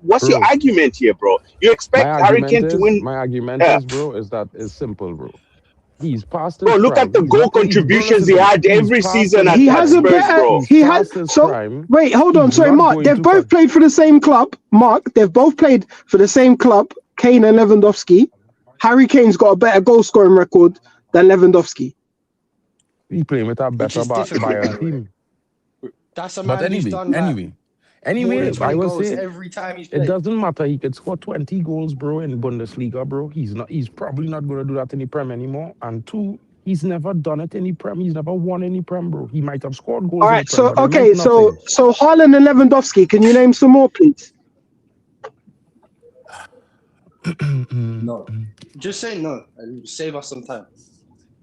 What's your argument here, bro? You expect Harry Kane to win? My argument is that it's simple, bro. He's past his prime. Look at the goal contributions he had every season at Spurs, bro. Wait, hold on. Sorry, Mark. They've both played for the same club. Mark, they've both played for the same club, Kane and Lewandowski. Harry Kane's got a better goal scoring record than Lewandowski. He playing with a better Bayern team. That's a man who's done Anyway, I will say every time he's played. It doesn't matter. He could score 20 goals, bro, in Bundesliga, bro. He's probably not going to do that in the Prem anymore. And 2, he's never done it in the Prem. He's never won any Prem, bro. He might have scored goals. All right, so Haaland and Lewandowski. Can you name some more, please? No, just say no and save us some time.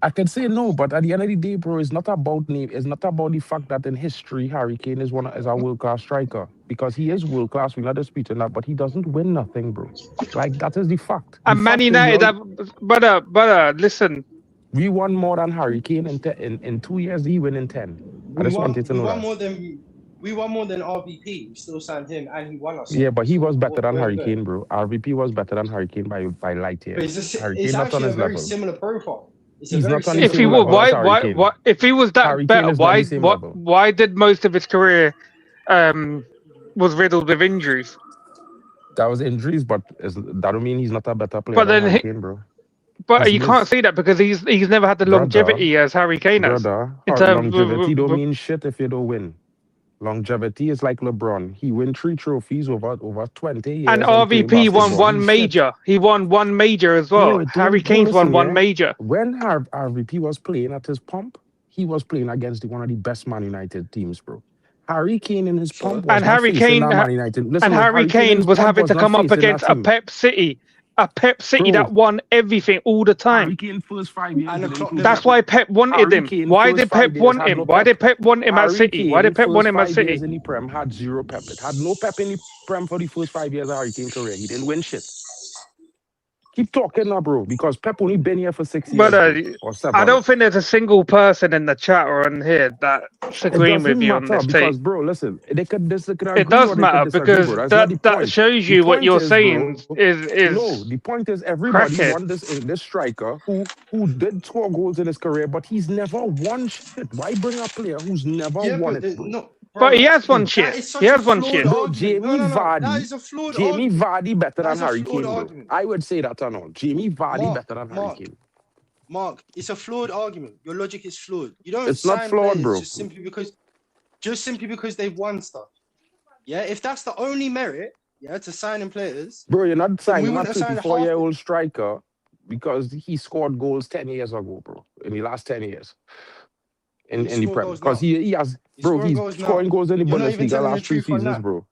I can say no, but at the end of the day, bro, it's not about name. It's not about the fact that in history, Harry Kane is a world-class striker. Because he is world-class, we're not disputing that, but he doesn't win nothing, bro. Like, that is the fact. And Man United, brother, listen. We won more than Harry Kane in 2 years. He won in 10. I just wanted to know that. We won more than RVP. We still signed him, and he won us. Yeah, but he was better than Harry Kane, bro. RVP was better than Harry Kane by light years. It's actually a very similar profile. If he was that better, why did most of his career was riddled with injuries? That was injuries, but that don't mean he's not a better player than Harry Kane, bro. But you can't say that because he's never had the longevity as Harry Kane has. Longevity don't mean shit if you don't win. Longevity is like LeBron. He won 3 trophies over 20 years. And RVP won one major. He won one major as well. Yeah, Harry Kane's won one major. When RVP was playing at his pomp, he was playing against one of the best Man United teams, bro. Harry Kane in his pomp was Harry Kane was having to come up against a Pep City a Pep City Bro. that won everything all the time. Harry Kane first 5 years. And the didn't clock prove That's nothing. why Pep wanted Harry him. Kane Why first did 5 Pep years want had him? no Why Pep. did Pep want him at Harry City? Why Kane did Pep want first him at 5 City? years in the Prem had 0 Pep. It had no Pep in the Prem for the first 5 years of Harry Kane career. He didn't win shit. Keep talking now, bro, because Pep only been here for 6 But years, bro, or 7. I don't think there's a single person in the chat or on here that's It agreeing with doesn't you on matter this because, take. bro, listen, they could It agree does or they matter could disagree, because bro. That's not the that point. shows The you what point you're is, saying bro, is no, the point is everybody crackhead. want this striker who did score goals in his career, but he's never won shit. Why bring a player who's never Yeah, won but it, bro? no, But he bro. has one That shit. is such He a has one flawed shit. Bro, argument. Jamie No. That Vardy, is a flawed Jamie argument. Vardy better That than is a Harry flawed Kane, bro. argument. I would say that or not. Jamie Vardy Mark, better than Harry Kane. Mark, it's a flawed argument. Your logic is flawed. You don't It's not sign flawed, players bro. just simply because they've won stuff. Yeah, if that's the only merit, yeah, to signing players, Bro, you're not then we signing a wouldn't have signed 34-year-old striker because he scored goals 10 years ago, bro. In the last 10 years. In the Prem. Because he has, bro, he's scoring goals in the You're not even Bundesliga telling the last 3 truth on seasons, that. bro.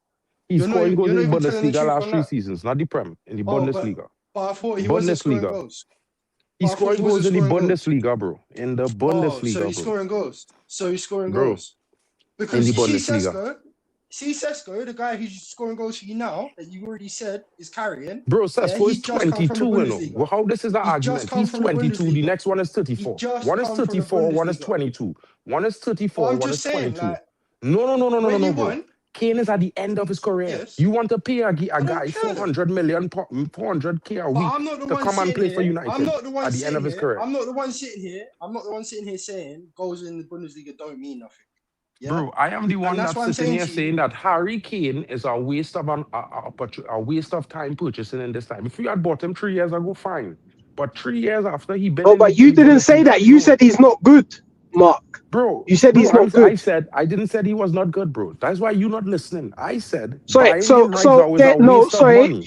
He's You're not scoring goals in the even telling the Bundesliga truth last on 3 that. seasons, not the Prem, in the Oh, Bundesliga. but I thought he wasn't scoring goals. He's But I thought he scoring goals wasn't in the scoring goals. Bundesliga, bro. In the Bundesliga, Oh, so he's bro. scoring goals. So he's scoring Bro, goals. Because in the you Bundesliga. see Sesko, the guy who's scoring goals for you now, that you already said is carrying. Bro, yeah, Sesko he's is just come from the 22, you know. Bundesliga. Well, how this is an He's argument? just come He's from the 22, the Bundesliga. next one is He 34. just One is come from the 34, one is Bundesliga. 22. One is But 34, I'm one is just saying, 22. like, No, when bro. won, Kane is at the end of his career. yes. You want to pay a don't guy care. 400 million, 400k a But week I'm not the to one come and sitting play for here. United I'm not the one at the end of sitting his here. career. I'm not the one sitting here saying goals in the Bundesliga don't mean nothing. Yeah? Bro, I am the one that's that's what I'm sitting here saying to you. saying that Harry Kane is a waste of a waste of time purchasing in this time. If you had bought him 3 years ago, fine. But 3 years after he been Oh, in but the you didn't say Bundesliga, that. You no. said he's not good, Mark. Bro, You said he's not good. I didn't say he was not good, bro. That's why you not listening. I said Sorry, buying him right now is a waste of money.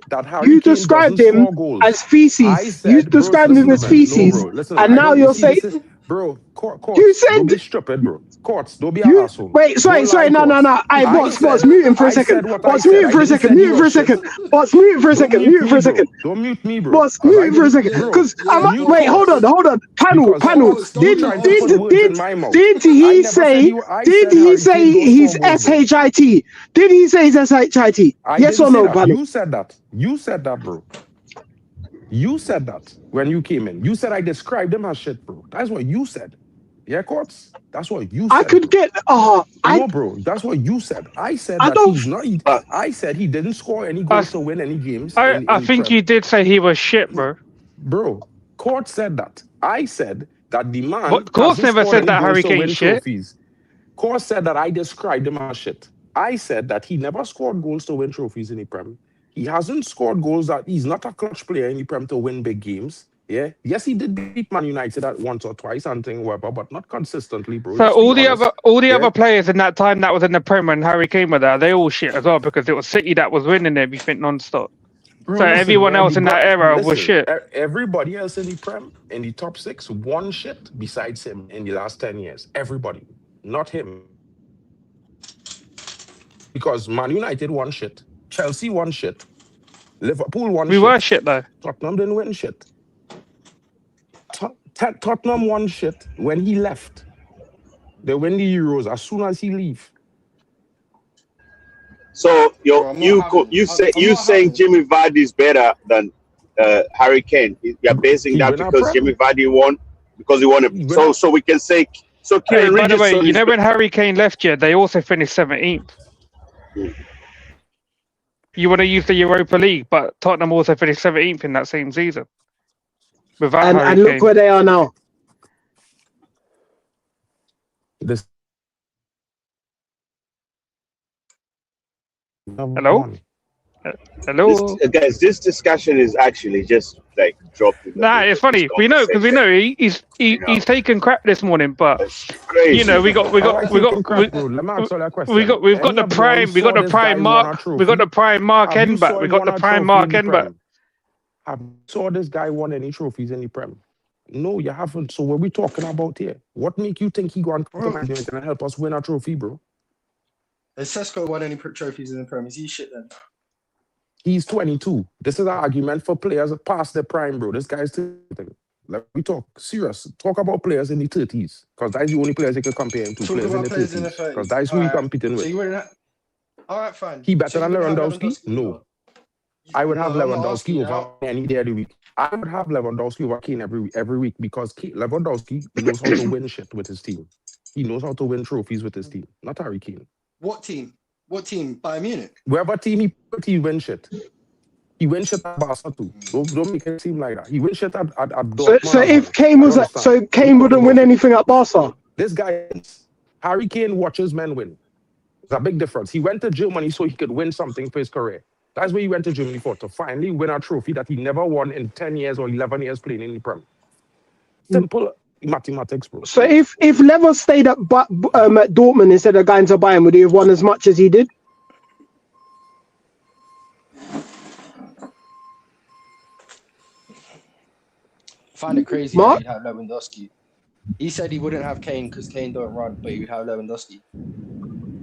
That Harry You Kane described doesn't him score goals. as feces. I said, You bro, described listen him as to me. feces, No, bro, listen. and I now don't- you're see, saying this is- bro, courts, you don't be said. stupid, bro. Courts, don't be an asshole. Wait, sorry, Don't lie, no. Courts. Hey, boss, mute him for a I second. said what I Boss, said. mute him I for a didn't second. say he Mute him for a was shit. second. Boss, mute him for a Don't second. mute Mute him for me, a second. bro. Don't mute me, bro. Boss, 'Cause mute I him for a didn't- second. bro, Because mute wait, hold Courts. on. Panel. Because you trying to put words in my mouth. Did I he never said say? he wa- I Did said he Harry say Kane don't he's score goals, bro. shit? Did he say he's shit? I Yes didn't or say no, that. panel? You said that. You said that, bro. You said that when you came in. You said I described him as shit, bro. That's what you said. Yeah, Courts? That's what you said. I could bro. get. No, bro. That's what you said. I said I that don't- he's not. I said he didn't score any goals to win any games. I in think Prem. you did say he was shit, bro. Bro, Court said that. I said that the man. But Courts hasn't never scored said any that goals Harry to Kane win shit. trophies. Court said that I described him as shit. I said that he never scored goals to win trophies in the Prem. He hasn't scored goals that he's not a clutch player in the Prem to win big games. Yeah. Yes, he did beat Man United at once or twice and thing, whatever, but not consistently, bro. So Let's all be the honest. other players in that time that was in the Prem when Harry Kane were there, they all shit as well because it was City that was winning everything non-stop. Bro, So listen, everyone man, else in that era was listen, shit. Everybody else in the Prem, in the top 6, won shit besides him in the last 10 years. Everybody. Not him. Because Man United won shit. Chelsea won shit. Liverpool won shit. We were shit though. Tottenham didn't win shit. Tottenham won shit when he left. They win the Euros as soon as he leave. So you saying Jimmy Vardy is better than Harry Kane? You're basing that because Jimmy Vardy won because he won it. So we can say so. Hey, by the way, Richardson you know when Harry Kane left here, they also finished 17th. You want to use the Europa League, but Tottenham also finished 17th in that same season. Without Harry And look Kane. where they are now. Hello? Hello? Guys, this discussion is actually just like dropping. Nah, it's funny. We know because we know he's taken crap this morning, but you know we've got the prime Mark End back. We got the prime Mark End back. Have you saw this guy won any trophies in the Prem? No, you haven't. So what are we talking about here? What make you think he going to come and help us win a trophy, bro? Has Sesko won any trophies in the Prem? Is he shit then? He's 22. This is an argument for players past their prime, bro. This guy's 30. Let me talk serious. Talk about players in the 30s, because that's the only players you can compare him to. Talk Players in about the players in the 30s, 30s. because that's who he's competing So with. you wouldn't. All right, fine. He better So than you wouldn't have Lewandowski? Lewandowski? No. I would have No, I'm not asking Lewandowski you over any day of the week. I would have Lewandowski over Kane every week, because Lewandowski knows how to win shit with his team. He knows how to win trophies with his team, not Harry Kane. What team? What team? Bayern Munich. Wherever team he put, he wins shit. He wins shit at Barca too. Don't make it seem like that. He wins shit at Dortmund. So if Kane was at, so Kane wouldn't win anything at Barca. This guy, Harry Kane watches men win. There's a big difference. He went to Germany so he could win something for his career. That's what he went to Germany for, to finally win a trophy that he never won in 10 years or 11 years playing in the Prem. Simple mathematics, bro. So if Lever stayed at Dortmund instead of going to Bayern, would he have won as much as he did? Find it crazy Mark? that he'd have Lewandowski. He said he wouldn't have Kane because Kane don't run, but he would have Lewandowski.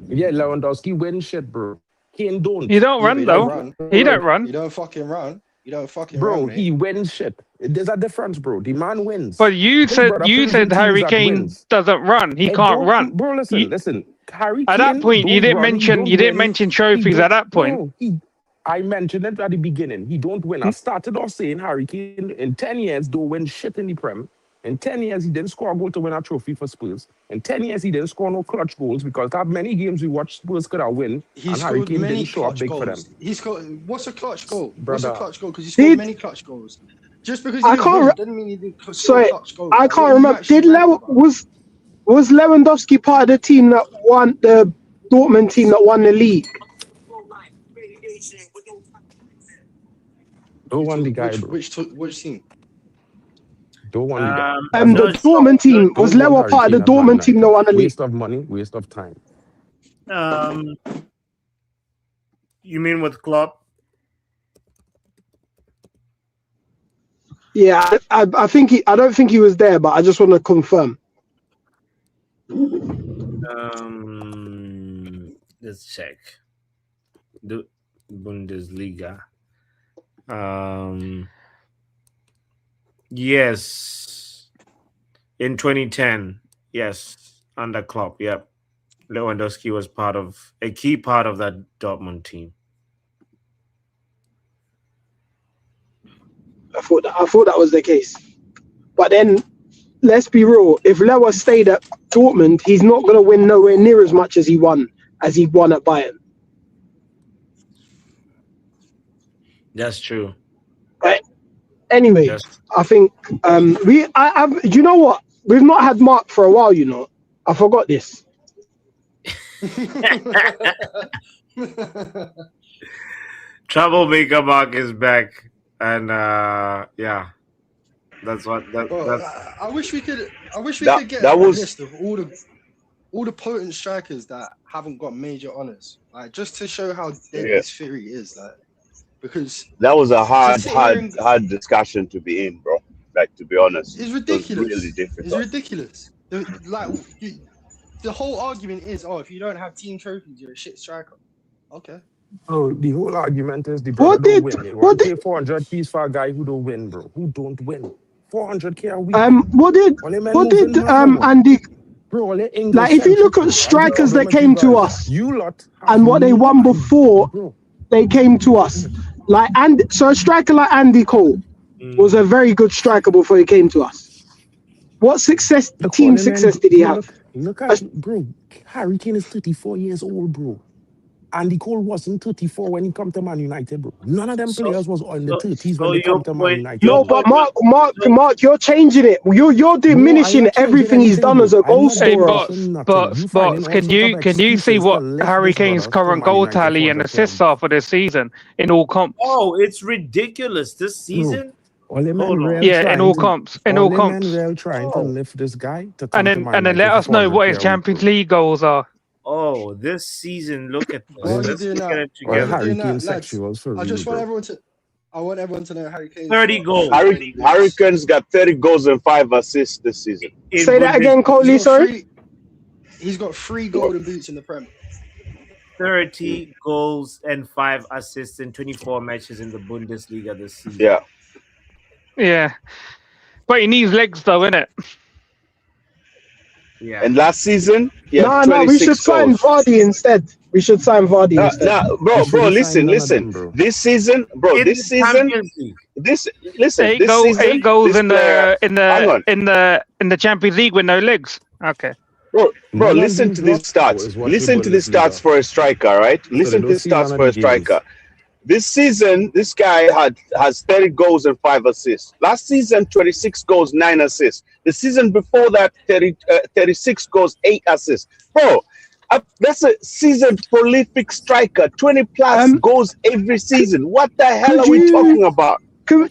Yeah, Lewandowski wins shit, bro. Kane don't. You don't run, though. He don't run. You don't fucking run. You don't fucking Bro, run, mate. he wins shit. There's a difference, bro. The man wins. But you Big brother plays said in teams Harry that Kane wins. doesn't run. He Hey, can't don't- run. Bro, listen. Harry At Kane that point, you don't didn't run, he mention don't you didn't win. mention He trophies don't- at that point. No, I mentioned it at the beginning. He don't win. I started off saying Harry Kane in 10 years don't win shit in the Prem. In 10 years, he didn't score a goal to win a trophy for Spurs. In 10 years, he didn't score no clutch goals, because that many games we watched Spurs could have win, He and Harry scored Kane many didn't show up clutch big for them. goals. He scored. What's a clutch goal? Brother. What's a clutch goal? Because he scored Did- many clutch goals. Just because I he didn't can't win re- doesn't mean he didn't score Sorry, clutch goals. I Like, can't what are you remember. actually Did ranting about? was Lewandowski part of the team that won the Dortmund team that won the league? Don't want the guy, bro. Which team? Don't want the guy. The Dortmund team was Don't Lever want part of the Harry Kane as Dortmund Man team that United. won the league. Waste of money, waste of time. You mean with Klopp? Yeah, I think I don't think he was there, but I just want to confirm. Let's check. The Bundesliga. Yes. In 2010, yes, under Klopp, yep. Lewandowski was a key part of that Dortmund team. I thought that was the case. But then, let's be real. If Lever stayed at Dortmund, he's not going to win nowhere near as much as he won at Bayern. That's true. Right? Anyway, Yes. I think do you know what? We've not had Mark for a while, you know. I forgot this. Troublemaker Mark is back, and yeah, that's what Bro, that's. I wish we could That- get that a was- list of all the potent strikers that haven't got major honors, like just to show how dead Yeah. this theory is, like because That was a hard sit here and- discussion to be in, bro. Like, to be honest, it's it was ridiculous. really difficult. It's ridiculous. The whole argument is, if you don't have team trophies, you're a shit striker. Okay. Oh, the whole argument is the brother What don't did- win. They what want to did- pay 400 keys for a guy who don't win, bro. Who don't win? 400K a week. What did Andy? Bro, all the English Like, if you look at centric, strikers bro. that came to us You lot and what they won before they came to us, like, and so a striker like Andy Cole was a very good striker before he came to us. What team success did he have? Look at, bro, Harry Kane is 34 years old, bro. Andy Cole wasn't 34 when he come to Man United, bro. None of them players was in the 30s when they come to Man United. No, but Mark, you're changing it. You're diminishing everything he's done as a goal Hey, scorer. Bots, can you see what Harry Kane's current goal tally and assists are for this season in all comps? Oh, it's ridiculous this season. Yeah, in all comps, All men trying to lift this guy to come and to then Man and then United let us for know what his 400K a week, Champions League goals are. Oh, this season, look at this. Why are you Let's doing look that? at it Well, together. Harry doing Kane that, lads? sexuals for I just real, want bro. everyone to know Harry Kane. 30 goals. Harry Kane's got 30 goals and 5 assists this season. Say that again, Coley, sorry. He's got 3 golden boots in the Prem. 30 goals and 5 assists in 24 matches in the Bundesliga this season. Yeah. Yeah. But he needs legs though, innit? Yeah. And last season, he had No, we 26 should sign goals. Vardy instead. We should sign Vardy instead. Bro, listen. This season, bro, In this the season, Champions League. this season, Eight goals this in player, the Champions League with no legs. Okay. Bro, None of listen these to these lots, though, stats. is what Listen the to these Bundesliga. stats for a striker, right? So Listen they to don't these see stats none for a of the games. striker. This season, this guy has 30 goals and 5 assists. Last season, 26 goals, 9 assists. The season before that, 36 goals, 8 assists. Bro, that's a season prolific striker. 20 plus goals every season. What the hell are we talking about?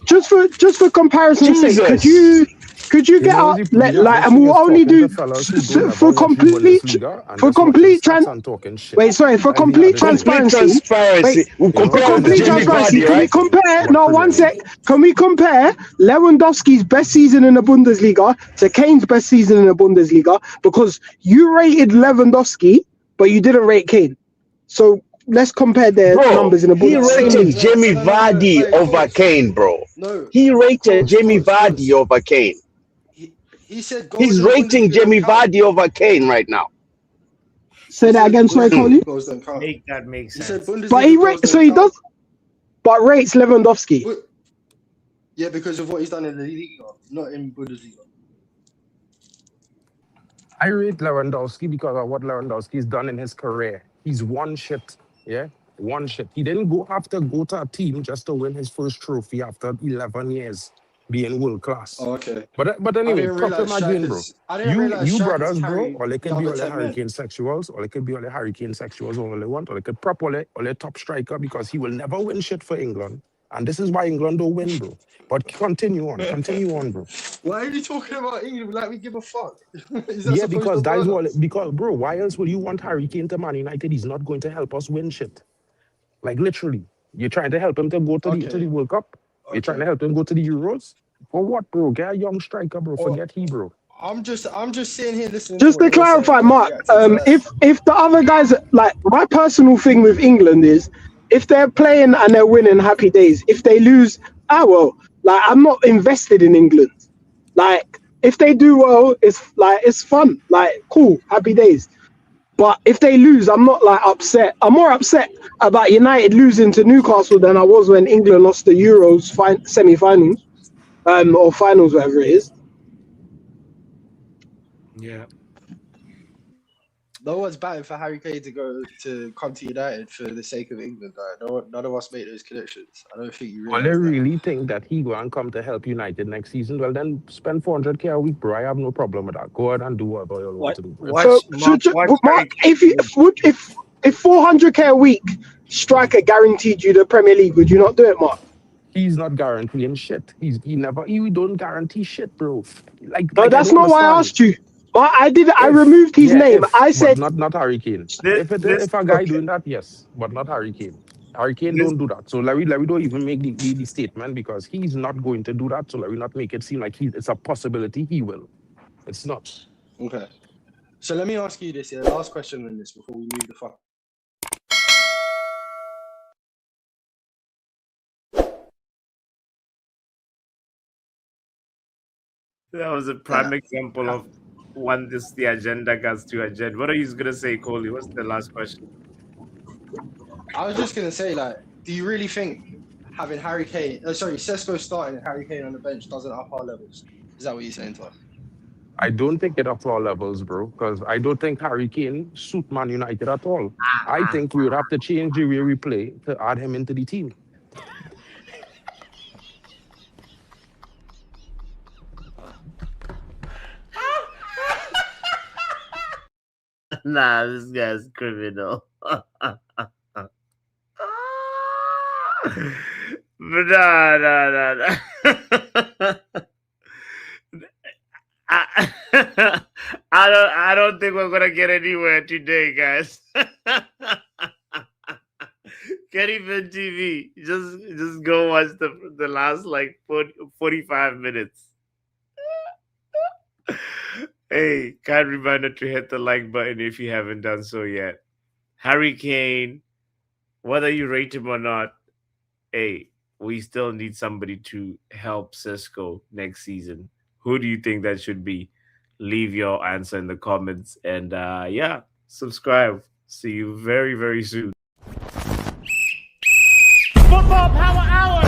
Just for comparison's sake, could you get up and we'll only do for complete transparency. We'll compare him to Jamie Vardy, can we compare? No, 1 sec. Can we compare Lewandowski's best season in the Bundesliga to Kane's best season in the Bundesliga? Because you rated Lewandowski, but you didn't rate Kane. So let's compare their numbers in the Bundesliga. He rated Jamie Vardy over Kane, bro. No. He rated Jamie Vardy over Kane. He said he's rating Jamie Vardy over Kane right now. Say that again, sorry, Coley. Make that make sense. But he rates, so he does, but rates Lewandowski. Yeah, because of what he's done in the Liga, not in Bundesliga. I rate Lewandowski because of what Lewandowski's done in his career. He's one shit, yeah? One shit. He didn't have to go to a team just to win his first trophy after 11 years being world class. Oh, okay. But anyway, proper Madrid, bro. You brothers, bro, carry or it could the be all other the 10 men. hurricane sexuals, or it could be all the hurricane sexuals all they want, or it could prop all the top striker because he will never win shit for England. And this is why England don't win, bro. But continue on, bro. Why are you talking about England like we give a fuck? Yeah, because that's what. Because, bro, why else would you want Harry Kane to Man United? He's not going to help us win shit. Like literally, you're trying to help him to go to the World Cup. You're trying to help him go to the Euros. For what, bro? Get a young striker, bro. Forget he, bro. I'm just sitting here listening. Just to clarify, Mark, if the other guys, like my personal thing with England is, if they're playing and they're winning, happy days. If they lose, well, like I'm not invested in England. Like if they do well, it's fun, like cool, happy days. But if they lose, I'm not like upset. I'm more upset about United losing to Newcastle than I was when England lost the Euros semi-finals, or finals, whatever it is. Yeah. No one's batting for Harry Kane to come to United for the sake of England. Right? None of us make those connections. I don't think you Well, realize they really think that he going to come to help United next season. Well, then spend 400k a week, bro. I have no problem with that. Go ahead and do whatever you want to do. Bro. Mark, if 400k a week striker guaranteed you the Premier League, would you not do it, Mark? He's not guaranteeing shit. He don't guarantee shit, bro. No, that's not why I asked you. But I removed his name. I said not Harry Kane. If a guy doing that, yes, but not Harry Kane. Harry Kane don't do that. So Larry don't even make the statement because he's not going to do that. So Larry not make it seem like it's a possibility he will. It's not. Okay. So let me ask you this here. Last question on this before we move the fuck. That was a prime example of when the agenda gets to agenda. What are you gonna say, Coley? What's the last question? I was just gonna say, like, do you really think having Harry Kane, Sesko starting and Harry Kane on the bench doesn't up our levels? Is that what you're saying to us? I don't think it ups our levels, bro, because I don't think Harry Kane suit Man United at all. I think we would have to change the way we play to add him into the team. Nah, this guy's criminal. Nah. I don't think we're gonna get anywhere today, guys. Can't even TV. Just go watch the last like 45 minutes. Hey, kind reminder to hit the like button if you haven't done so yet. Harry Kane, whether you rate him or not, hey, we still need somebody to help Cisco next season. Who do you think that should be? Leave your answer in the comments. And yeah, subscribe. See you very, very soon. Football Power Hour!